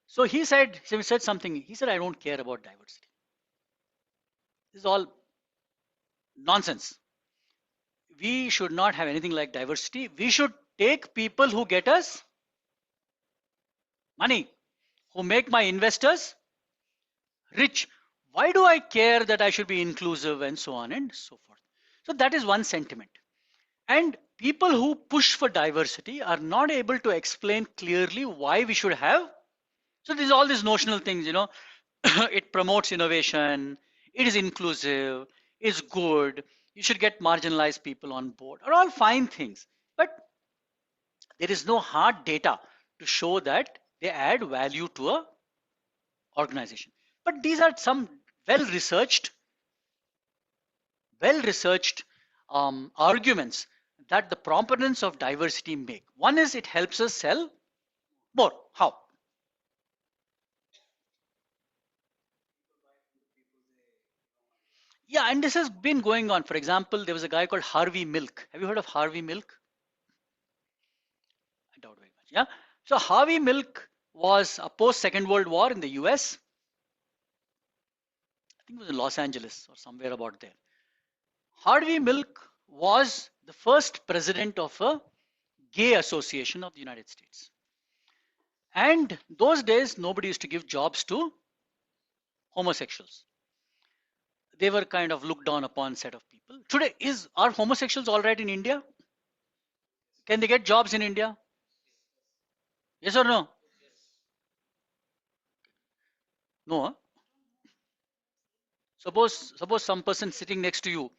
So he said something. He said, I don't care about diversity. This is all nonsense. We should not have anything like diversity. We should take people who get us money, who make my investors rich. Why do I care that I should be inclusive and so on and so forth? So that is one sentiment. And people who push for diversity are not able to explain clearly why we should have. So there's all these notional things, it promotes innovation, it is inclusive, it's good, you should get marginalized people on board, are all fine things. But there is no hard data to show that they add value to a organization. But these are some well researched arguments that the proponents of diversity make. One is it helps us sell more. How? Yeah, and this has been going on. For example, there was a guy called Harvey Milk. Have you heard of Harvey Milk? I doubt very much. Yeah. So Harvey Milk was a post Second World War in the US. I think it was in Los Angeles or somewhere about there. Harvey Milk was the first president of a gay association of the United States. And those days, nobody used to give jobs to homosexuals. They were kind of looked down upon set of people. Today, are homosexuals all right in India? Can they get jobs in India? Yes or no? No. Huh? Suppose some person sitting next to you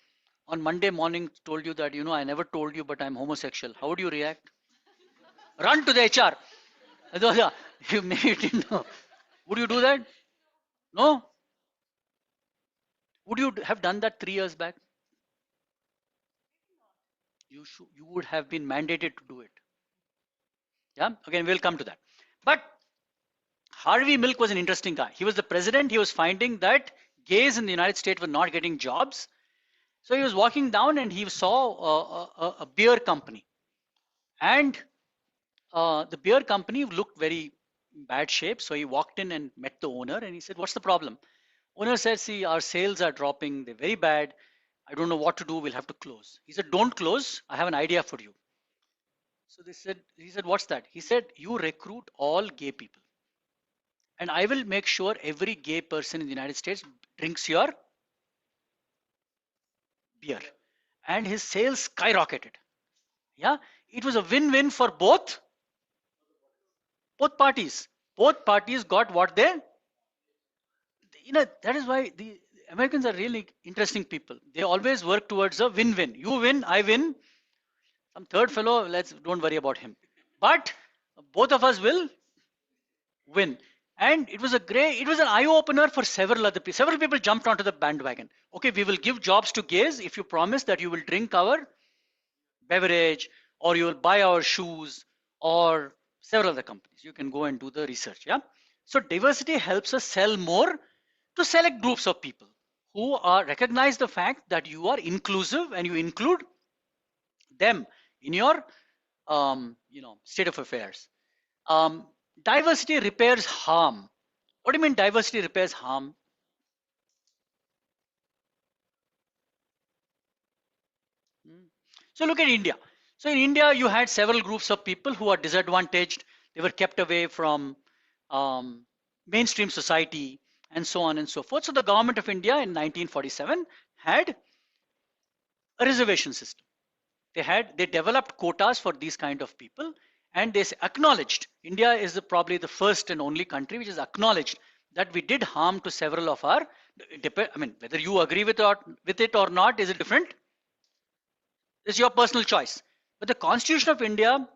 on Monday morning told you that, I never told you, but I'm homosexual. How would you react? Run to the HR. You maybe didn't know. Would you do that? No? Would you have done that 3 years back? You would have been mandated to do it. Yeah, again, we'll come to that. But Harvey Milk was an interesting guy. He was the president. He was finding that gays in the United States were not getting jobs. So he was walking down and he saw a beer company. And the beer company looked very bad shape. So he walked in and met the owner and he said, what's the problem? Owner said, see, our sales are dropping. They're very bad. I don't know what to do. We'll have to close. He said, don't close. I have an idea for you. So he said, what's that? He said, you recruit all gay people. And I will make sure every gay person in the United States drinks your beer. And his sales skyrocketed. Yeah, it was a win-win for both parties. Both parties got what they, that is why the Americans are really interesting people. They always work towards a win-win. You win, I win. Some third fellow, don't worry about him. But both of us will win. And it was an eye-opener for several other people. Several people jumped onto the bandwagon. Okay, we will give jobs to gays if you promise that you will drink our beverage or you will buy our shoes or several other companies. You can go and do the research. Yeah. So diversity helps us sell more to select groups of people who recognize the fact that you are inclusive and you include them in your state of affairs. Diversity repairs harm. What do you mean diversity repairs harm? So look at India. So in India, you had several groups of people who are disadvantaged. They were kept away from mainstream society and so on and so forth. So the government of India in 1947 had a reservation system. They developed quotas for these kind of people, and they acknowledged, India is probably the first and only country which is acknowledged that we did harm to several of our, I mean, whether you agree with it or not is a different, it's your personal choice. But the Constitution of India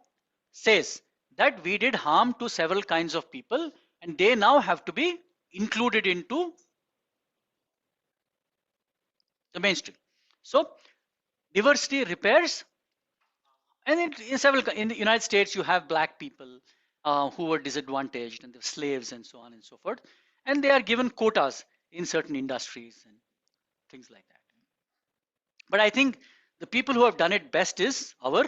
says that we did harm to several kinds of people, and they now have to be included into the mainstream. So diversity repairs, and in the United States, you have black people who were disadvantaged, and the slaves, and so on and so forth, and they are given quotas in certain industries and things like that. But I think the people who have done it best is our.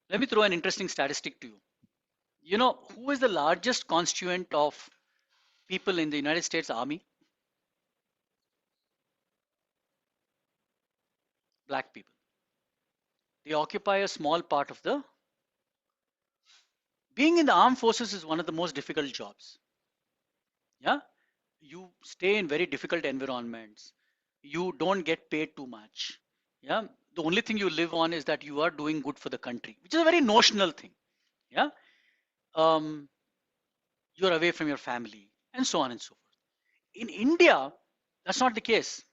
Let me throw an interesting statistic to you. You know who is the largest constituent of people in the United States Army? Black people. They occupy a small part of the. Being in the armed forces is one of the most difficult jobs. Yeah, you stay in very difficult environments. You don't get paid too much. Yeah, the only thing you live on is that you are doing good for the country, which is a very notional thing. Yeah, um, you're away from your family, and so on and so forth. In India, that's not the case.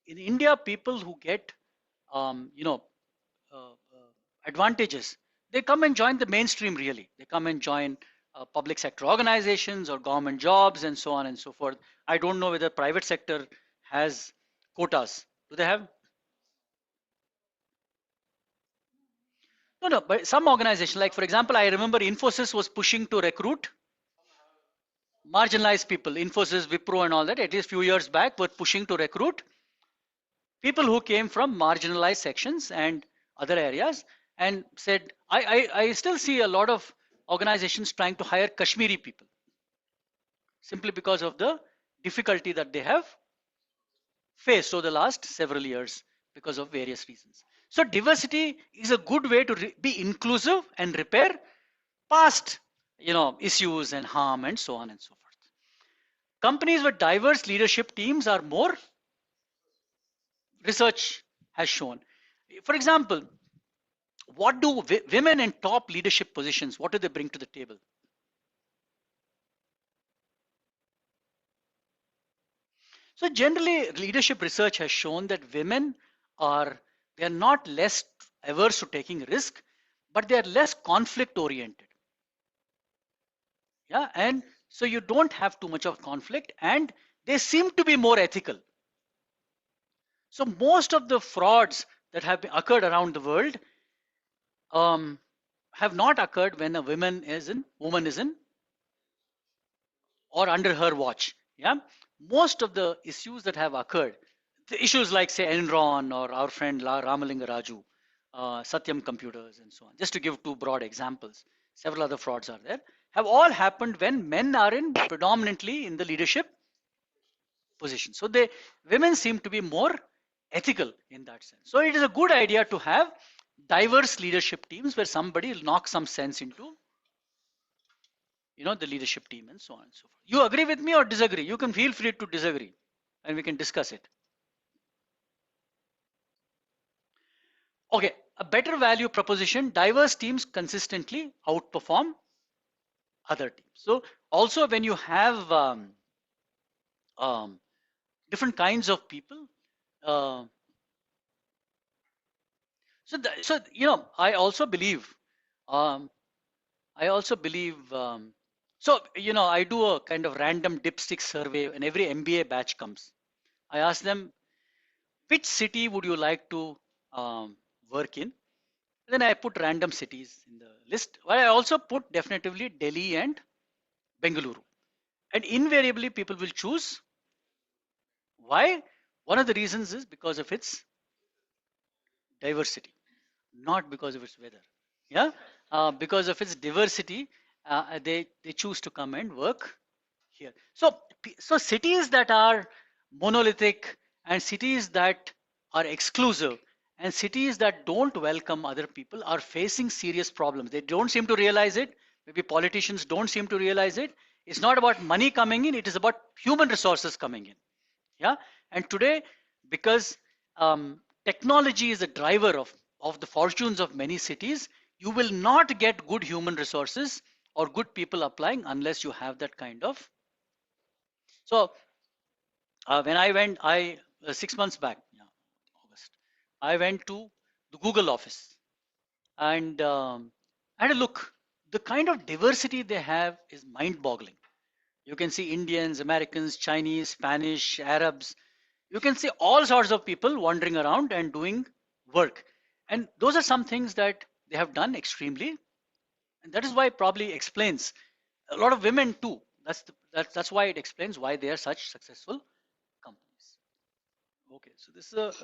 In India, people who get um, you know advantages, they come and join the mainstream. Really, they come and join public sector organizations or government jobs and so on and so forth. I don't know whether private sector has quotas. Do they have? No, no. But some organization, like for example, I remember Infosys was pushing to recruit marginalized people. Infosys, Wipro, and all that. At least few years back, were pushing to recruit people who came from marginalized sections and other areas, and said, I still see a lot of organizations trying to hire Kashmiri people simply because of the difficulty that they have faced over the last several years because of various reasons. So diversity is a good way to be inclusive and repair past issues and harm and so on and so forth. Companies with diverse leadership teams are more, research has shown. For example, what do women in top leadership positions, what do they bring to the table? So generally, leadership research has shown that women are, they are not less averse to taking risk, but they are less conflict oriented. Yeah, and so you don't have too much of conflict, and they seem to be more ethical. So most of the frauds that have occurred around the world um, have not occurred when a woman is in or under her watch. Yeah, most of the issues that have occurred, the issues like say Enron or our friend Ramalinga Raju, Satyam Computers, and so on. Just to give two broad examples, several other frauds are there. Have all happened when men are in predominantly in the leadership position. So they women seem to be more ethical in that sense. So it is a good idea to have diverse leadership teams where somebody will knock some sense into the leadership team and so on and so forth. You agree with me or disagree? You can feel free to disagree and we can discuss it. Okay, a better value proposition, diverse teams consistently outperform other teams. So also when you have um, different kinds of people, uh, I also believe, um, so I do a kind of random dipstick survey when every MBA batch comes. I ask them, which city would you like to um, work in? Then I put random cities in the list. But I also put definitively Delhi and Bengaluru. And invariably, people will choose. Why? One of the reasons is because of its diversity, not because of its weather. Yeah, because of its diversity, they choose to come and work here. So cities that are monolithic and cities that are exclusive and cities that don't welcome other people are facing serious problems. They don't seem to realize it. Maybe politicians don't seem to realize it. It's not about money coming in, it is about human resources coming in. Yeah, and today, because technology is a driver of the fortunes of many cities, you will not get good human resources or good people applying unless you have that kind of. So when I went, 6 months back, yeah, August, I went to the Google office. and I had a look. The kind of diversity they have is mind-boggling. You can see Indians, Americans, Chinese, Spanish, Arabs. You can see all sorts of people wandering around and doing work. And those are some things that they have done extremely. And that is why it probably explains a lot of women too. That's why it explains why they are such successful companies. Okay, so this is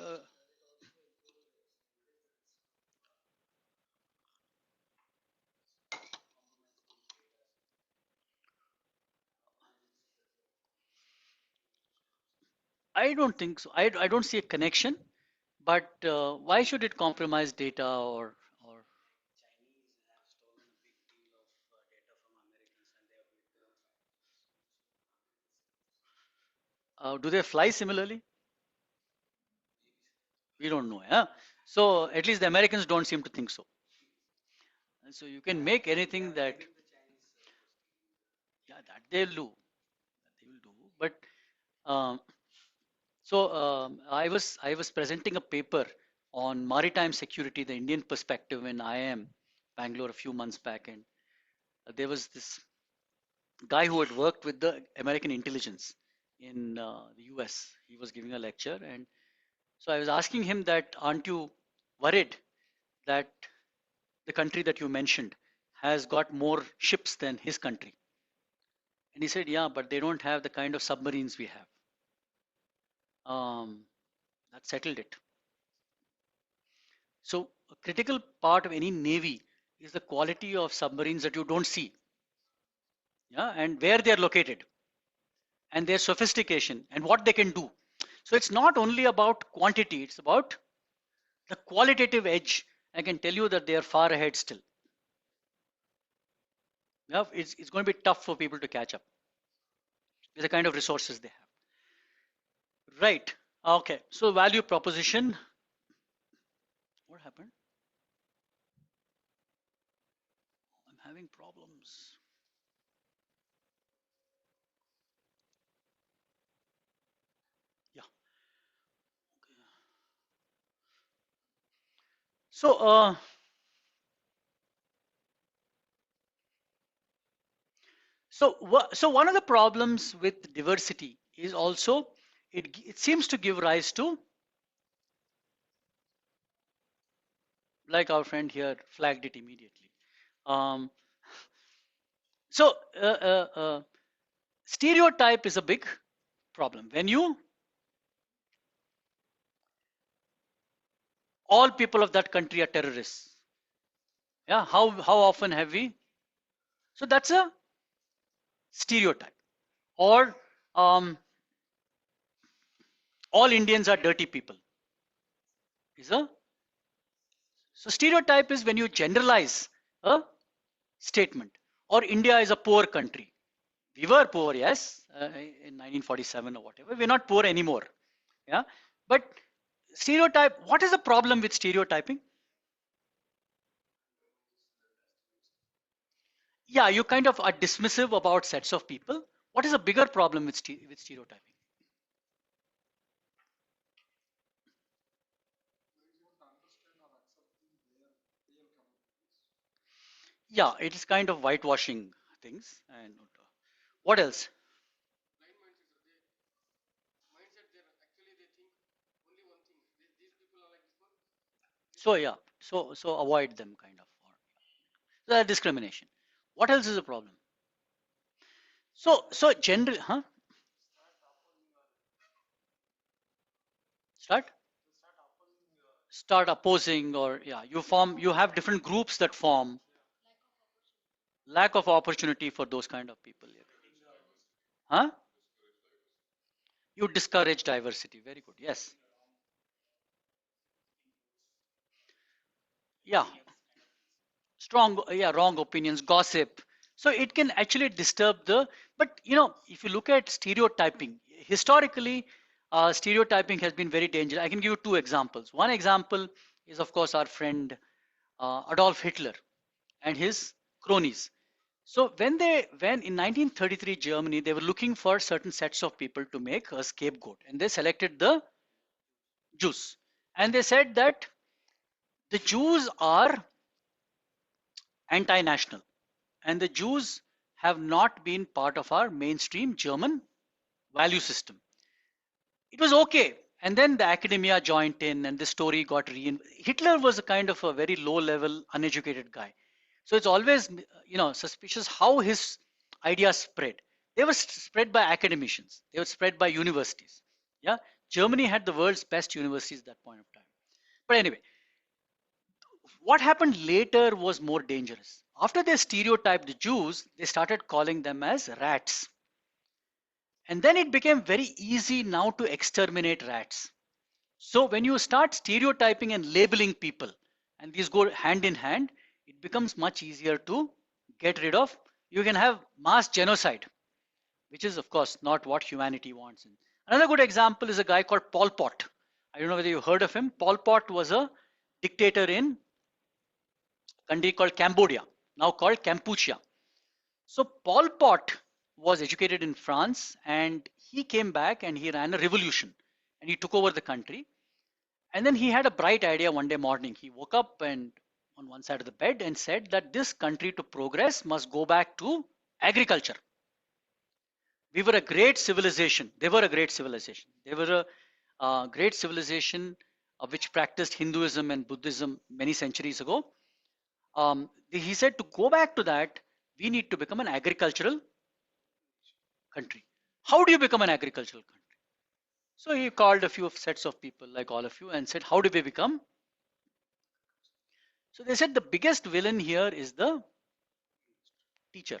I don't think so. I don't see a connection, but why should it compromise data or do they fly similarly? We don't know. Yeah. So at least the Americans don't seem to think so. And so you can make anything that yeah that they'll do. They will do. But um, I was presenting a paper on maritime security, the Indian perspective in IIM Bangalore a few months back, and there was this guy who had worked with the American intelligence in the US. He was giving a lecture, and so I was asking him that, aren't you worried that the country that you mentioned has got more ships than his country? And he said, yeah, but they don't have the kind of submarines we have. That settled it. So a critical part of any navy is the quality of submarines that you don't see, yeah, and where they are located, and their sophistication and what they can do. So it's not only about quantity; it's about the qualitative edge. I can tell you that they are far ahead still. Yeah, it's going to be tough for people to catch up with the kind of resources they have. Right. Okay. So value proposition. What happened? I'm having problems. Yeah. So so one of the problems with diversity is also it seems to give rise to, like our friend here flagged it immediately. Um, so stereotype is a big problem. When you all people of that country are terrorists, yeah, how often have we? So that's a stereotype. Or all Indians are dirty people is a so stereotype is when you generalize a statement. Or India is a poor country. We were poor, yes, in 1947 or whatever. We're not poor anymore. Yeah, but stereotype. What is the problem with stereotyping? Yeah, you kind of are dismissive about sets of people. What is a bigger problem with with stereotyping? Yeah, it is kind of whitewashing things. And what else? So yeah, so avoid them kind of. Or, so discrimination. What else is a problem? So general, huh? Start start opposing, or yeah, you have different groups that form. Lack of opportunity for those kind of people. Yeah. Huh? You discourage diversity. Very good. Yes. Yeah. Strong, yeah, wrong opinions, gossip. So it can actually disturb the. But if you look at stereotyping, historically, stereotyping has been very dangerous. I can give you two examples. One example is, of course, our friend Adolf Hitler and his cronies. So when in 1933 Germany, they were looking for certain sets of people to make a scapegoat, and they selected the Jews, and they said that the Jews are anti-national, and the Jews have not been part of our mainstream German value system. It was okay. And then the academia joined in, and the story got Hitler was a kind of a very low-level, uneducated guy. So it's always, suspicious how his ideas spread. They were spread by academicians. They were spread by universities. Yeah, Germany had the world's best universities at that point of time. But anyway, what happened later was more dangerous. After they stereotyped the Jews, they started calling them as rats. And then it became very easy now to exterminate rats. So when you start stereotyping and labeling people, and these go hand in hand, it becomes much easier to get rid of. You can have mass genocide, which is of course not what humanity wants. Another good example is a guy called Pol Pot. I don't know whether you heard of him. Pol Pot was a dictator in a country called Cambodia, now called Kampuchea. So Pol Pot was educated in France, and he came back and he ran a revolution and he took over the country. And then he had a bright idea one day morning. He woke up and on one side of the bed and said that this country to progress must go back to agriculture. We were a great civilization. They were a great civilization. They were a great civilization which practiced Hinduism and Buddhism many centuries ago. He said to go back to that, we need to become an agricultural country. How do you become an agricultural country? So he called a few sets of people like all of you and said, how do we become? So they said the biggest villain here is the teacher.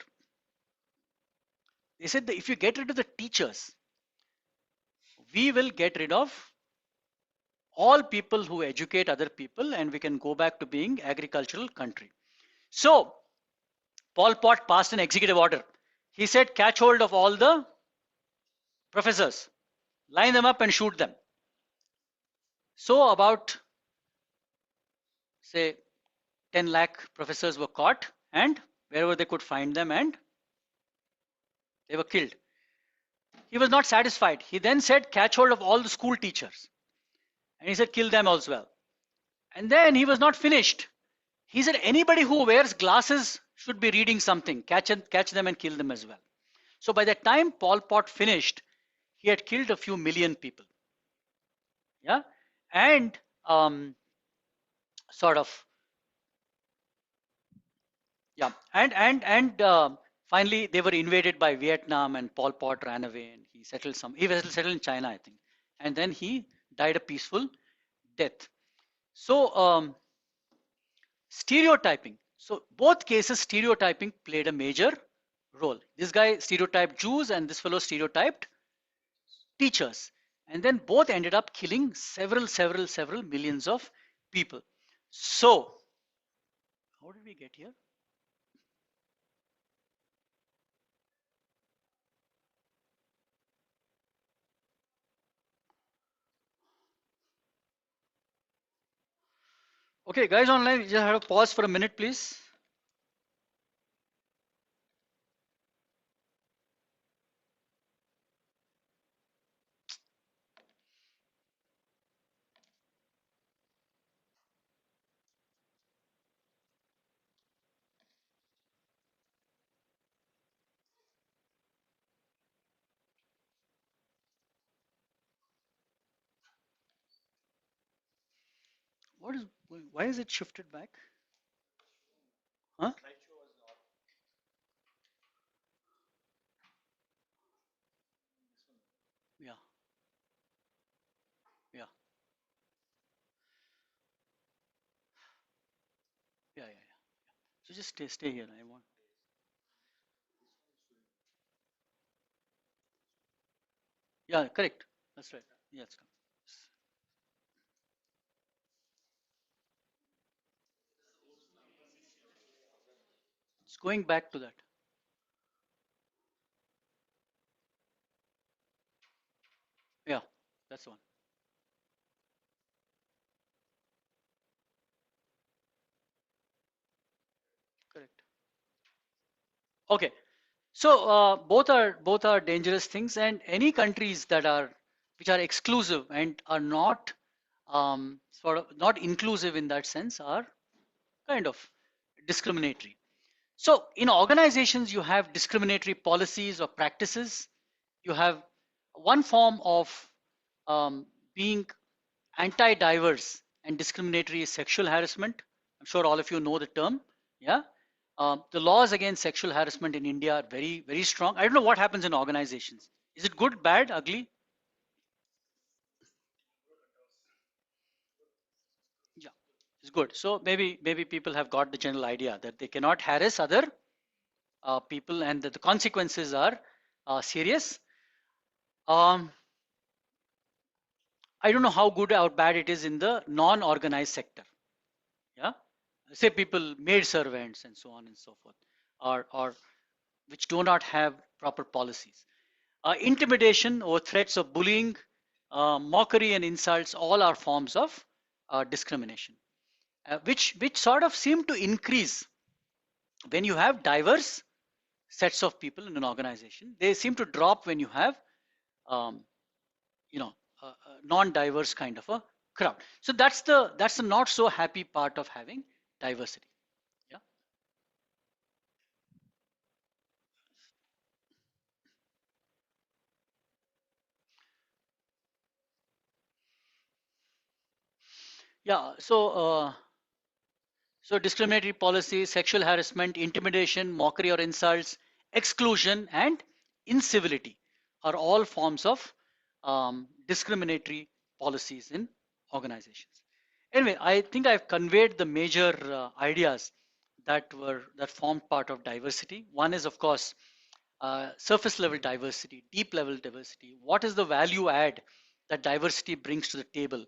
They said that if you get rid of the teachers, we will get rid of all people who educate other people and we can go back to being agricultural country. So Pol Pot passed an executive order. He said, catch hold of all the professors, line them up and shoot them. So about, say, 10 lakh professors were caught and wherever they could find them, and they were killed. He was not satisfied. He then said, catch hold of all the school teachers. And he said, kill them as well. And then he was not finished. He said, anybody who wears glasses should be reading something. Catch them and kill them as well. So by the time Pol Pot finished, he had killed a few million people. Yeah. And sort of, yeah. And finally, they were invaded by Vietnam, and Pol Pot ran away, and he settled in China, I think. And then he died a peaceful death. So stereotyping. So both cases, stereotyping played a major role. This guy stereotyped Jews, and this fellow stereotyped teachers. And then both ended up killing several millions of people. So, how did we get here? Okay, guys online, just have a pause for a minute, please. What is, why is it shifted back? Huh? Yeah, yeah, yeah. So just stay here. I want. Yeah, correct. That's right. Yeah, it's come. It's going back to that. Yeah, that's the one. Correct. Okay. So both are dangerous things, and any countries that are which are exclusive and are not sort of not inclusive in that sense are kind of discriminatory. So in organizations, you have discriminatory policies or practices. You have one form of being anti-diverse and discriminatory is sexual harassment. I'm sure all of you know the term. Yeah. The laws against sexual harassment in India are very, very strong. I don't know what happens in organizations. Is it good, bad, ugly? Yeah, it's good. So maybe people have got the general idea that they cannot harass other people and that the consequences are serious. Um, I don't know how good or bad it is in the non-organized sector. Yeah, say people, maid servants, and so on and so forth, or which do not have proper policies. Intimidation or threats of bullying, mockery, and insults all are forms of discrimination, which sort of seem to increase when you have diverse sets of people in an organization. They seem to drop when you have um, a non-diverse kind of a crowd. So that's the not so happy part of having diversity. Yeah. Yeah. So discriminatory policies, sexual harassment, intimidation, mockery or insults, exclusion, and incivility are all forms of discriminatory policies in organizations. Anyway, I think I've conveyed the major ideas that formed part of diversity. One is, of course, surface level diversity, deep level diversity. What is the value add that diversity brings to the table?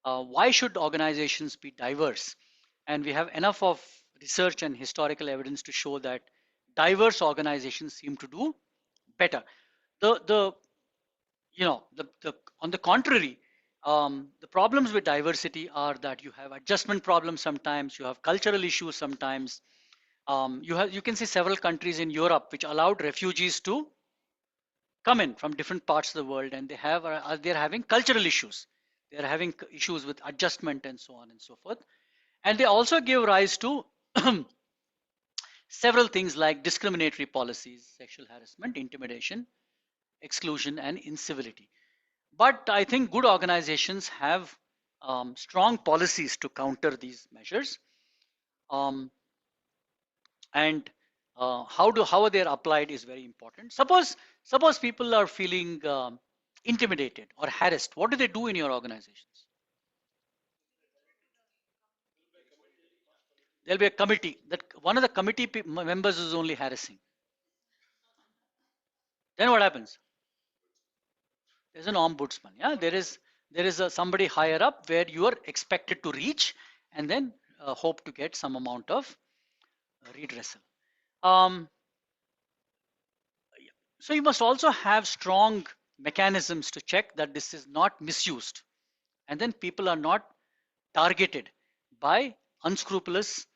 Why should organizations be diverse? And we have enough of research and historical evidence to show that diverse organizations seem to do better. The the on the contrary, the problems with diversity are that you have adjustment problems sometimes, you have cultural issues sometimes. You can see several countries in Europe which allowed refugees to come in from different parts of the world, and they're having cultural issues. They're having issues with adjustment and so on and so forth. And they also give rise to several things like discriminatory policies, sexual harassment, intimidation, exclusion, and incivility. But I think good organizations have strong policies to counter these measures. Um, and how they're applied is very important. Suppose people are feeling intimidated or harassed. What do they do in your organizations? There'll be a committee that one of the committee members is only harassing. Then what happens? There's an ombudsman. Yeah, there is somebody higher up where you are expected to reach and then hope to get some amount of redressal. Um, so you must also have strong mechanisms to check that this is not misused, and then people are not targeted by unscrupulous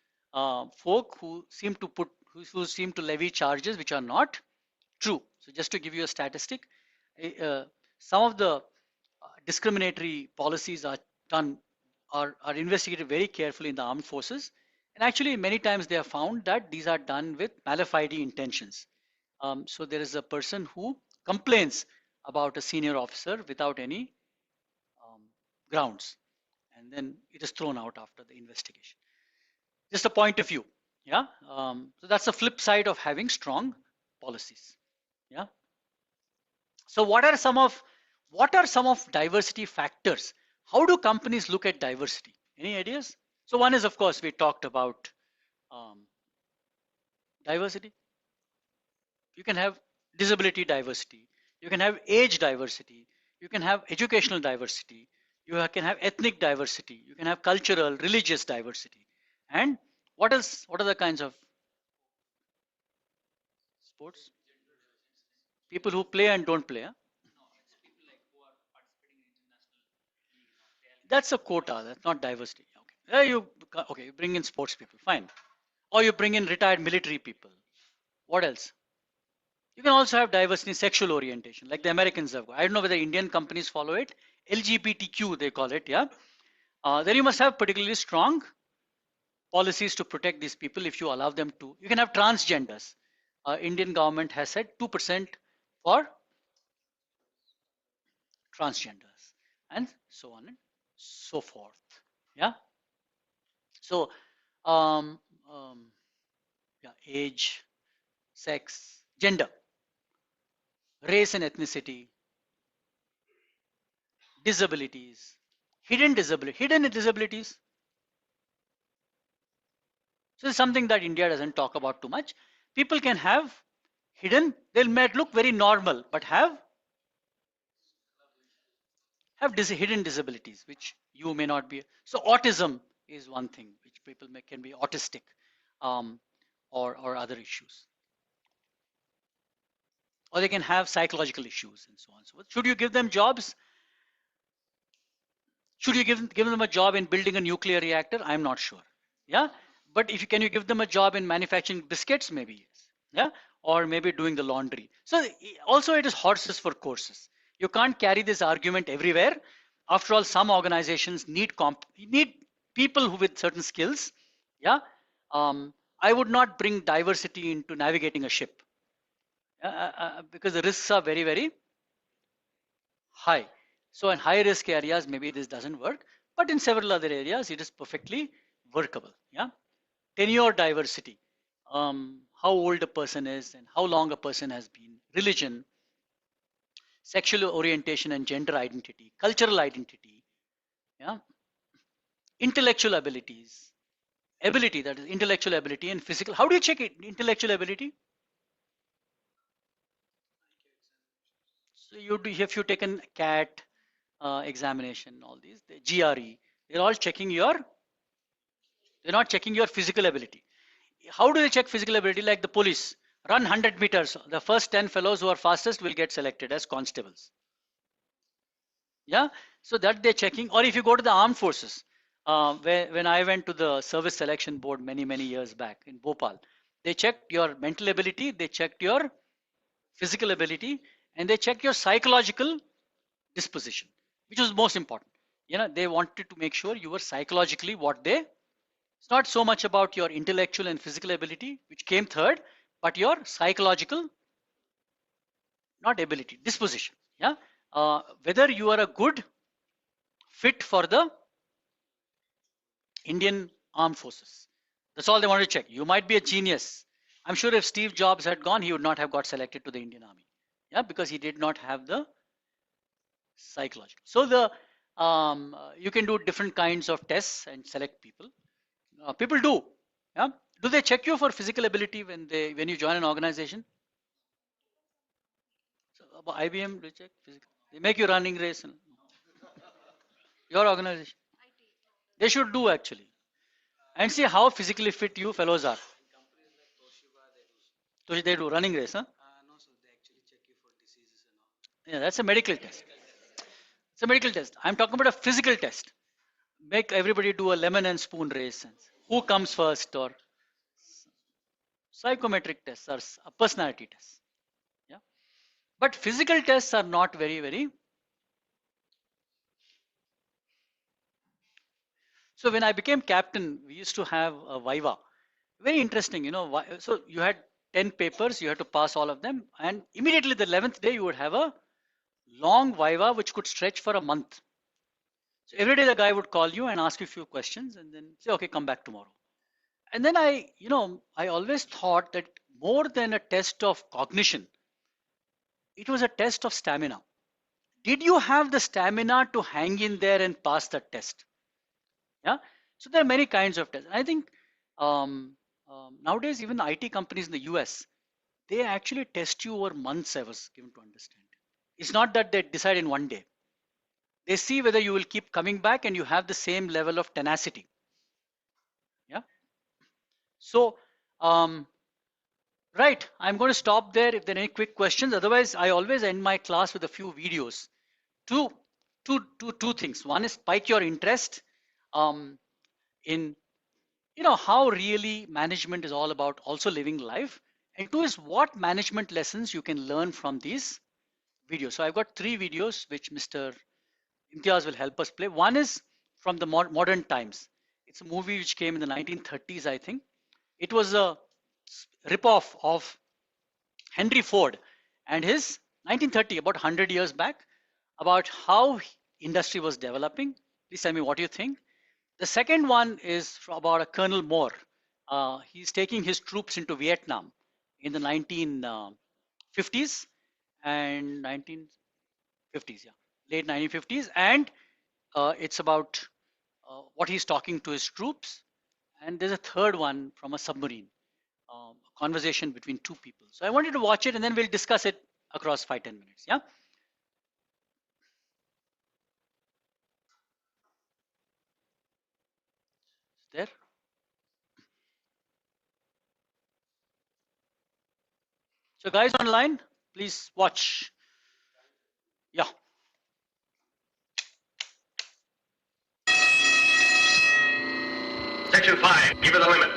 folk who seem to levy charges which are not true. So just to give you a statistic, uh, some of the discriminatory policies done are investigated very carefully in the armed forces, and actually many times they have found that these are done with malafide intentions. So there is a person who complains about a senior officer without any um, grounds, and then it is thrown out after the investigation. Just a point of view. Yeah. So that's the flip side of having strong policies. Yeah. So what are some of diversity factors? How do companies look at diversity? Any ideas? So one is, of course, we talked about um, diversity. You can have disability diversity. You can have age diversity. You can have educational diversity. You can have ethnic diversity. You can have cultural, religious diversity. And what else? What are the kinds of sports? People who play and don't play. Huh? That's a quota. That's not diversity. Okay. You bring in sports people. Fine. Or you bring in retired military people. What else? You can also have diversity in sexual orientation, like the Americans have. I don't know whether Indian companies follow it. LGBTQ they call it. Yeah. Then you must have particularly strong policies to protect these people if you allow them to. You can have transgenders. Indian government has said 2% for transgenders, and so on and so forth. Yeah. So, um, um, yeah, age, sex, gender, race and ethnicity, disabilities, hidden disabilities. So it's something that India doesn't talk about too much. People can have hidden, they might look very normal, but have hidden disabilities, which you may not be. So autism is one thing, which people can be autistic, um, or other issues. Or they can have psychological issues and so on. So should you give them jobs? Should you give them a job in building a nuclear reactor? I'm not sure. Yeah. But if you can you give them a job in manufacturing biscuits? Maybe yes. Yeah. Or maybe doing the laundry. So also it is horses for courses. You can't carry this argument everywhere. After all, some organizations need people who with certain skills. Yeah. I would not bring diversity into navigating a ship, because the risks are very, very high. So in high risk areas, maybe this doesn't work, but in several other areas, it is perfectly workable. Yeah. Tenure diversity, how old a person is and how long a person has been, religion, sexual orientation and gender identity, cultural identity, yeah, intellectual ability, that is intellectual ability and physical. How do you check it? Intellectual ability? So you do, if you taken CAT examination, all these, the GRE, they're all checking your, they're not checking your physical ability. How do they check physical ability? Like the police, run 100 meters. The first 10 fellows who are fastest will get selected as constables. Yeah, so that they're checking. Or if you go to the armed forces, when I went to the service selection board many years back in Bhopal, they checked your mental ability, they checked your physical ability, and they checked your psychological disposition, which was most important. You know, they wanted to make sure you were psychologically what they. It's not so much about your intellectual and physical ability, which came third, but your psychological, not ability, disposition. Yeah, whether you are a good fit for the Indian armed forces. That's all they want to check. You might be a genius. I'm sure if Steve Jobs had gone, he would not have got selected to the Indian Army. Yeah, because he did not have the psychological. So the you can do different kinds of tests and select people. People do. Yeah. Do they check you for physical ability when you join an organization? So IBM they check physical. They make you running race and your organization. They should do actually and see how physically fit you fellows are. So they do running race, huh? Yeah, that's a medical test. It's a medical test. I'm talking about a physical test. Make everybody do a lemon and spoon race. And who comes first, or psychometric tests or a personality test. Yeah. But physical tests are not very. So when I became captain, we used to have a viva. Very interesting, you know. So you had 10 papers, you had to pass all of them, and immediately the 11th day you would have a long viva which could stretch for a month. So every day the guy would call you and ask you a few questions and then say, okay, come back tomorrow. And then I always thought that more than a test of cognition, it was a test of stamina. Did you have the stamina to hang in there and pass the test? Yeah. So there are many kinds of tests. I think nowadays even the IT companies in the US, they actually test you over months. I was given to understand. It's not that they decide in one day. They see whether you will keep coming back and you have the same level of tenacity. Yeah. So, right, I'm going to stop there if there are any quick questions. Otherwise, I always end my class with a few videos. Two things. One is spike your interest in how really management is all about also living life. And two is what management lessons you can learn from these videos. So I've got three videos which Mr. Imtiaz will help us play. One is from the modern times. It's a movie which came in the 1930s, I think. It was a rip-off of Henry Ford and his 1930, about 100 years back, about how industry was developing. Please tell me what you think. The second one is about a Colonel Moore. He's taking his troops into Vietnam in the 1950s and 1950s, yeah, late 1950s, and it's about what he's talking to his troops. And there's a third one from a submarine, a conversation between two people. So I wanted to watch it, and then we'll discuss it across 5-10 minutes. Yeah, there. So guys online, please watch. Yeah. Section 5, give it a limit.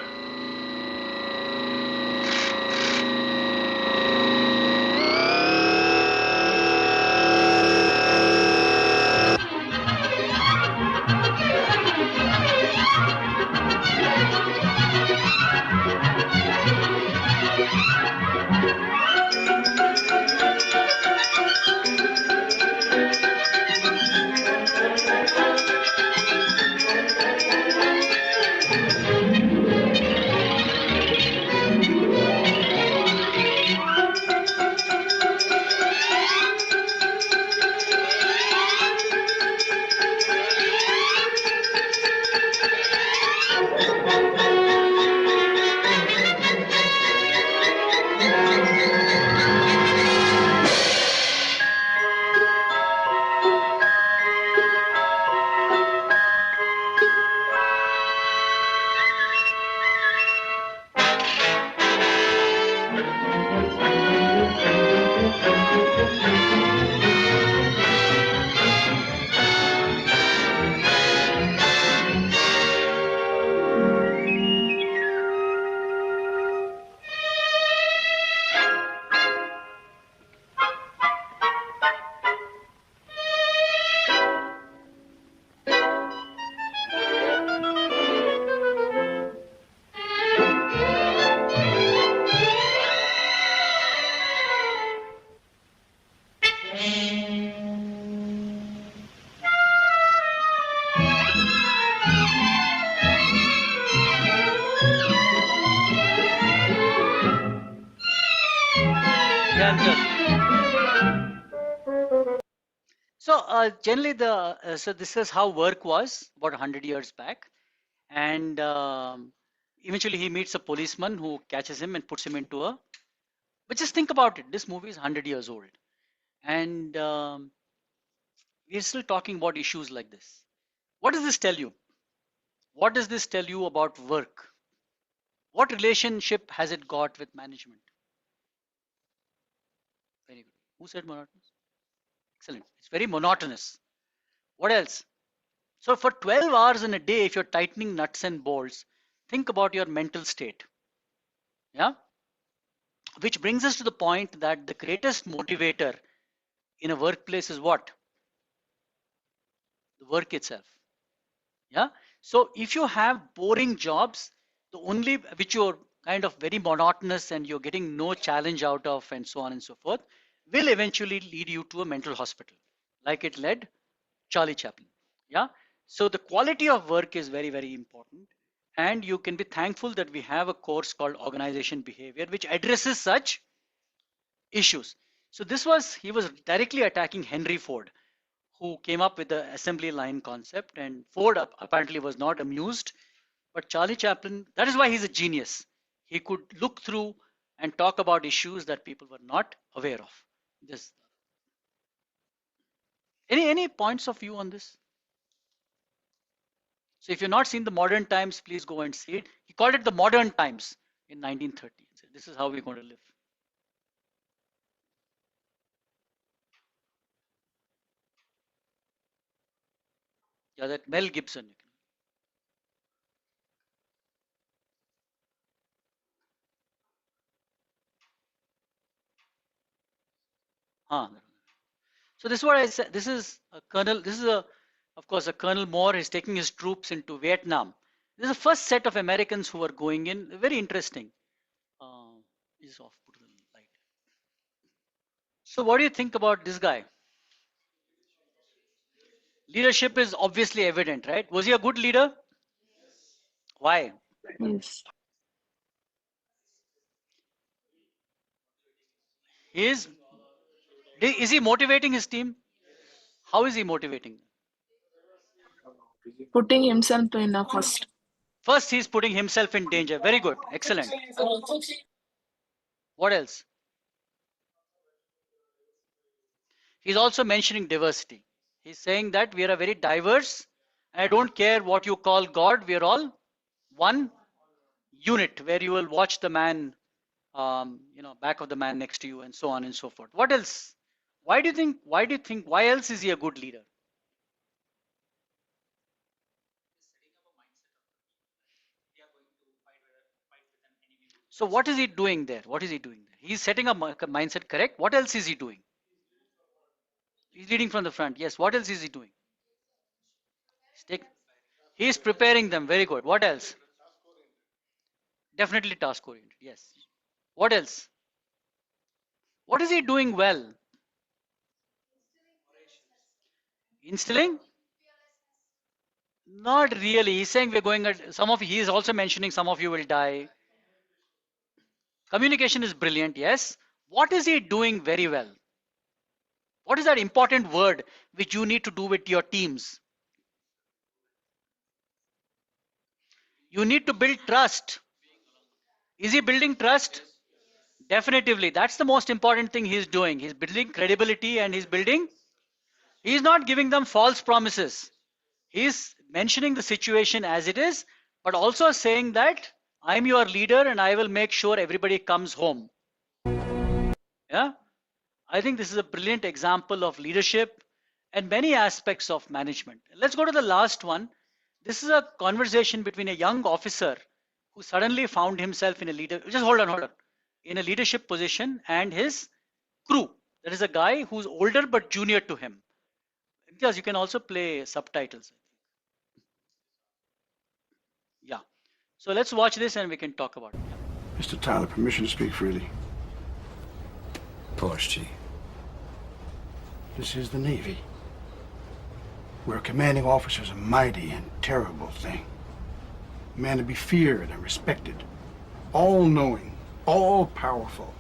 So generally, so this is how work was about 100 years back, and eventually he meets a policeman who catches him and puts him into a. But just think about it. This movie is 100 years old, and we're still talking about issues like this. What does this tell you? What does this tell you about work? What relationship has it got with management? Very good. Who said monotonous? Excellent. It's very monotonous. What else? So for 12 hours in a day, if you're tightening nuts and bolts, think about your mental state. Yeah. Which brings us to the point that the greatest motivator in a workplace is what? The work itself. Yeah. So if you have boring jobs, the only which you're kind of very monotonous and you're getting no challenge out of and so on and so forth, will eventually lead you to a mental hospital, like it led Charlie Chaplin. Yeah. So the quality of work is very, very important. And you can be thankful that we have a course called organization behavior, which addresses such issues. So he was directly attacking Henry Ford, who came up with the assembly line concept, and Ford apparently was not amused. But Charlie Chaplin, that is why he's a genius. He could look through and talk about issues that people were not aware of. This, any points of view on this? So if you've not seen the Modern Times, please go and see it. He called it the Modern Times in 1930. This is how we're going to live. Yeah, that Mel Gibson. Huh. So this is what I said. This is a colonel. This is of course, a Colonel Moore is taking his troops into Vietnam. This is the first set of Americans who are going in. Very interesting. Is off. Put the light. So, what do you think about this guy? Leadership is obviously evident, right? Was he a good leader? Why? Yes. He is he motivating his team? How is he motivating? Putting himself in a first. First, he's putting himself in danger. Very good. Excellent. What else? He's also mentioning diversity. He's saying that we are a very diverse, and I don't care what you call God, we are all one unit where you will watch the man, back of the man next to you, and so on and so forth. What else? Why do you think? Why do you think? Why else is he a good leader? So what is he doing there? What is he doing there? He's setting up a mindset, correct? What else is he doing? He's leading from the front. Yes. What else is he doing? Stick. He's preparing them. Very good. What else? Definitely task oriented. Yes. What else? What is he doing well? Instilling? Not really. He's saying we're going at some of. He is also mentioning some of you will die. Communication is brilliant. Yes. What is he doing very well? What is that important word which you need to do with your teams? You need to build trust. Is he building trust? Definitively. That's the most important thing he's doing. He's building credibility and he's not giving them false promises. He's mentioning the situation as it is, but also saying that I'm your leader and I will make sure everybody comes home. Yeah. I think this is a brilliant example of leadership and many aspects of management. Let's go to the last one. This is a conversation between a young officer who suddenly found himself in a leader. Just hold on. In a leadership position and his crew. There is a guy who's older but junior to him. Yes, you can also play subtitles. Yeah. So let's watch this and we can talk about it. Yeah. Mr. Tyler, permission to speak freely. Of course, Chief. This is the Navy, where a commanding officer is a mighty and terrible thing. A man to be feared and respected, all-knowing, all-powerful.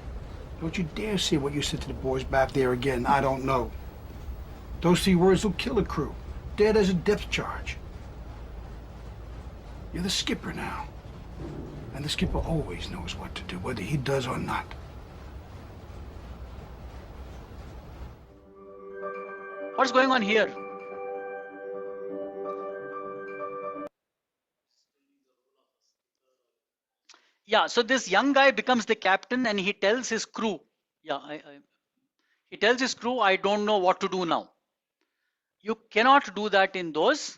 Don't you dare say what you said to the boys back there again, I don't know. Those 3 words will kill a crew, dead as a depth charge. You're the skipper now, and the skipper always knows what to do, whether he does or not. What's going on here? Yeah, so this young guy becomes the captain and he tells his crew, he tells his crew, I don't know what to do now. You cannot do that in those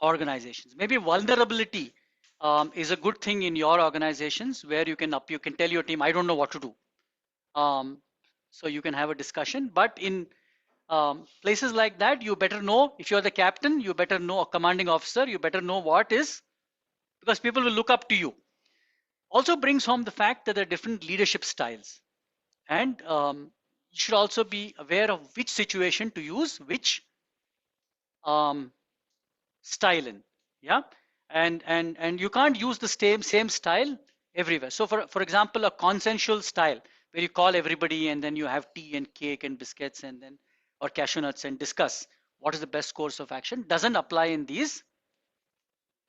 organizations. Maybe vulnerability is a good thing in your organizations where you can tell your team, I don't know what to do. So you can have a discussion, but in places like that, you better know, if you're the captain, you better know, a commanding officer, you better know what is, because people will look up to you. Also brings home the fact that there are different leadership styles, and you should also be aware of which situation to use which style in. Yeah. And you can't use the same style everywhere. So for example, a consensual style where you call everybody and then you have tea and cake and biscuits and then or cashew nuts and discuss what is the best course of action doesn't apply in these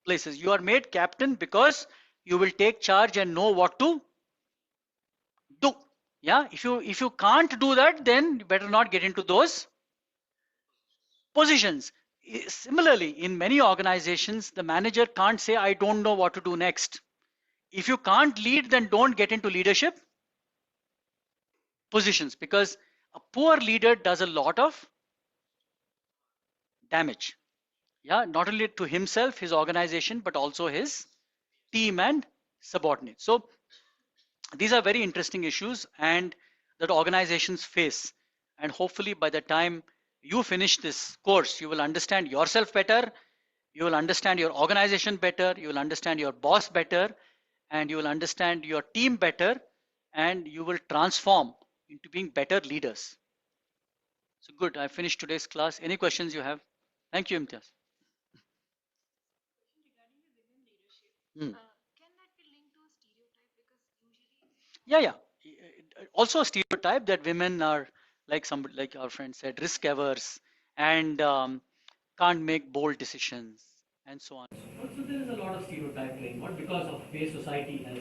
places. You are made captain because you will take charge and know what to do. Yeah. If you can't do that, then you better not get into those positions. Similarly, in many organizations, the manager can't say, I don't know what to do next. If you can't lead, then don't get into leadership positions, because a poor leader does a lot of damage. Yeah, not only to himself, his organization, but also his team and subordinates. So these are very interesting issues and that organizations face. And hopefully by the time you finish this course, you will understand yourself better. You will understand your organization better, you will understand your boss better, and you will understand your team better, and you will transform into being better leaders. So good, I finished today's class. Any questions you have? Thank you, Imtiaz. Hmm. Yeah, yeah. Also a stereotype that women are like somebody like our friend said, risk averse and can't make bold decisions and so on. Also, there is a lot of stereotype playing out because of the way society has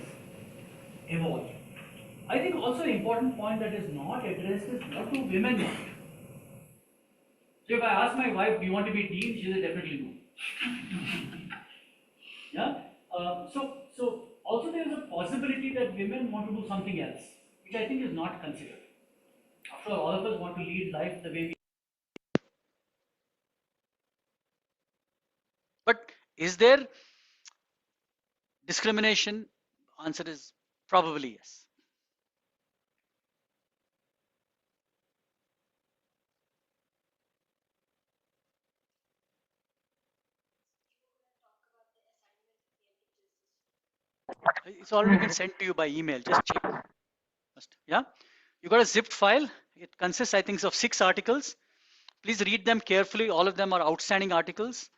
evolved. I think also an important point that is not addressed is what do women want? So if I ask my wife, do you want to be dean? She says definitely no. Yeah. So also there is a possibility that women want to do something else, which I think is not considered. After all of us want to lead life the way we. But is there discrimination? Answer is probably yes. It's already been sent to you by email. Just check. Yeah. You got a zipped file. It consists, I think, of 6 articles. Please read them carefully. All of them are outstanding articles.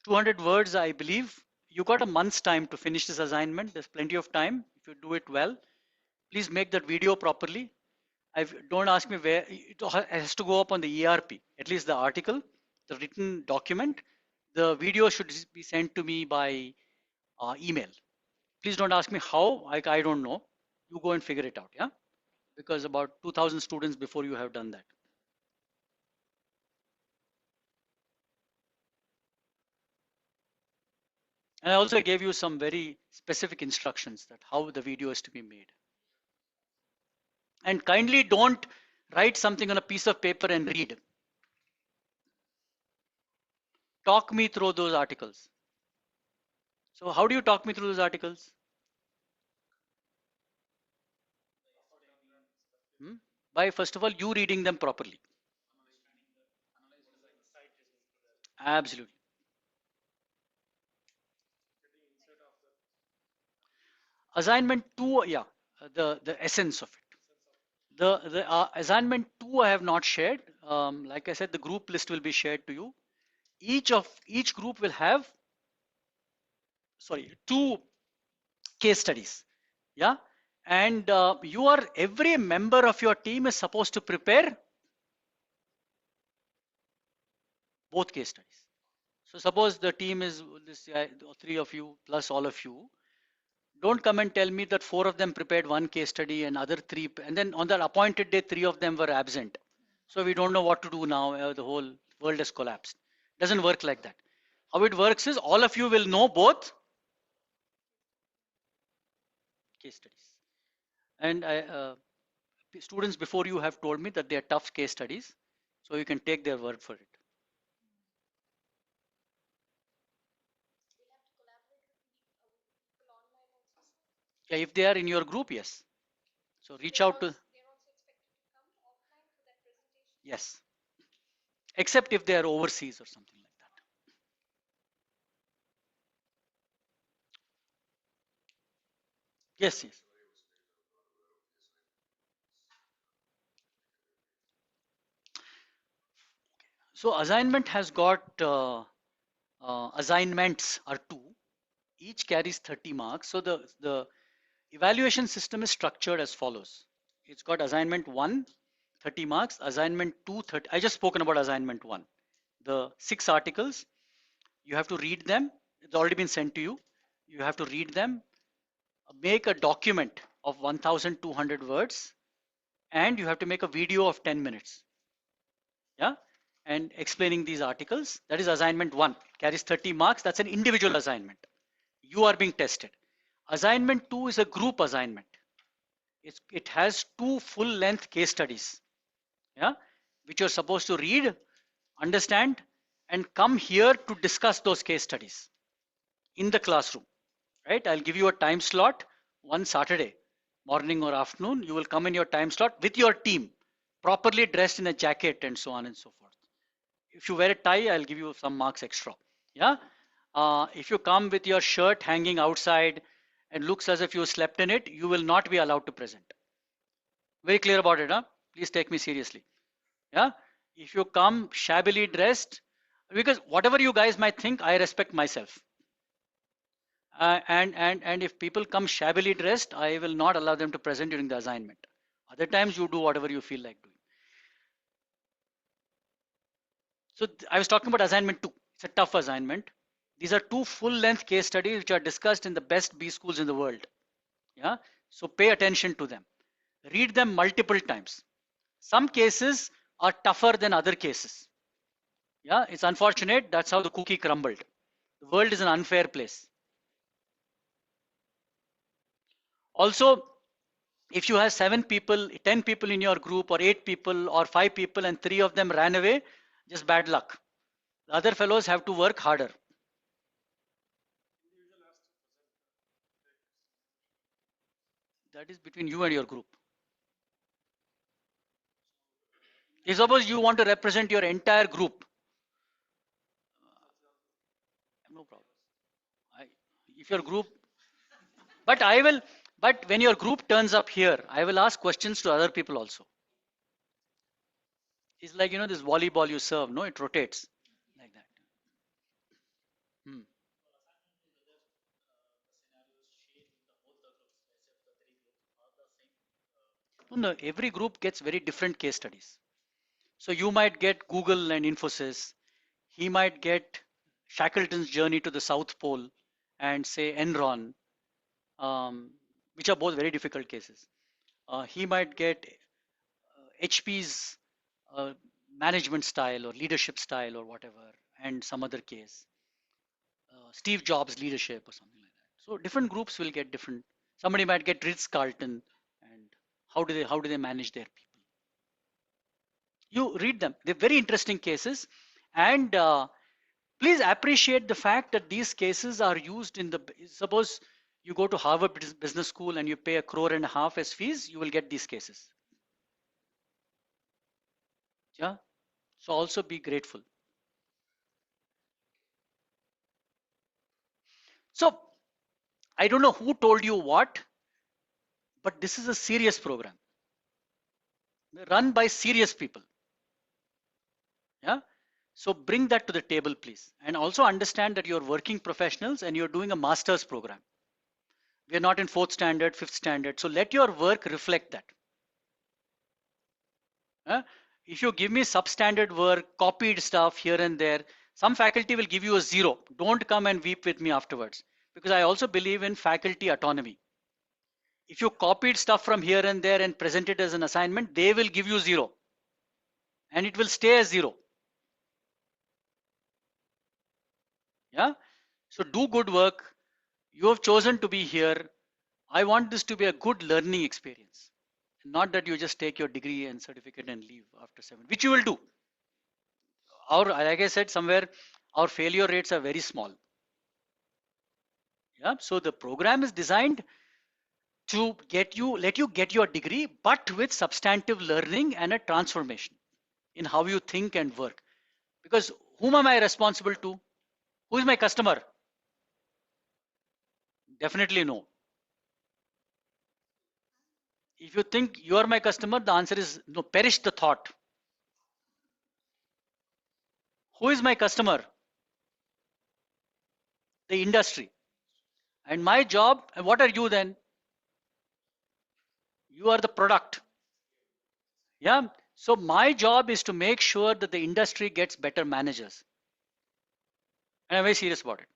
200 words, I believe. You got a month's time to finish this assignment. There's plenty of time if you do it well. Please make that video properly. Don't ask me where. It has to go up on the ERP, at least the article, the written document. The video should be sent to me by email. Please don't ask me how. I don't know. You go and figure it out. Yeah. Because about 2000 students before you have done that. And I also gave you some very specific instructions that how the video is to be made. And kindly don't write something on a piece of paper and read. Talk me through those articles. So how do you talk me through those articles? By first of all, you reading them properly. Absolutely. Assignment 2, yeah, the essence of it. The assignment 2 I have not shared. Like I said, the group list will be shared to you. Each group will have, sorry, 2 case studies. Yeah. And every member of your team is supposed to prepare both case studies. So suppose the team is this 3 of you plus all of you. Don't come and tell me that 4 of them prepared 1 case study and other 3, and then on that appointed day 3 of them were absent. So we don't know what to do now. The whole world has collapsed. Doesn't work like that. How it works is all of you will know both case studies. And students before you have told me that they are tough case studies. So you can take their word for it. Yeah, if they are in your group, yes. So reach out to. Yes. Except if they are overseas or something like that. Yes, yes. So assignment has got assignments are 2. Each carries 30 marks. So the evaluation system is structured as follows. It's got assignment 1, 30 marks, assignment 2, 30. I just spoken about assignment 1. The 6 articles, you have to read them. It's already been sent to you. You have to read them, make a document of 1200 words, and you have to make a video of 10 minutes. Yeah. And explaining these articles. That is assignment 1, carries 30 marks. That's an individual assignment. You are being tested. Assignment 2 is a group assignment. It has 2 full length case studies, yeah, which you're supposed to read, understand, and come here to discuss those case studies in the classroom, right? I'll give you a time slot one Saturday, morning or afternoon. You will come in your time slot with your team, properly dressed in a jacket and so on and so forth. If you wear a tie, I'll give you some marks extra. Yeah. If you come with your shirt hanging outside and looks as if you slept in it, you will not be allowed to present. Very clear about it, huh? Please take me seriously. Yeah. If you come shabbily dressed, because whatever you guys might think, I respect myself. And if people come shabbily dressed, I will not allow them to present during the assignment. Other times you do whatever you feel like doing. So I was talking about assignment 2. It's a tough assignment. These are 2 full-length case studies which are discussed in the best B schools in the world. Yeah. So pay attention to them. Read them multiple times. Some cases are tougher than other cases. Yeah, it's unfortunate. That's how the cookie crumbled. The world is an unfair place. Also, if you have 7 people, 10 people in your group, or 8 people, or 5 people, and 3 of them ran away, just bad luck. The other fellows have to work harder. That is between you and your group. If suppose you want to represent your entire group, no problem. If your group, but I will, but when your group turns up here, I will ask questions to other people also. It's like, this volleyball you serve, no, it rotates like that. Hmm. No, every group gets very different case studies. So you might get Google and Infosys. He might get Shackleton's journey to the South Pole and say Enron, which are both very difficult cases. He might get HP's management style or leadership style or whatever, and some other case. Steve Jobs' leadership or something like that. So different groups will get different. Somebody might get Ritz Carlton, and how do they manage their people? You read them. They're very interesting cases, and please appreciate the fact that these cases are used in the. Suppose you go to Harvard Business School and you pay $1.5 crore as fees, you will get these cases. Yeah. So also be grateful. So I don't know who told you what, but this is a serious program run by serious people. Yeah. So bring that to the table, please. And also understand that you're working professionals and you're doing a master's program. We're not in 4th standard, 5th standard. So let your work reflect that. If you give me substandard work, copied stuff here and there, some faculty will give you a 0. Don't come and weep with me afterwards. Because I also believe in faculty autonomy. If you copied stuff from here and there and present it as an assignment, they will give you 0. And it will stay as 0. Yeah. So do good work. You have chosen to be here. I want this to be a good learning experience. Not that you just take your degree and certificate and leave after 7, which you will do. Like I said somewhere, our failure rates are very small. Yeah. So the program is designed to let you get your degree, but with substantive learning and a transformation in how you think and work. Because whom am I responsible to? Who is my customer? Definitely no. If you think you are my customer, the answer is no. Perish the thought. Who is my customer? The industry. And my job, and what are you then? You are the product. Yeah. So my job is to make sure that the industry gets better managers. And I'm very serious about it.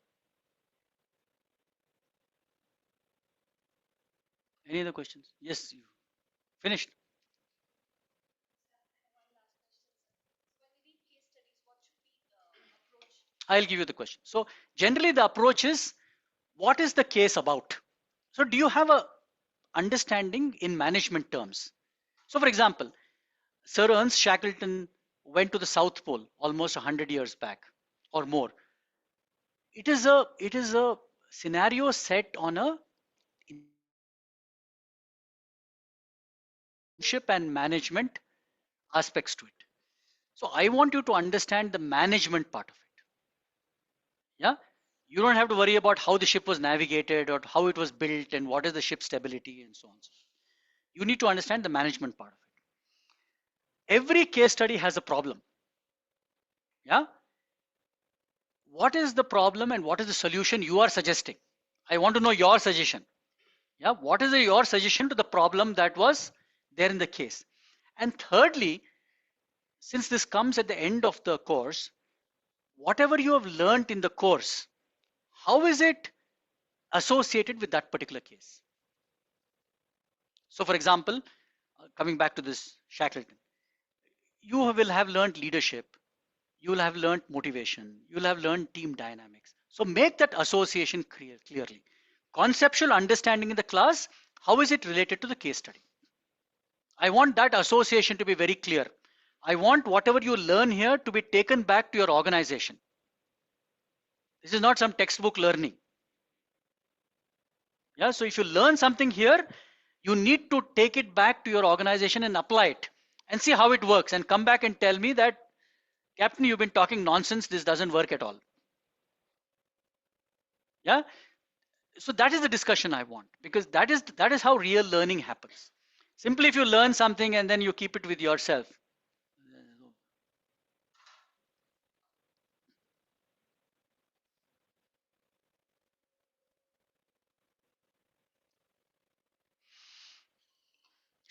Any other questions? Yes, you finished. I'll give you the question. So generally the approach is, what is the case about? So do you have a understanding in management terms? So for example, Sir Ernst Shackleton went to the South Pole almost 100 years back or more. It is a scenario set on a and management aspects to it. So I want you to understand the management part of it. Yeah. You don't have to worry about how the ship was navigated or how it was built and what is the ship stability and so on. You need to understand the management part of it. Every case study has a problem. Yeah. What is the problem and what is the solution you are suggesting? I want to know your suggestion. Yeah. What is your suggestion to the problem that was there in the case? And thirdly, since this comes at the end of the course, whatever you have learned in the course, how is it associated with that particular case? So, for example, coming back to this Shackleton, you will have learned leadership, you will have learned motivation, you will have learned team dynamics. So, make that association clearly. Conceptual understanding in the class, how is it related to the case study? I want that association to be very clear. I want whatever you learn here to be taken back to your organization. This is not some textbook learning. Yeah, so if you learn something here, you need to take it back to your organization and apply it and see how it works and come back and tell me that, Captain, you've been talking nonsense, this doesn't work at all. Yeah, so that is the discussion I want, because that is how real learning happens. Simply if you learn something and then you keep it with yourself.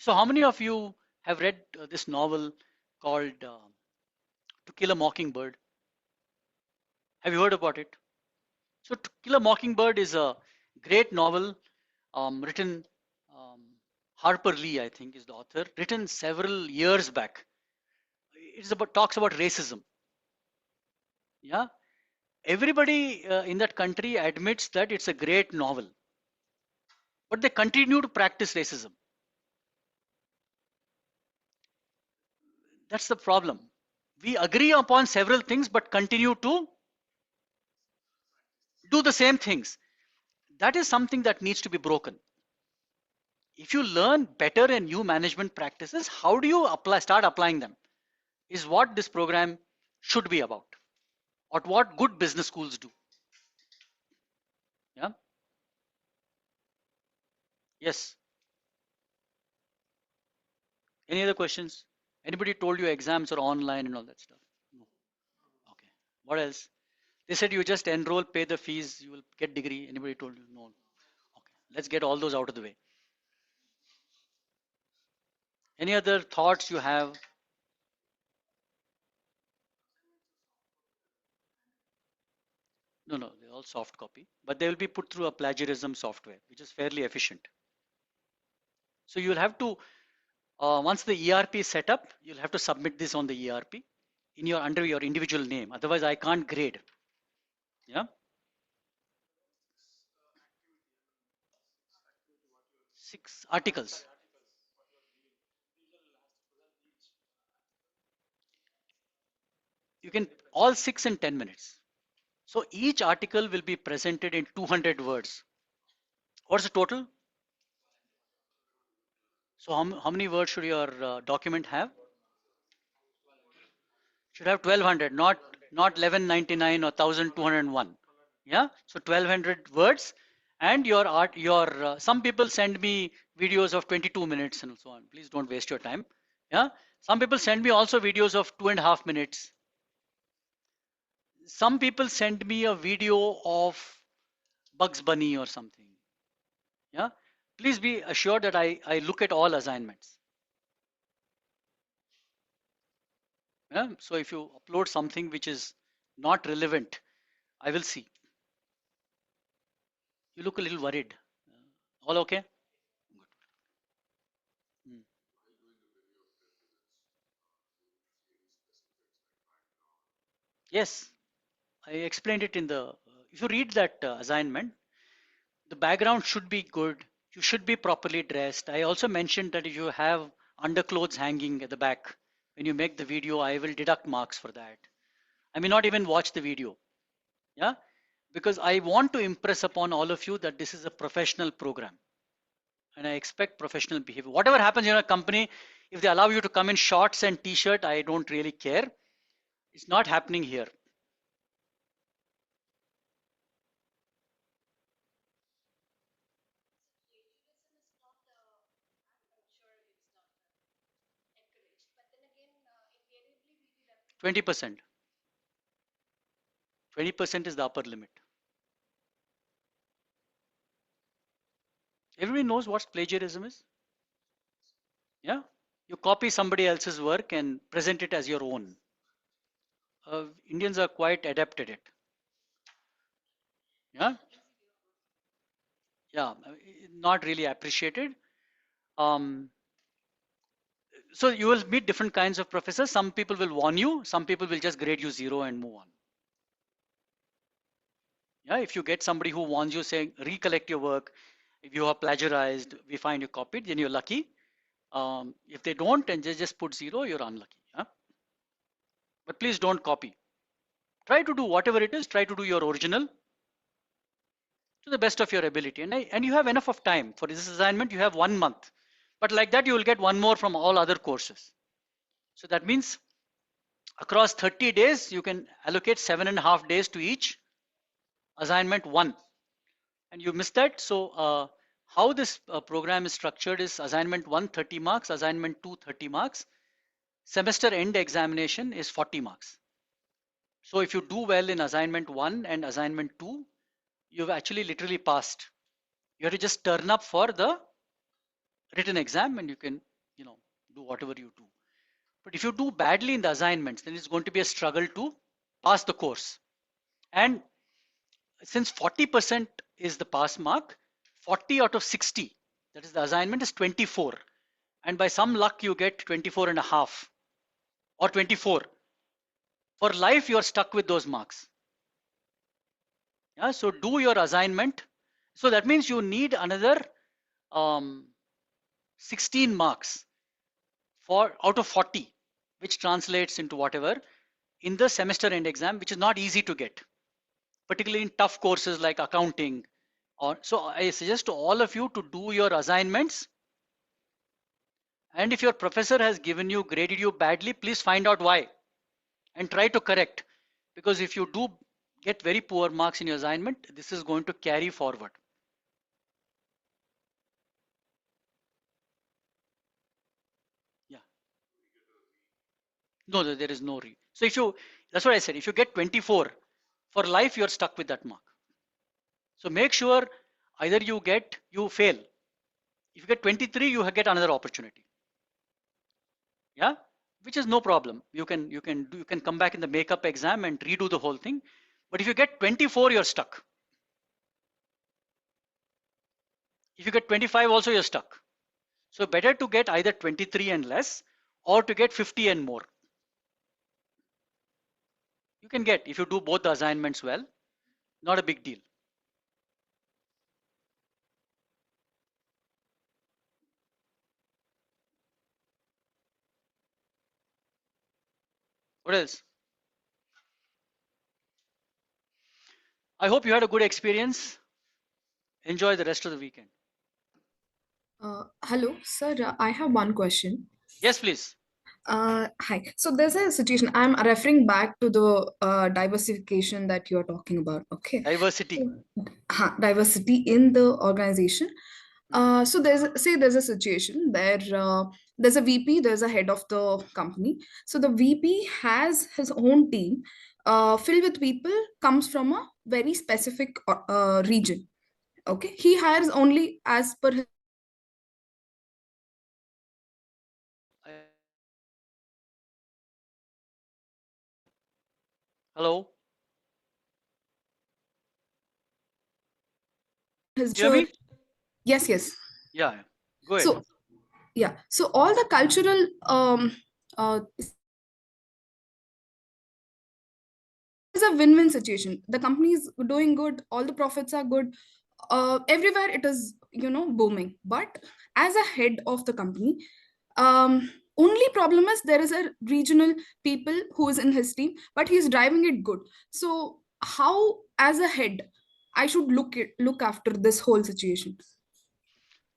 So how many of you have read this novel called To Kill a Mockingbird? Have you heard about it? So To Kill a Mockingbird is a great novel written, um, Harper Lee, I think, is the author, written several years back. It's about, talks about racism. Yeah, everybody in that country admits that it's a great novel, but they continue to practice racism. That's the problem. We agree upon several things, but continue to do the same things. That is something that needs to be broken. If you learn better and new management practices, how do you start applying them? Is what this program should be about, or what good business schools do. Yeah. Yes. Any other questions? Anybody told you exams are online and all that stuff? No. Okay. What else? They said you just enroll, pay the fees, you will get degree. Anybody told you? No. Okay. Let's get all those out of the way. Any other thoughts you have? No, they're all soft copy, but they will be put through a plagiarism software, which is fairly efficient. So you'll have to, once the ERP is set up, you'll have to submit this on the ERP in your under your individual name. Otherwise, I can't grade. Yeah. 6 articles. You can all 6 in 10 minutes. So each article will be presented in 200 words. What's the total? So how many words should your document have? Should have 1200, not 1199 or 1201. Yeah, so 1200 words. And some people send me videos of 22 minutes and so on. Please don't waste your time. Yeah, some people send me also videos of 2.5 minutes. Some people send me a video of Bugs Bunny or something. Yeah, please be assured that I look at all assignments. Yeah? So if you upload something which is not relevant, I will see. You look a little worried. All okay? Hmm. Yes, I explained it in the. If you read that assignment, the background should be good. You should be properly dressed. I also mentioned that if you have underclothes hanging at the back, when you make the video, I will deduct marks for that. I may not even watch the video. Yeah, because I want to impress upon all of you that this is a professional program and I expect professional behavior. Whatever happens in a company, if they allow you to come in shorts and t-shirt, I don't really care. It's not happening here. 20%. 20% is the upper limit. Everybody knows what plagiarism is? Yeah? You copy somebody else's work and present it as your own. Indians are quite adept at it. Yeah? Yeah, not really appreciated. So you will meet different kinds of professors. Some people will warn you, some people will just grade you 0 and move on. Yeah, if you get somebody who warns you saying, recollect your work, if you have plagiarized, we find you copied, then you're lucky. If they don't and they just put 0, you're unlucky. Yeah? But please don't copy. Try to do whatever it is, try to do your original to the best of your ability. And you have enough of time. For this assignment, you have 1 month. But like that, you will get one more from all other courses. So that means across 30 days, you can allocate 7.5 days to each assignment 1. And you missed that. So how this program is structured is assignment 1, 30 marks, assignment 2, 30 marks. Semester end examination is 40 marks. So if you do well in assignment 1 and assignment 2, you've actually literally passed. You have to just turn up for the written exam and you can, do whatever you do. But if you do badly in the assignments, then it's going to be a struggle to pass the course. And since 40% is the pass mark, 40 out of 60, that is the assignment, is 24. And by some luck, you get 24 and a half or 24. For life, you're stuck with those marks. Yeah, so do your assignment. So that means you need another 16 marks for out of 40, which translates into whatever in the semester end exam, which is not easy to get, particularly in tough courses like accounting. So I suggest to all of you to do your assignments. And if your professor has given you, graded you badly, please find out why and try to correct. Because if you do get very poor marks in your assignment, this is going to carry forward. Yeah. No, there is no So if you, that's what I said, if you get 24, for life you're stuck with that mark. So make sure either you fail. If you get 23, you get another opportunity. Yeah, which is no problem. You can come back in the makeup exam and redo the whole thing. But if you get 24, you're stuck. If you get 25 also, you're stuck. So better to get either 23 and less or to get 50 and more. You can get, if you do both the assignments well, not a big deal. What else? I hope you had a good experience. Enjoy the rest of the weekend. Hello, sir. I have one question. Yes, please. Hi. So there's a situation. I'm referring back to the diversification that you're talking about. Okay. Diversity. Diversity in the organization. So there's a situation where there's a VP, there's a head of the company. So the VP has his own team filled with people, comes from a very specific region. Okay. He hires only as per his Hello. his Do you hear me? Yes, yes. Yeah. Go ahead. So yeah, so all the cultural it's a win-win situation. The company is doing good, all the profits are good, everywhere it is booming. But as a head of the company, only problem is there is a regional people who is in his team, but he's driving it good. So how, as a head, I should look after this whole situation?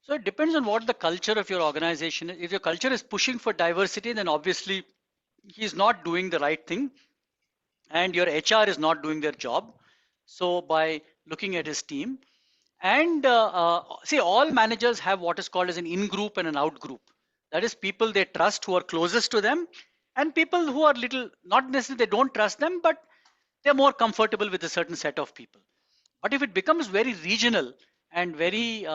So it depends on what the culture of your organization is. If your culture is pushing for diversity, then obviously he's not doing the right thing and your HR is not doing their job. So by looking at his team and see, all managers have what is called as an in-group and an out-group. That is people they trust who are closest to them And people who are little, not necessarily they don't trust them, but they're more comfortable with a certain set of people. But if it becomes very regional and very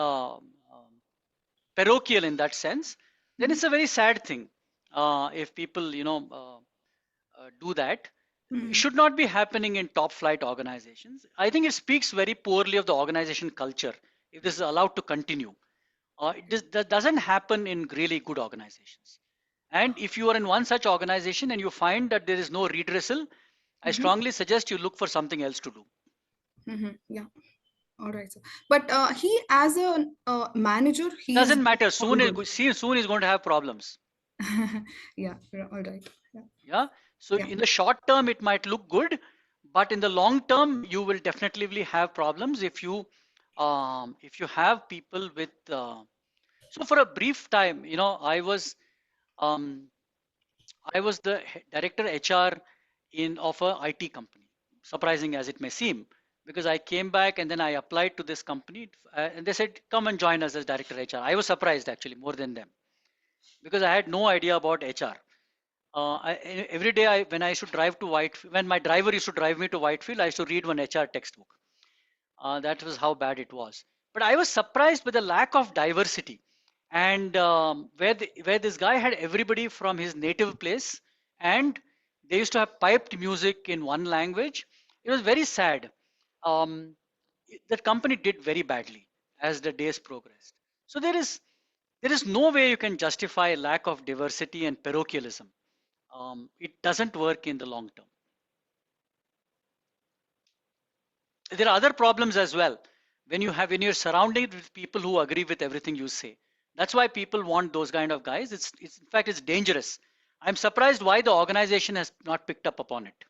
parochial in that sense, then it's a very sad thing. If people, do that, it Mhm. should not be happening in top flight organizations. I think it speaks very poorly of the organization culture if this is allowed to continue. That doesn't happen in really good organizations. And if you are in one such organization and you find that there is no redressal, I Mhm. strongly suggest you look for something else to do. Yeah. All right, sir. But he, as a manager, he is Doesn't doing matter. all Soon, good. soon is going to have problems. Yeah. All right. Yeah. Yeah. So Yeah. in the short term, it might look good, but in the long term, you will definitely have problems if you have people with. So for a brief time, um, I was the director HR in of a IT company. Surprising as it may seem, because I came back and then I applied to this company, and they said, "Come and join us as director HR." I was surprised actually more than them because I had no idea about HR. Every day when I used to drive to Whitefield, when my driver used to drive me to Whitefield, I used to read one HR textbook. That was how bad it was. But I was surprised with the lack of diversity, and where this guy had everybody from his native place, and they used to have piped music in one language. It was very sad. Um, that company did very badly as the days progressed. So there is no way you can justify lack of diversity and parochialism. It doesn't work in the long term. There are other problems as well when you're surrounded with people who agree with everything you say. That's why people want those kind of guys. It's in fact it's dangerous. I'm surprised why the organization has not picked up upon it.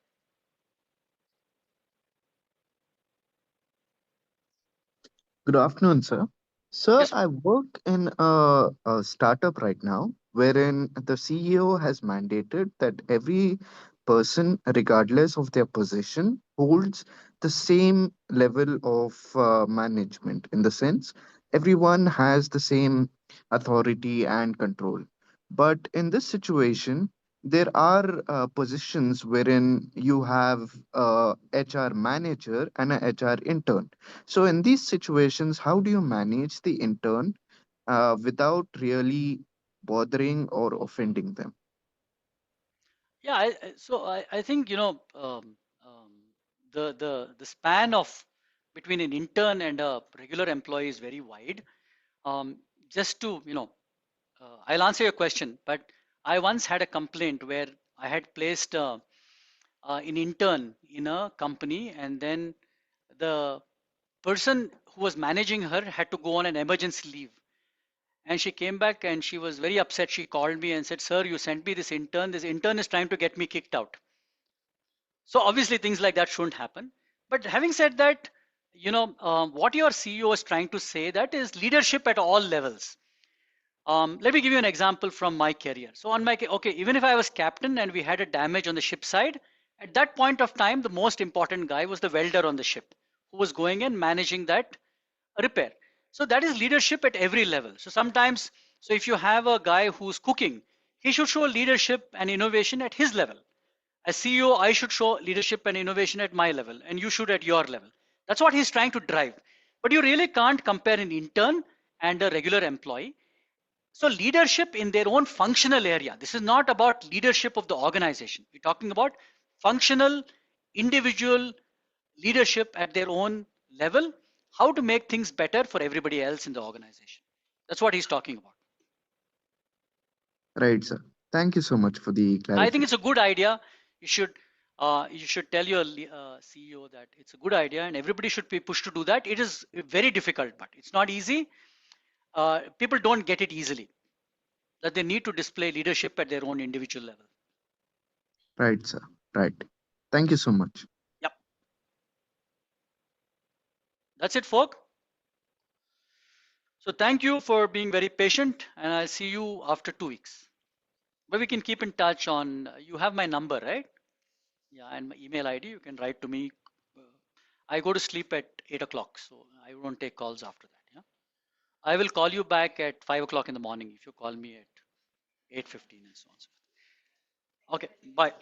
Good afternoon, sir. Sir, Yes. I work in a startup right now wherein the CEO has mandated that every person, regardless of their position, holds the same level of management in the sense everyone has the same authority and control. But in this situation, there are positions wherein you have a HR manager and a HR intern. So, in these situations, how do you manage the intern without really bothering or offending them? Yeah. I think the span of between an intern and a regular employee is very wide. Just to I'll answer your question, but I once had a complaint where I had placed an intern in a company, and then the person who was managing her had to go on an emergency leave. And she came back and she was very upset. She called me and said, "Sir, you sent me this intern. This intern is trying to get me kicked out." So obviously, things like that shouldn't happen. But having said that, what your CEO is trying to say that is leadership at all levels. Let me give you an example from my career. So okay, even if I was captain and we had a damage on the ship side, at that point of time, the most important guy was the welder on the ship who was going and managing that repair. So that is leadership at every level. So if you have a guy who's cooking, he should show leadership and innovation at his level. As CEO, I should show leadership and innovation at my level, and you should at your level. That's what he's trying to drive. But you really can't compare an intern and a regular employee. So leadership in their own functional area. This is not about leadership of the organization. We're talking about functional, individual leadership at their own level, how to make things better for everybody else in the organization. That's what he's talking about. Right, sir. Thank you so much for the I think it's a clarification. good idea. You should tell your CEO that it's a good idea, and everybody should be pushed to do that. It is very difficult, but it's not easy. People don't get it easily. That they need to display leadership at their own individual level. Right, sir. Right. Thank you so much. Yep, that's it, folk. So thank you for being very patient, and I'll see you after 2 weeks. But we can keep in touch on. You have my number, right? Yeah, and my email ID. You can write to me. Uh, I go to sleep at 8 o'clock, so I won't take calls after that. Yeah, I will call you back at 5 o'clock in the morning if you call me at 8:15 and so on. So Okay, bye.